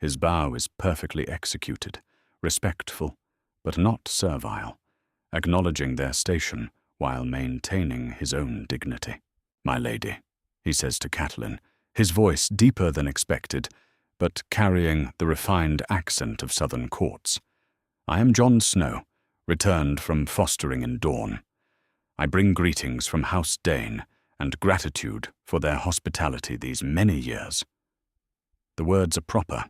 His bow is perfectly executed, respectful, but not servile, acknowledging their station while maintaining his own dignity. "My lady," he says to Catelyn, his voice deeper than expected, but carrying the refined accent of southern courts. "I am Jon Snow, returned from fostering in Dorne. I bring greetings from House Dayne and gratitude for their hospitality these many years." The words are proper,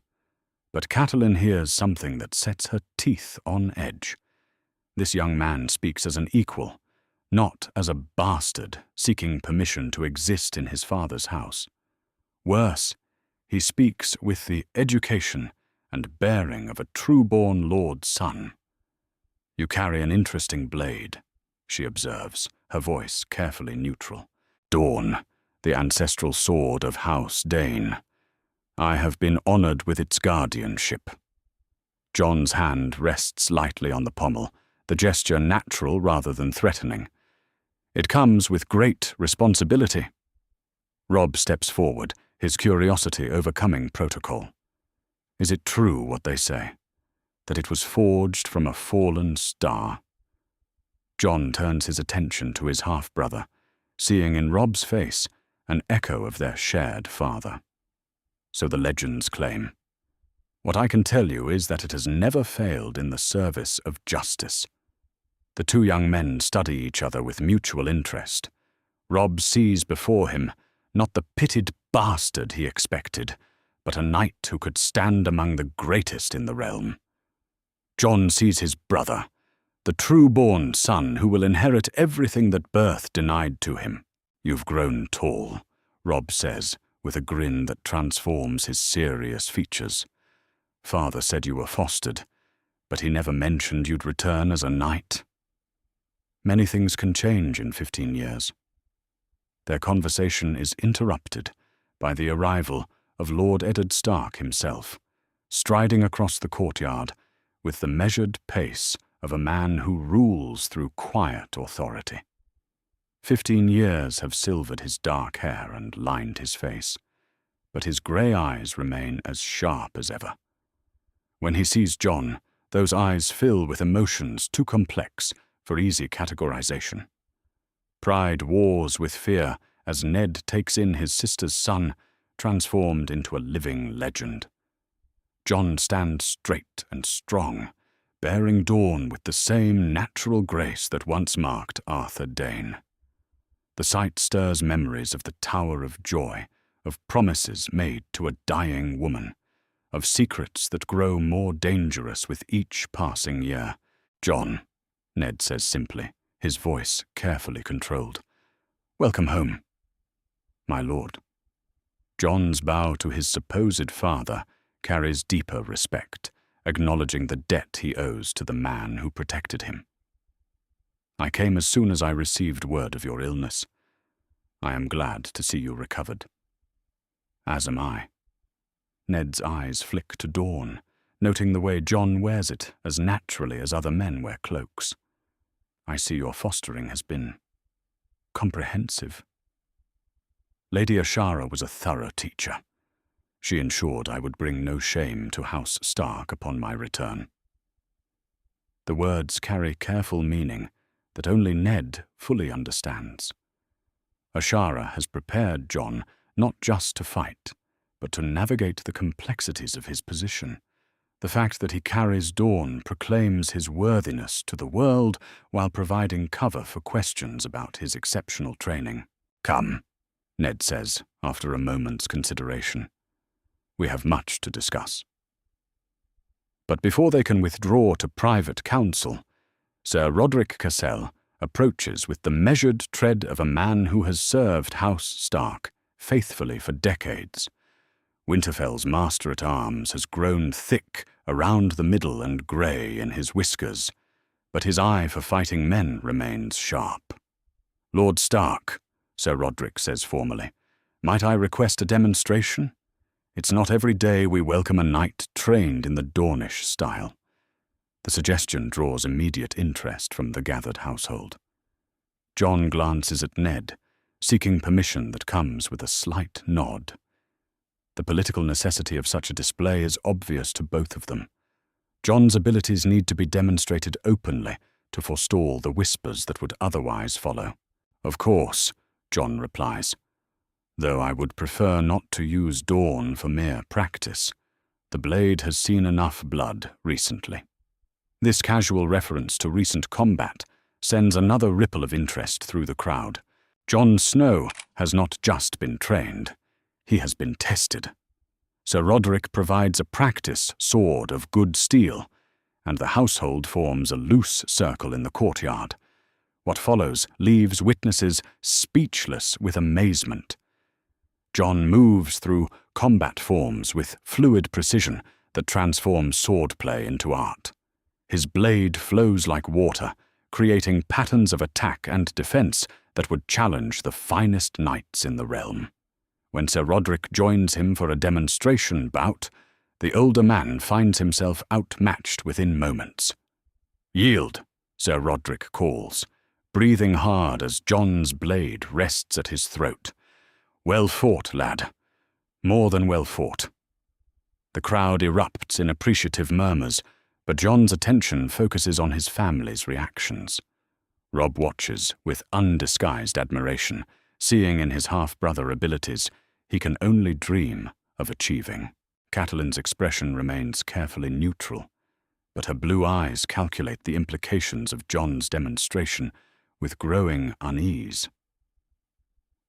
but Catelyn hears something that sets her teeth on edge. This young man speaks as an equal, not as a bastard seeking permission to exist in his father's house. Worse, he speaks with the education and bearing of a true-born lord's son. "You carry an interesting blade," she observes, her voice carefully neutral. "Dawn, the ancestral sword of House Dayne. I have been honored with its guardianship." Jon's hand rests lightly on the pommel, the gesture natural rather than threatening. "It comes with great responsibility." Robb steps forward, his curiosity overcoming protocol. Is it true what they say, that it was forged from a fallen star? Jon turns his attention to his half-brother, seeing in Robb's face an echo of their shared father. "So the legends claim. What I can tell you is that it has never failed in the service of justice." The two young men study each other with mutual interest. Robb sees before him not the pitted bastard he expected, but a knight who could stand among the greatest in the realm. Jon sees his brother, the true-born son who will inherit everything that birth denied to him. "You've grown tall," Robb says, with a grin that transforms his serious features. "Father said you were fostered, but he never mentioned you'd return as a knight." Many things can change in 15 years. Their conversation is interrupted by the arrival of Lord Eddard Stark himself, striding across the courtyard with the measured pace of a man who rules through quiet authority. 15 years have silvered his dark hair and lined his face, but his grey eyes remain as sharp as ever. When he sees Jon, those eyes fill with emotions too complex for easy categorization. Pride wars with fear as Ned takes in his sister's son, transformed into a living legend. Jon stands straight and strong, bearing Dawn with the same natural grace that once marked Arthur Dayne. The sight stirs memories of the Tower of Joy, of promises made to a dying woman, of secrets that grow more dangerous with each passing year. "Jon," Ned says simply, his voice carefully controlled. "Welcome home." "My lord." Jon's bow to his supposed father carries deeper respect, acknowledging the debt he owes to the man who protected him. "I came as soon as I received word of your illness. I am glad to see you recovered." "As am I." Ned's eyes flick to Dawn, noting the way Jon wears it as naturally as other men wear cloaks. "I see your fostering has been comprehensive." Lady Ashara was a thorough teacher. She ensured I would bring no shame to House Stark upon my return. The words carry careful meaning that only Ned fully understands. Ashara has prepared Jon not just to fight, but to navigate the complexities of his position. The fact that he carries Dawn proclaims his worthiness to the world while providing cover for questions about his exceptional training. "Come," Ned says after a moment's consideration. "We have much to discuss." But before they can withdraw to private counsel, Sir Roderick Cassel approaches with the measured tread of a man who has served House Stark faithfully for decades. Winterfell's master-at-arms has grown thick around the middle and grey in his whiskers, but his eye for fighting men remains sharp. "Lord Stark," Sir Roderick says formally, "might I request a demonstration? It's not every day we welcome a knight trained in the Dornish style." The suggestion draws immediate interest from the gathered household. Jon glances at Ned, seeking permission that comes with a slight nod. The political necessity of such a display is obvious to both of them. Jon's abilities need to be demonstrated openly to forestall the whispers that would otherwise follow. "Of course," Jon replies, "though I would prefer not to use Dawn for mere practice. The blade has seen enough blood recently." This casual reference to recent combat sends another ripple of interest through the crowd. Jon Snow has not just been trained, he has been tested. Sir Roderick provides a practice sword of good steel, and the household forms a loose circle in the courtyard. What follows leaves witnesses speechless with amazement. Jon moves through combat forms with fluid precision that transforms swordplay into art. His blade flows like water, creating patterns of attack and defense that would challenge the finest knights in the realm. When Sir Roderick joins him for a demonstration bout, the older man finds himself outmatched within moments. "Yield," Sir Roderick calls, breathing hard as Jon's blade rests at his throat. "Well fought, lad. More than well fought." The crowd erupts in appreciative murmurs, but Jon's attention focuses on his family's reactions. Robb watches with undisguised admiration, seeing in his half-brother abilities he can only dream of achieving. Catelyn's expression remains carefully neutral, but her blue eyes calculate the implications of Jon's demonstration with growing unease.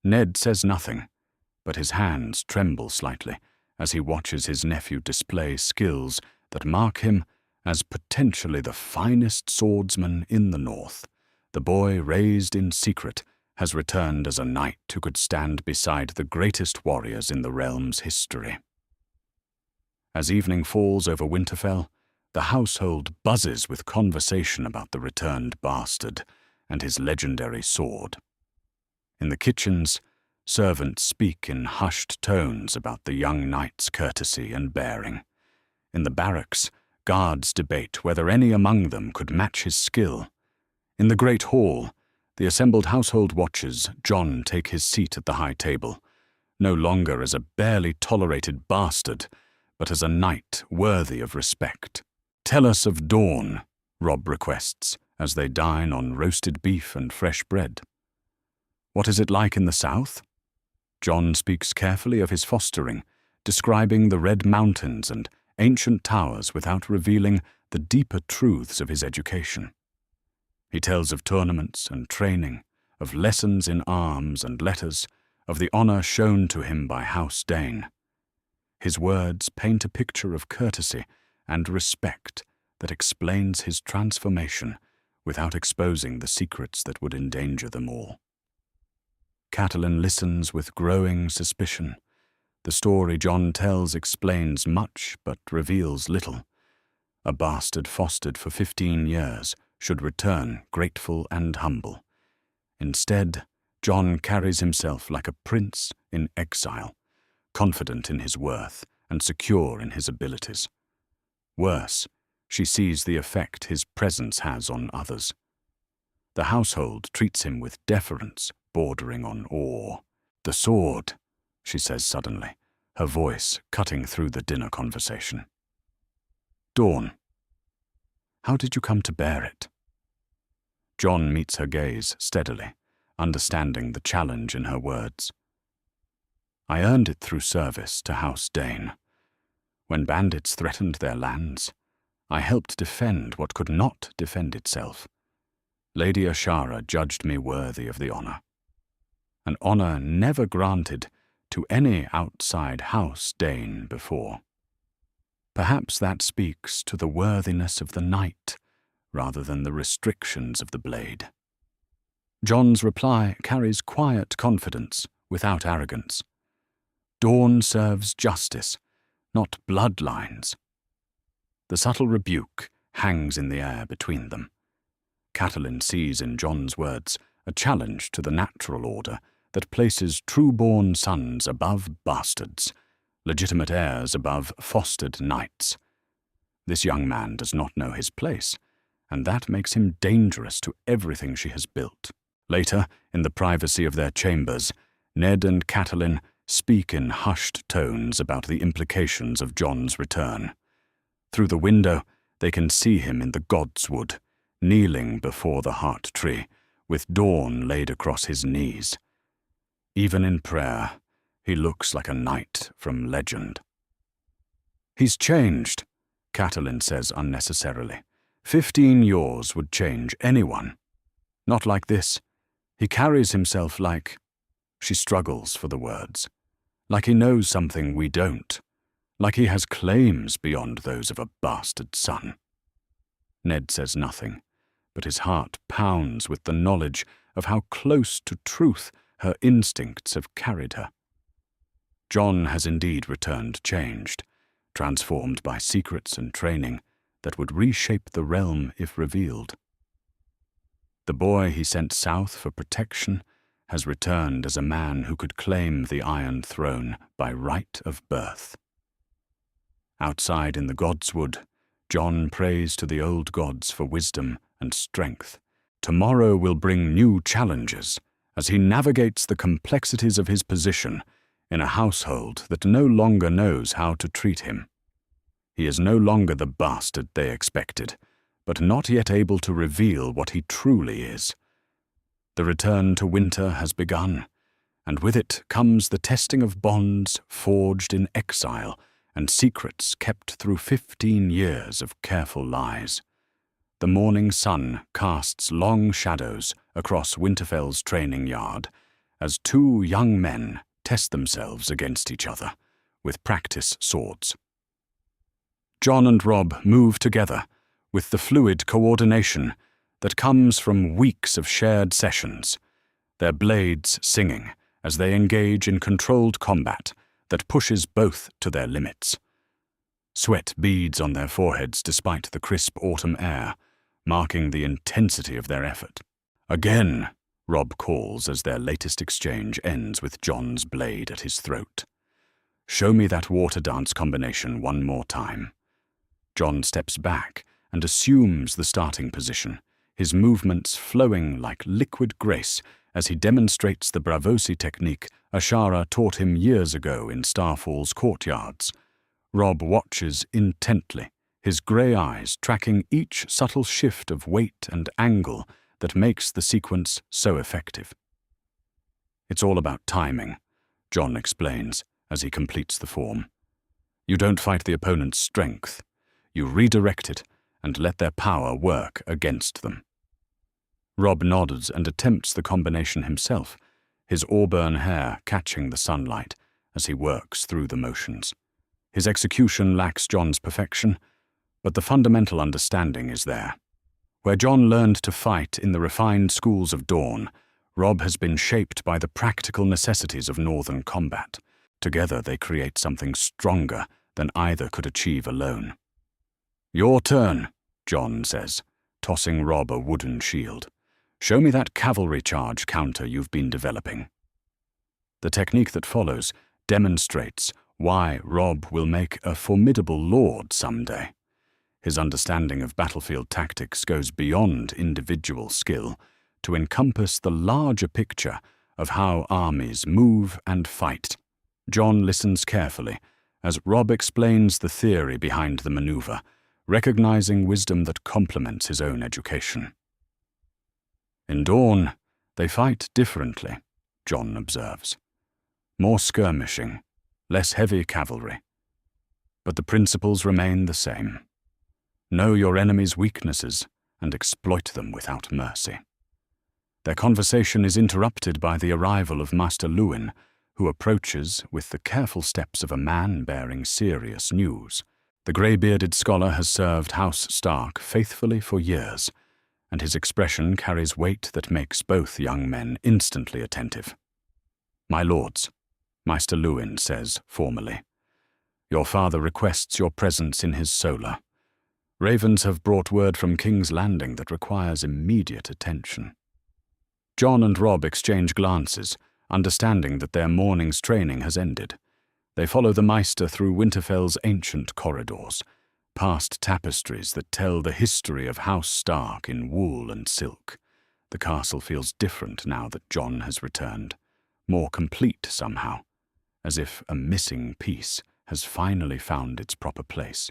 Ned says nothing, but his hands tremble slightly as he watches his nephew display skills that mark him as potentially the finest swordsman in the North. The boy, raised in secret, has returned as a knight who could stand beside the greatest warriors in the realm's history. As evening falls over Winterfell, the household buzzes with conversation about the returned bastard and his legendary sword. In the kitchens, servants speak in hushed tones about the young knight's courtesy and bearing. In the barracks, guards debate whether any among them could match his skill. In the great hall, the assembled household watches Jon take his seat at the high table, no longer as a barely tolerated bastard, but as a knight worthy of respect. "Tell us of Dawn," Robb requests, as they dine on roasted beef and fresh bread. "What is it like in the south?" Jon speaks carefully of his fostering, describing the Red Mountains and ancient towers without revealing the deeper truths of his education. He tells of tournaments and training, of lessons in arms and letters, of the honor shown to him by House Dayne. His words paint a picture of courtesy and respect that explains his transformation without exposing the secrets that would endanger them all. Catelyn listens with growing suspicion. The story Jon tells explains much but reveals little. A bastard fostered for 15 years should return grateful and humble. Instead, Jon carries himself like a prince in exile, confident in his worth and secure in his abilities. Worse, she sees the effect his presence has on others. The household treats him with deference bordering on awe. "The sword," she says suddenly, her voice cutting through the dinner conversation. "Dawn, how did you come to bear it?" Jon meets her gaze steadily, understanding the challenge in her words. "I earned it through service to House Dayne. When bandits threatened their lands, I helped defend what could not defend itself. Lady Ashara judged me worthy of the honor. An honor never granted to any outside House Dayne before. Perhaps that speaks to the worthiness of the knight rather than the restrictions of the blade." Jon's reply carries quiet confidence without arrogance. Dawn serves justice, not bloodlines. The subtle rebuke hangs in the air between them. Catelyn sees in Jon's words a challenge to the natural order that places true-born sons above bastards, legitimate heirs above fostered knights. This young man does not know his place, and that makes him dangerous to everything she has built. Later, in the privacy of their chambers, Ned and Catelyn speak in hushed tones about the implications of Jon's return. Through the window, they can see him in the godswood, kneeling before the heart tree, with dawn laid across his knees. Even in prayer, he looks like a knight from legend. "He's changed," Catelyn says unnecessarily. 15 years would change anyone. Not like this. He carries himself like... She struggles for the words. Like he knows something we don't. Like he has claims beyond those of a bastard son. Ned says nothing, but his heart pounds with the knowledge of how close to truth her instincts have carried her. Jon has indeed returned changed, transformed by secrets and training that would reshape the realm if revealed. The boy he sent south for protection has returned as a man who could claim the Iron Throne by right of birth. Outside in the godswood, Jon prays to the old gods for wisdom and strength. Tomorrow will bring new challenges as he navigates the complexities of his position in a household that no longer knows how to treat him. He is no longer the bastard they expected, but not yet able to reveal what he truly is. The return to winter has begun, and with it comes the testing of bonds forged in exile and secrets kept through 15 years of careful lies. The morning sun casts long shadows across Winterfell's training yard as two young men test themselves against each other with practice swords. Jon and Robb move together with the fluid coordination that comes from weeks of shared sessions, their blades singing as they engage in controlled combat that pushes both to their limits. Sweat beads on their foreheads despite the crisp autumn air, marking the intensity of their effort. "Again," Robb calls as their latest exchange ends with Jon's blade at his throat. "Show me that water dance combination one more time." Jon steps back and assumes the starting position, his movements flowing like liquid grace as he demonstrates the Bravosi technique Ashara taught him years ago in Starfall's courtyards. Robb watches intently, his grey eyes tracking each subtle shift of weight and angle that makes the sequence so effective. "It's all about timing," Jon explains as he completes the form. "You don't fight the opponent's strength. You redirect it and let their power work against them." Robb nods and attempts the combination himself, his auburn hair catching the sunlight as he works through the motions. His execution lacks Jon's perfection, but the fundamental understanding is there. Where Jon learned to fight in the refined schools of Dawn, Robb has been shaped by the practical necessities of northern combat. Together they create something stronger than either could achieve alone. "Your turn," Jon says, tossing Robb a wooden shield. "Show me that cavalry charge counter you've been developing." The technique that follows demonstrates why Robb will make a formidable lord someday. His understanding of battlefield tactics goes beyond individual skill to encompass the larger picture of how armies move and fight. Jon listens carefully as Robb explains the theory behind the maneuver, recognizing wisdom that complements his own education. "In Dawn, they fight differently," Jon observes. "More skirmishing, less heavy cavalry. But the principles remain the same. Know your enemy's weaknesses and exploit them without mercy." Their conversation is interrupted by the arrival of Master Luwin, who approaches with the careful steps of a man bearing serious news. The grey-bearded scholar has served House Stark faithfully for years, and his expression carries weight that makes both young men instantly attentive. "My lords," Maester Luwin says formally, "your father requests your presence in his solar. Ravens have brought word from King's Landing that requires immediate attention." Jon and Robb exchange glances, understanding that their morning's training has ended. They follow the Maester through Winterfell's ancient corridors, past tapestries that tell the history of House Stark in wool and silk. The castle feels different now that Jon has returned, more complete somehow, as if a missing piece has finally found its proper place.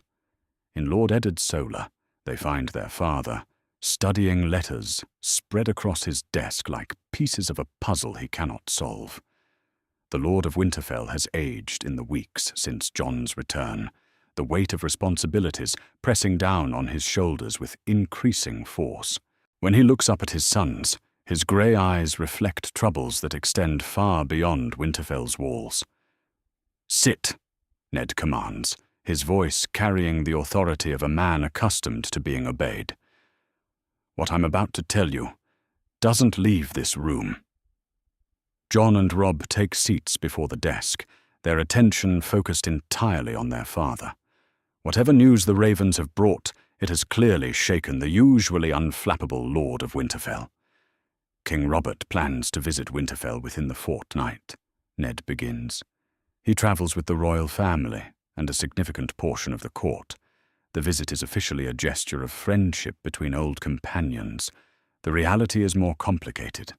In Lord Eddard's solar, they find their father studying letters spread across his desk like pieces of a puzzle he cannot solve. The Lord of Winterfell has aged in the weeks since Jon's return, the weight of responsibilities pressing down on his shoulders with increasing force. When he looks up at his sons, his grey eyes reflect troubles that extend far beyond Winterfell's walls. "Sit," Ned commands, his voice carrying the authority of a man accustomed to being obeyed. "What I'm about to tell you doesn't leave this room." Jon and Robb take seats before the desk, their attention focused entirely on their father. Whatever news the Ravens have brought, it has clearly shaken the usually unflappable Lord of Winterfell. "King Robert plans to visit Winterfell within the fortnight," Ned begins. "He travels with the royal family and a significant portion of the court. The visit is officially a gesture of friendship between old companions. The reality is more complicated."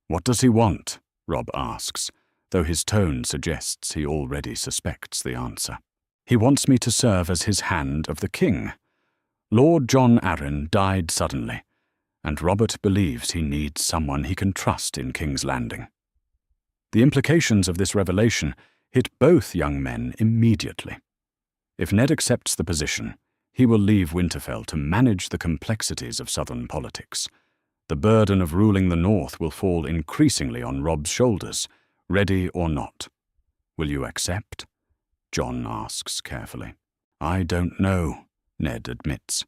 "What does he want?" Robb asks, though his tone suggests he already suspects the answer. "He wants me to serve as his hand of the king. Lord Jon Arryn died suddenly, and Robert believes he needs someone he can trust in King's Landing." The implications of this revelation hit both young men immediately. If Ned accepts the position, he will leave Winterfell to manage the complexities of southern politics. The burden of ruling the North will fall increasingly on Robb's shoulders, ready or not. "Will you accept?" Jon asks carefully. "I don't know," Ned admits.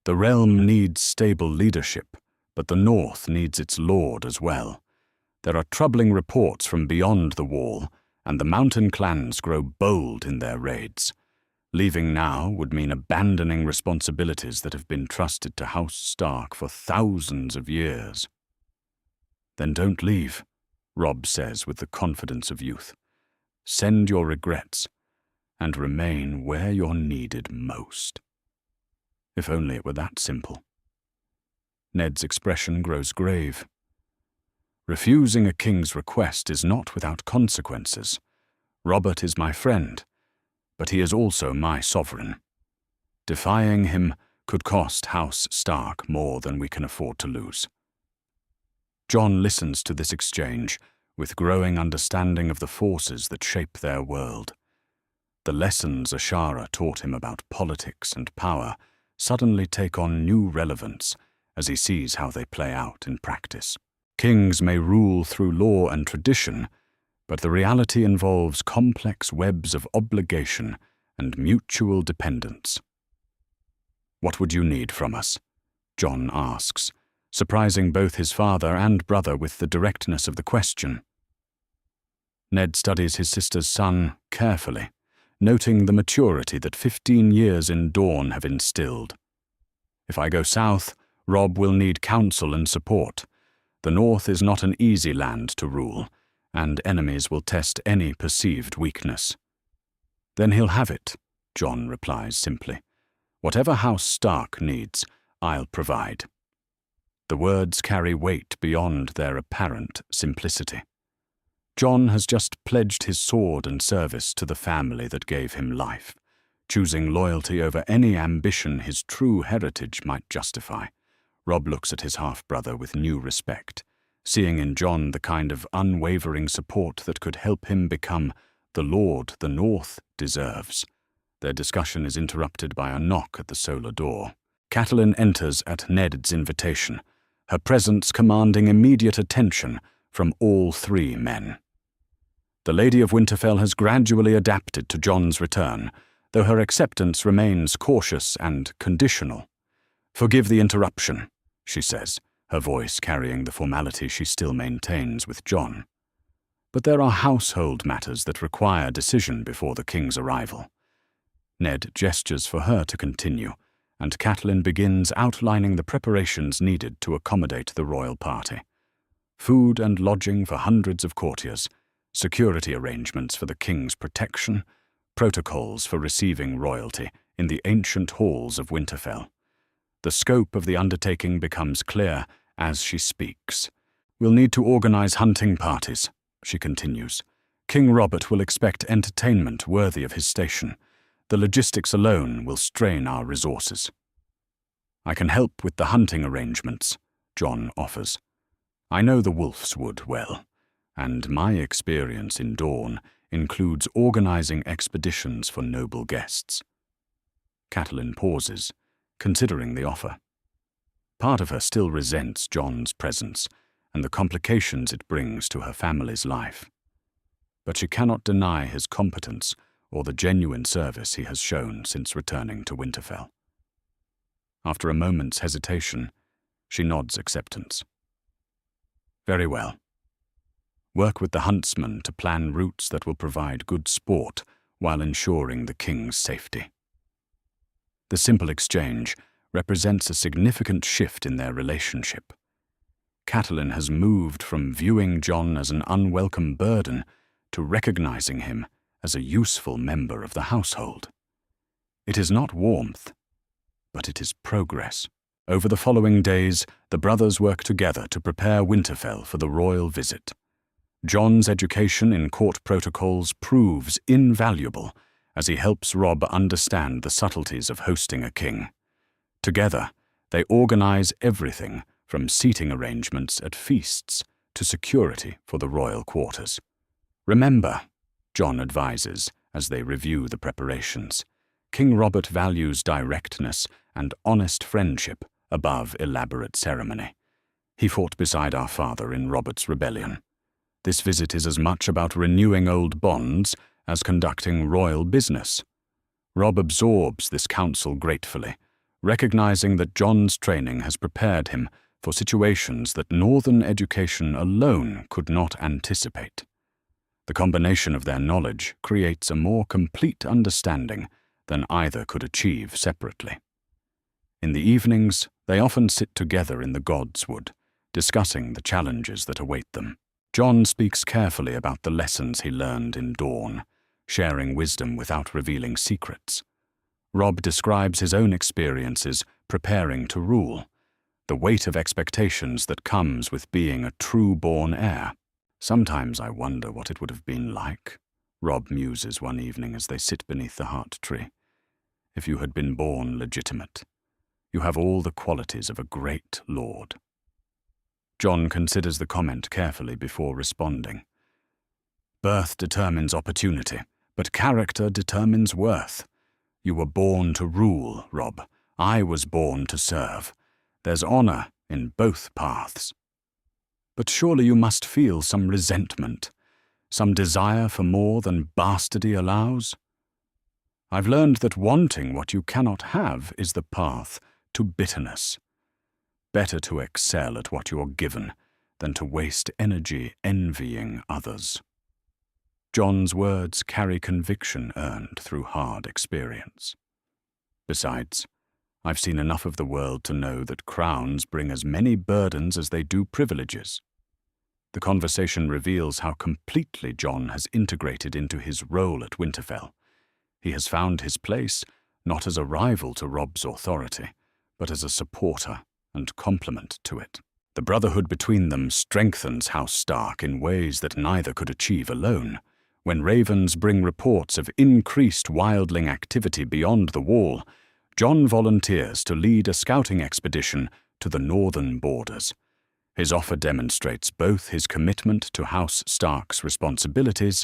"The realm needs stable leadership, but the North needs its lord as well. There are troubling reports from beyond the wall, and the mountain clans grow bold in their raids. Leaving now would mean abandoning responsibilities that have been trusted to House Stark for thousands of years." "Then don't leave," Robb says with the confidence of youth. "Send your regrets, and remain where you're needed most." If only it were that simple. Ned's expression grows grave. "Refusing a king's request is not without consequences. Robert is my friend, but he is also my sovereign. Defying him could cost House Stark more than we can afford to lose." Jon listens to this exchange with growing understanding of the forces that shape their world. The lessons Ashara taught him about politics and power suddenly take on new relevance as he sees how they play out in practice. Kings may rule through law and tradition, but the reality involves complex webs of obligation and mutual dependence. "What would you need from us?" Jon asks, surprising both his father and brother with the directness of the question. Ned studies his sister's son carefully, noting the maturity that 15 years in Dawn have instilled. "If I go south, Robb will need counsel and support. The North is not an easy land to rule, and enemies will test any perceived weakness." "Then he'll have it," Jon replies simply. "Whatever House Stark needs, I'll provide." The words carry weight beyond their apparent simplicity. Jon has just pledged his sword and service to the family that gave him life, choosing loyalty over any ambition his true heritage might justify. Robb looks at his half-brother with new respect, seeing in Jon the kind of unwavering support that could help him become the lord the North deserves. Their discussion is interrupted by a knock at the solar door. Catelyn enters at Ned's invitation, her presence commanding immediate attention from all three men. The Lady of Winterfell has gradually adapted to Jon's return, though her acceptance remains cautious and conditional. "Forgive the interruption," she says, her voice carrying the formality she still maintains with Jon. "But there are household matters that require decision before the king's arrival." Ned gestures for her to continue, and Catelyn begins outlining the preparations needed to accommodate the royal party. Food and lodging for hundreds of courtiers, security arrangements for the king's protection, protocols for receiving royalty in the ancient halls of Winterfell. The scope of the undertaking becomes clear as she speaks. "We'll need to organize hunting parties," she continues, King Robert will expect entertainment worthy of his station. The logistics alone will strain our resources. I can help with the hunting arrangements, Jon offers. I know the Wolf's Wood well, and my experience in Dorne includes organizing expeditions for noble guests. Catelyn pauses, considering the offer. Part of her still resents Jon's presence and the complications it brings to her family's life. But she cannot deny his competence or the genuine service he has shown since returning to Winterfell. After a moment's hesitation, she nods acceptance. Very well. Work with the huntsman to plan routes that will provide good sport while ensuring the king's safety. The simple exchange represents a significant shift in their relationship. Catelyn has moved from viewing Jon as an unwelcome burden to recognizing him as a useful member of the household. It is not warmth, but it is progress. Over the following days, the brothers work together to prepare Winterfell for the royal visit. Jon's education in court protocols proves invaluable as he helps Robb understand the subtleties of hosting a king. Together, they organize everything from seating arrangements at feasts to security for the royal quarters. Remember, Jon advises as they review the preparations, King Robert values directness and honest friendship above elaborate ceremony. He fought beside our father in Robert's rebellion. This visit is as much about renewing old bonds as conducting royal business. Robb absorbs this counsel gratefully, recognizing that Jon's training has prepared him for situations that northern education alone could not anticipate. The combination of their knowledge creates a more complete understanding than either could achieve separately. In the evenings, they often sit together in the God's Wood, discussing the challenges that await them. Jon speaks carefully about the lessons he learned in Dorne, sharing wisdom without revealing secrets. Robb describes his own experiences preparing to rule, the weight of expectations that comes with being a true-born heir. Sometimes I wonder what it would have been like, Robb muses one evening as they sit beneath the heart tree, if you had been born legitimate. You have all the qualities of a great lord. Jon considers the comment carefully before responding. Birth determines opportunity, but character determines worth. You were born to rule, Robb. I was born to serve. There's honor in both paths. But surely you must feel some resentment, some desire for more than bastardy allows? I've learned that wanting what you cannot have is the path to bitterness. Better to excel at what you're given than to waste energy envying others. Jon's words carry conviction earned through hard experience. Besides, I've seen enough of the world to know that crowns bring as many burdens as they do privileges. The conversation reveals how completely Jon has integrated into his role at Winterfell. He has found his place not as a rival to Robb's authority, but as a supporter and complement to it. The brotherhood between them strengthens House Stark in ways that neither could achieve alone. When ravens bring reports of increased wildling activity beyond the wall, Jon volunteers to lead a scouting expedition to the northern borders. His offer demonstrates both his commitment to House Stark's responsibilities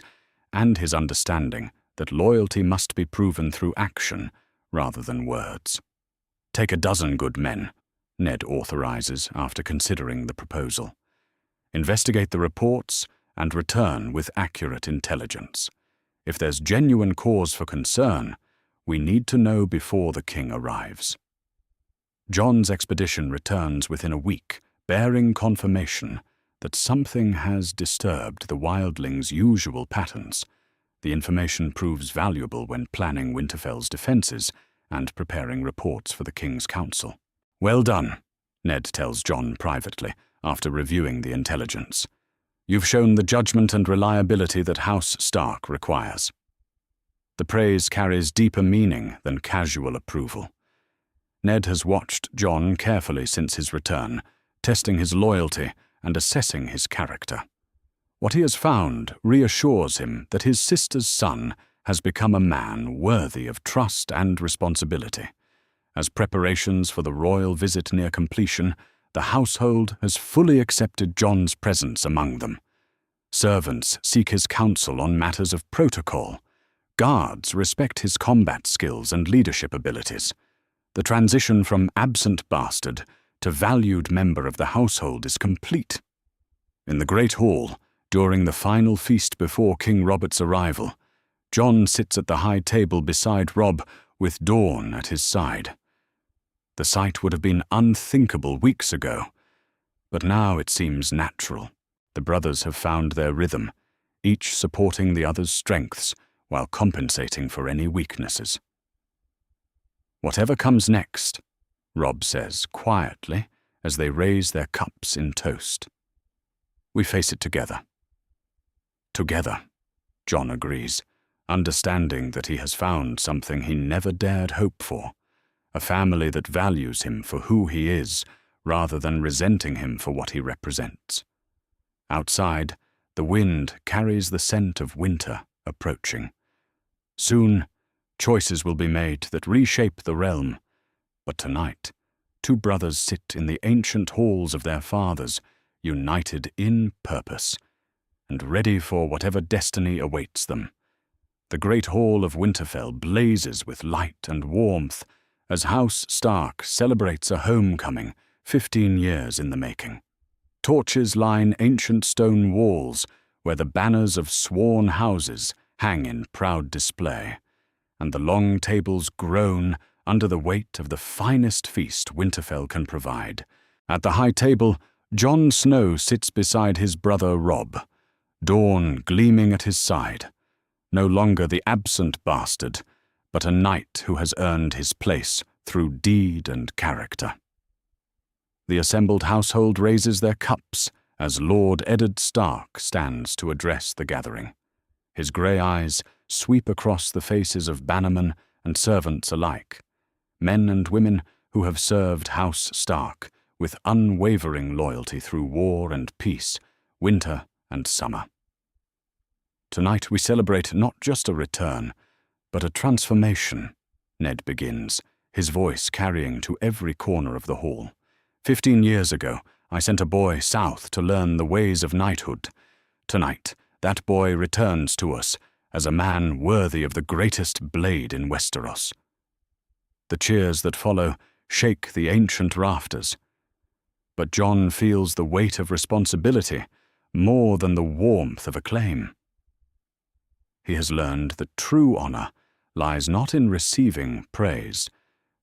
and his understanding that loyalty must be proven through action rather than words. Take a dozen good men, Ned authorizes after considering the proposal. Investigate the reports and return with accurate intelligence. If there's genuine cause for concern, we need to know before the king arrives. Jon's expedition returns within a week, bearing confirmation that something has disturbed the wildlings' usual patterns. The information proves valuable when planning Winterfell's defenses and preparing reports for the king's council. Well done, Ned tells Jon privately after reviewing the intelligence. You've shown the judgment and reliability that House Stark requires. The praise carries deeper meaning than casual approval. Ned has watched Jon carefully since his return, testing his loyalty and assessing his character. What he has found reassures him that his sister's son has become a man worthy of trust and responsibility. As preparations for the royal visit near completion, the household has fully accepted Jon's presence among them. Servants seek his counsel on matters of protocol. Guards respect his combat skills and leadership abilities. The transition from absent bastard to valued member of the household is complete. In the Great Hall, during the final feast before King Robert's arrival, Jon sits at the high table beside Robb, with Dawn at his side. The sight would have been unthinkable weeks ago, but now it seems natural. The brothers have found their rhythm, each supporting the other's strengths while compensating for any weaknesses. "Whatever comes next," Robb says quietly as they raise their cups in toast, "we face it together." "Together," Jon agrees, understanding that he has found something he never dared hope for, a family that values him for who he is rather than resenting him for what he represents. Outside, the wind carries the scent of winter approaching. Soon, choices will be made that reshape the realm, but tonight, two brothers sit in the ancient halls of their fathers, united in purpose, and ready for whatever destiny awaits them. The great hall of Winterfell blazes with light and warmth as House Stark celebrates a homecoming 15 years in the making. Torches line ancient stone walls where the banners of sworn houses hang in proud display, and the long tables groan under the weight of the finest feast Winterfell can provide. At the high table, Jon Snow sits beside his brother Robb, Dawn gleaming at his side, no longer the absent bastard, but a knight who has earned his place through deed and character. The assembled household raises their cups as Lord Eddard Stark stands to address the gathering. His grey eyes sweep across the faces of bannermen and servants alike, men and women who have served House Stark with unwavering loyalty through war and peace, winter and summer. "Tonight we celebrate not just a return, but a transformation," Ned begins, his voice carrying to every corner of the hall. 15 years ago, I sent a boy south to learn the ways of knighthood. Tonight, that boy returns to us as a man worthy of the greatest blade in Westeros. The cheers that follow shake the ancient rafters. But Jon feels the weight of responsibility more than the warmth of acclaim. He has learned that true honor lies not in receiving praise,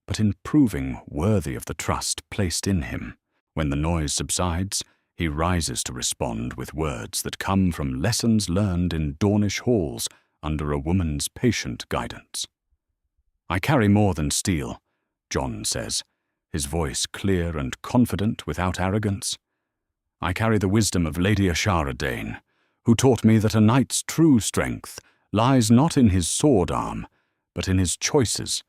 but in proving worthy of the trust placed in him. When the noise subsides, he rises to respond with words that come from lessons learned in Dornish halls under a woman's patient guidance. "I carry more than steel," Jon says, his voice clear and confident without arrogance. "I carry the wisdom of Lady Ashara Dayne, who taught me that a knight's true strength lies not in his sword arm, but in his choices.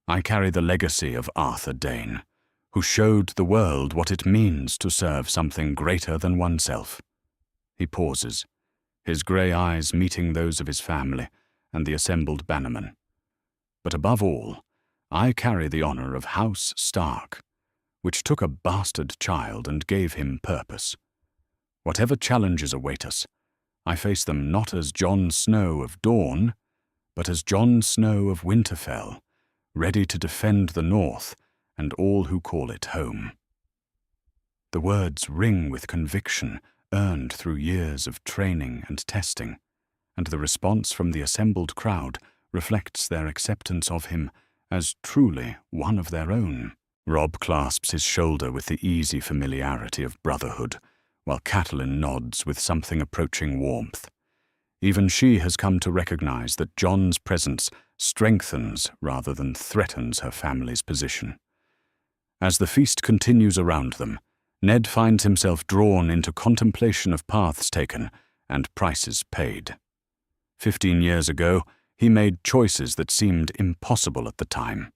I carry the legacy of Arthur Dayne, who showed the world what it means to serve something greater than oneself." He pauses, his grey eyes meeting those of his family and the assembled bannermen. "But above all, I carry the honor of House Stark, which took a bastard child and gave him purpose. Whatever challenges await us, I face them not as Jon Snow of Dawn, but as Jon Snow of Winterfell, ready to defend the North and all who call it home." The words ring with conviction earned through years of training and testing, and the response from the assembled crowd reflects their acceptance of him as truly one of their own. Robb clasps his shoulder with the easy familiarity of brotherhood, while Catelyn nods with something approaching warmth. Even she has come to recognize that Jon's presence strengthens rather than threatens her family's position. As the feast continues around them, Ned finds himself drawn into contemplation of paths taken and prices paid. 15 years ago, he made choices that seemed impossible at the time.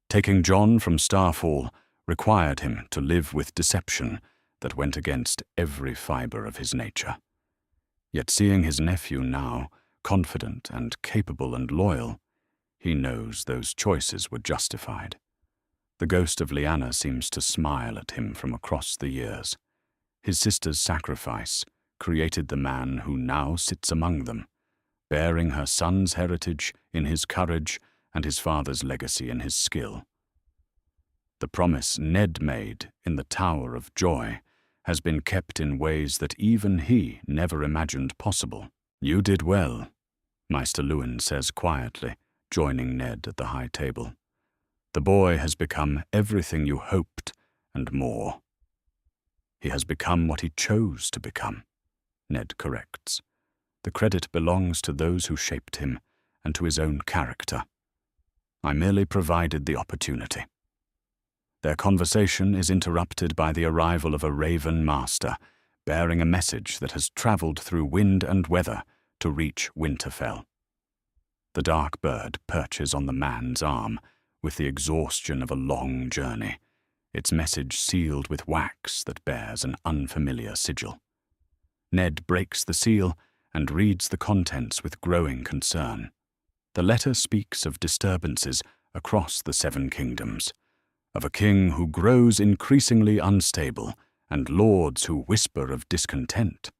Taking Jon from Starfall required him to live with deception that went against every fiber of his nature. Yet seeing his nephew now, confident and capable and loyal, he knows those choices were justified. The ghost of Lyanna seems to smile at him from across the years. His sister's sacrifice created the man who now sits among them, bearing her son's heritage in his courage and his father's legacy in his skill. The promise Ned made in the Tower of Joy has been kept in ways that even he never imagined possible. "You did well," Maester Luwin says quietly, joining Ned at the high table. "The boy has become everything you hoped and more." "He has become what he chose to become," Ned corrects. "The credit belongs to those who shaped him and to his own character. I merely provided the opportunity." Their conversation is interrupted by the arrival of a raven master, bearing a message that has travelled through wind and weather to reach Winterfell. The dark bird perches on the man's arm with the exhaustion of a long journey, its message sealed with wax that bears an unfamiliar sigil. Ned breaks the seal and reads the contents with growing concern. The letter speaks of disturbances across the Seven Kingdoms, of a king who grows increasingly unstable and lords who whisper of discontent.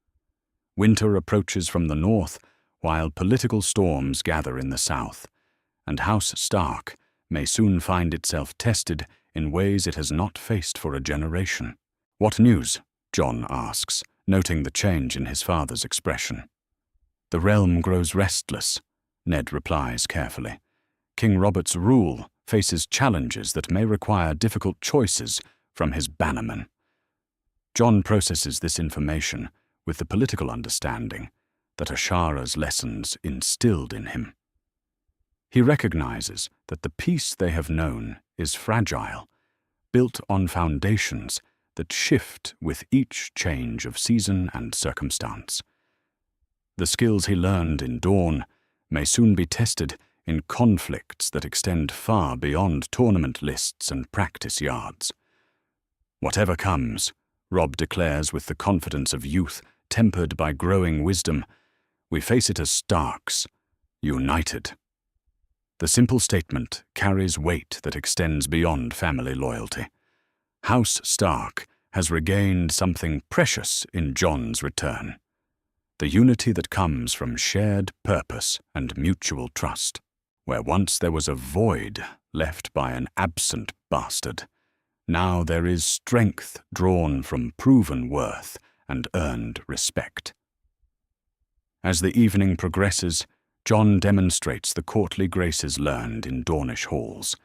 Winter approaches from the north, while political storms gather in the south, and House Stark may soon find itself tested in ways it has not faced for a generation. "What news?" Jon asks, noting the change in his father's expression. "The realm grows restless," Ned replies carefully. "King Robert's rule faces challenges that may require difficult choices from his bannermen." Jon processes this information with the political understanding that Ashara's lessons instilled in him. He recognizes that the peace they have known is fragile, built on foundations that shift with each change of season and circumstance. The skills he learned in Dawn may soon be tested in conflicts that extend far beyond tournament lists and practice yards. "Whatever comes," Robb declares with the confidence of youth tempered by growing wisdom, "we face it as Starks, united." The simple statement carries weight that extends beyond family loyalty. House Stark has regained something precious in Jon's return: the unity that comes from shared purpose and mutual trust. Where once there was a void left by an absent bastard, now there is strength drawn from proven worth and earned respect. As the evening progresses, Jon demonstrates the courtly graces learned in Dornish halls.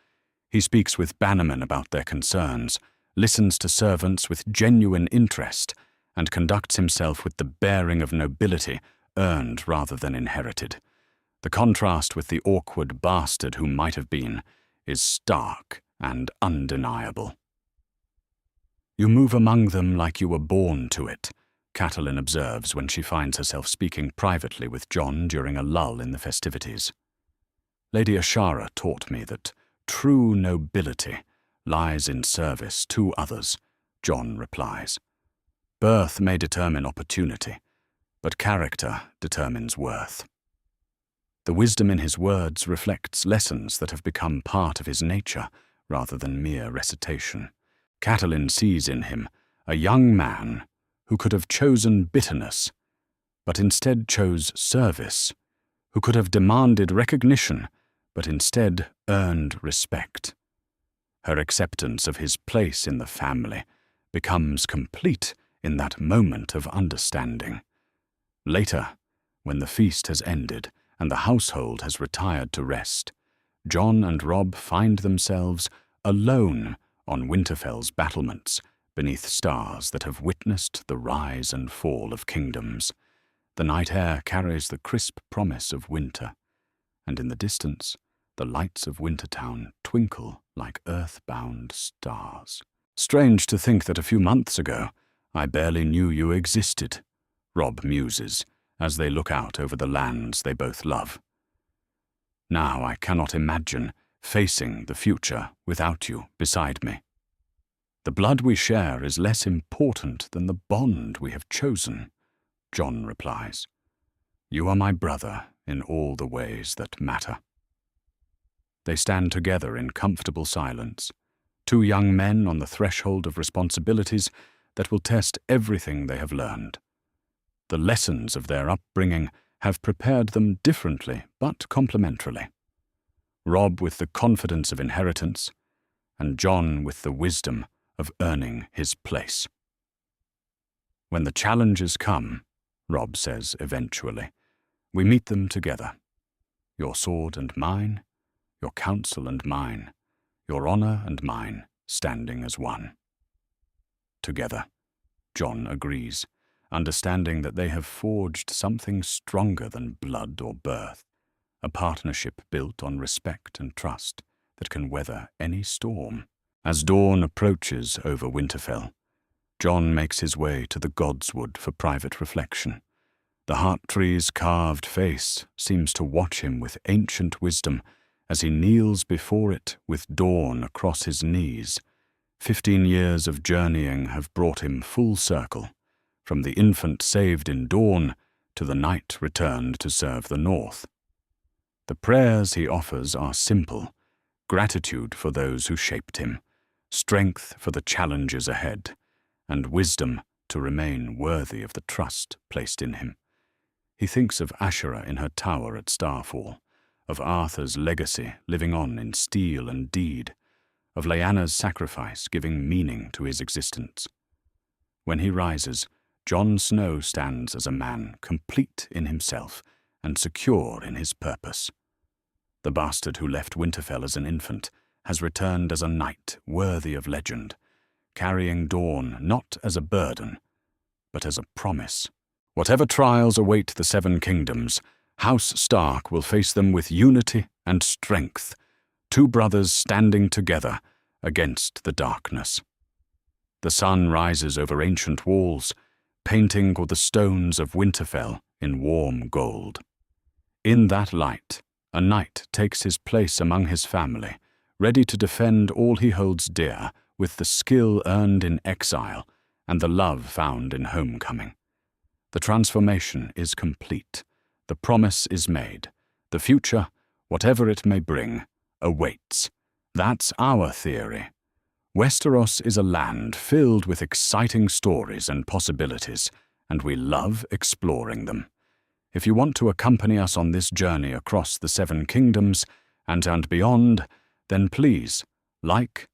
He speaks with bannermen about their concerns, listens to servants with genuine interest, and conducts himself with the bearing of nobility earned rather than inherited. The contrast with the awkward bastard who might have been is stark and undeniable. "You move among them like you were born to it," Catelyn observes when she finds herself speaking privately with Jon during a lull in the festivities. "Lady Ashara taught me that true nobility lies in service to others," Jon replies. "Birth may determine opportunity, but character determines worth." The wisdom in his words reflects lessons that have become part of his nature rather than mere recitation. Catelyn sees in him a young man who could have chosen bitterness, but instead chose service, who could have demanded recognition, but instead earned respect. Her acceptance of his place in the family becomes complete in that moment of understanding. Later, when the feast has ended and the household has retired to rest, Jon and Robb find themselves alone on Winterfell's battlements beneath stars that have witnessed the rise and fall of kingdoms. The night air carries the crisp promise of winter, and in the distance, the lights of Wintertown twinkle like earth-bound stars. "Strange to think that a few months ago, I barely knew you existed," Robb muses, as they look out over the lands they both love. "Now I cannot imagine facing the future without you beside me." "The blood we share is less important than the bond we have chosen," Jon replies. You are my brother in all the ways that matter. They stand together in comfortable silence, two young men on the threshold of responsibilities that will test everything they have learned. The lessons of their upbringing have prepared them differently but complementarily. Robb with the confidence of inheritance, and Jon with the wisdom of earning his place. When the challenges come, Robb says eventually, we meet them together. Your sword and mine, your counsel and mine, your honor and mine, standing as one. Together, Jon agrees, understanding that they have forged something stronger than blood or birth, a partnership built on respect and trust that can weather any storm. As dawn approaches over Winterfell, Jon makes his way to the Godswood for private reflection. The heart tree's carved face seems to watch him with ancient wisdom as he kneels before it with dawn across his knees. 15 years of journeying have brought him full circle, from the infant saved in dawn to the knight returned to serve the north. The prayers he offers are simple: gratitude for those who shaped him, strength for the challenges ahead, and wisdom to remain worthy of the trust placed in him. He thinks of Ashara in her tower at Starfall, of Arthur's legacy living on in steel and deed, of Lyanna's sacrifice giving meaning to his existence. When he rises, Jon Snow stands as a man complete in himself and secure in his purpose. The bastard who left Winterfell as an infant has returned as a knight worthy of legend, carrying Dawn not as a burden, but as a promise. Whatever trials await the Seven Kingdoms, House Stark will face them with unity and strength, two brothers standing together against the darkness. The sun rises over ancient walls, painting the stones of Winterfell in warm gold. In that light, a knight takes his place among his family, ready to defend all he holds dear with the skill earned in exile and the love found in homecoming. The transformation is complete. The promise is made. The future, whatever it may bring, awaits. That's our theory. Westeros is a land filled with exciting stories and possibilities, and we love exploring them. If you want to accompany us on this journey across the Seven Kingdoms and beyond, then please like,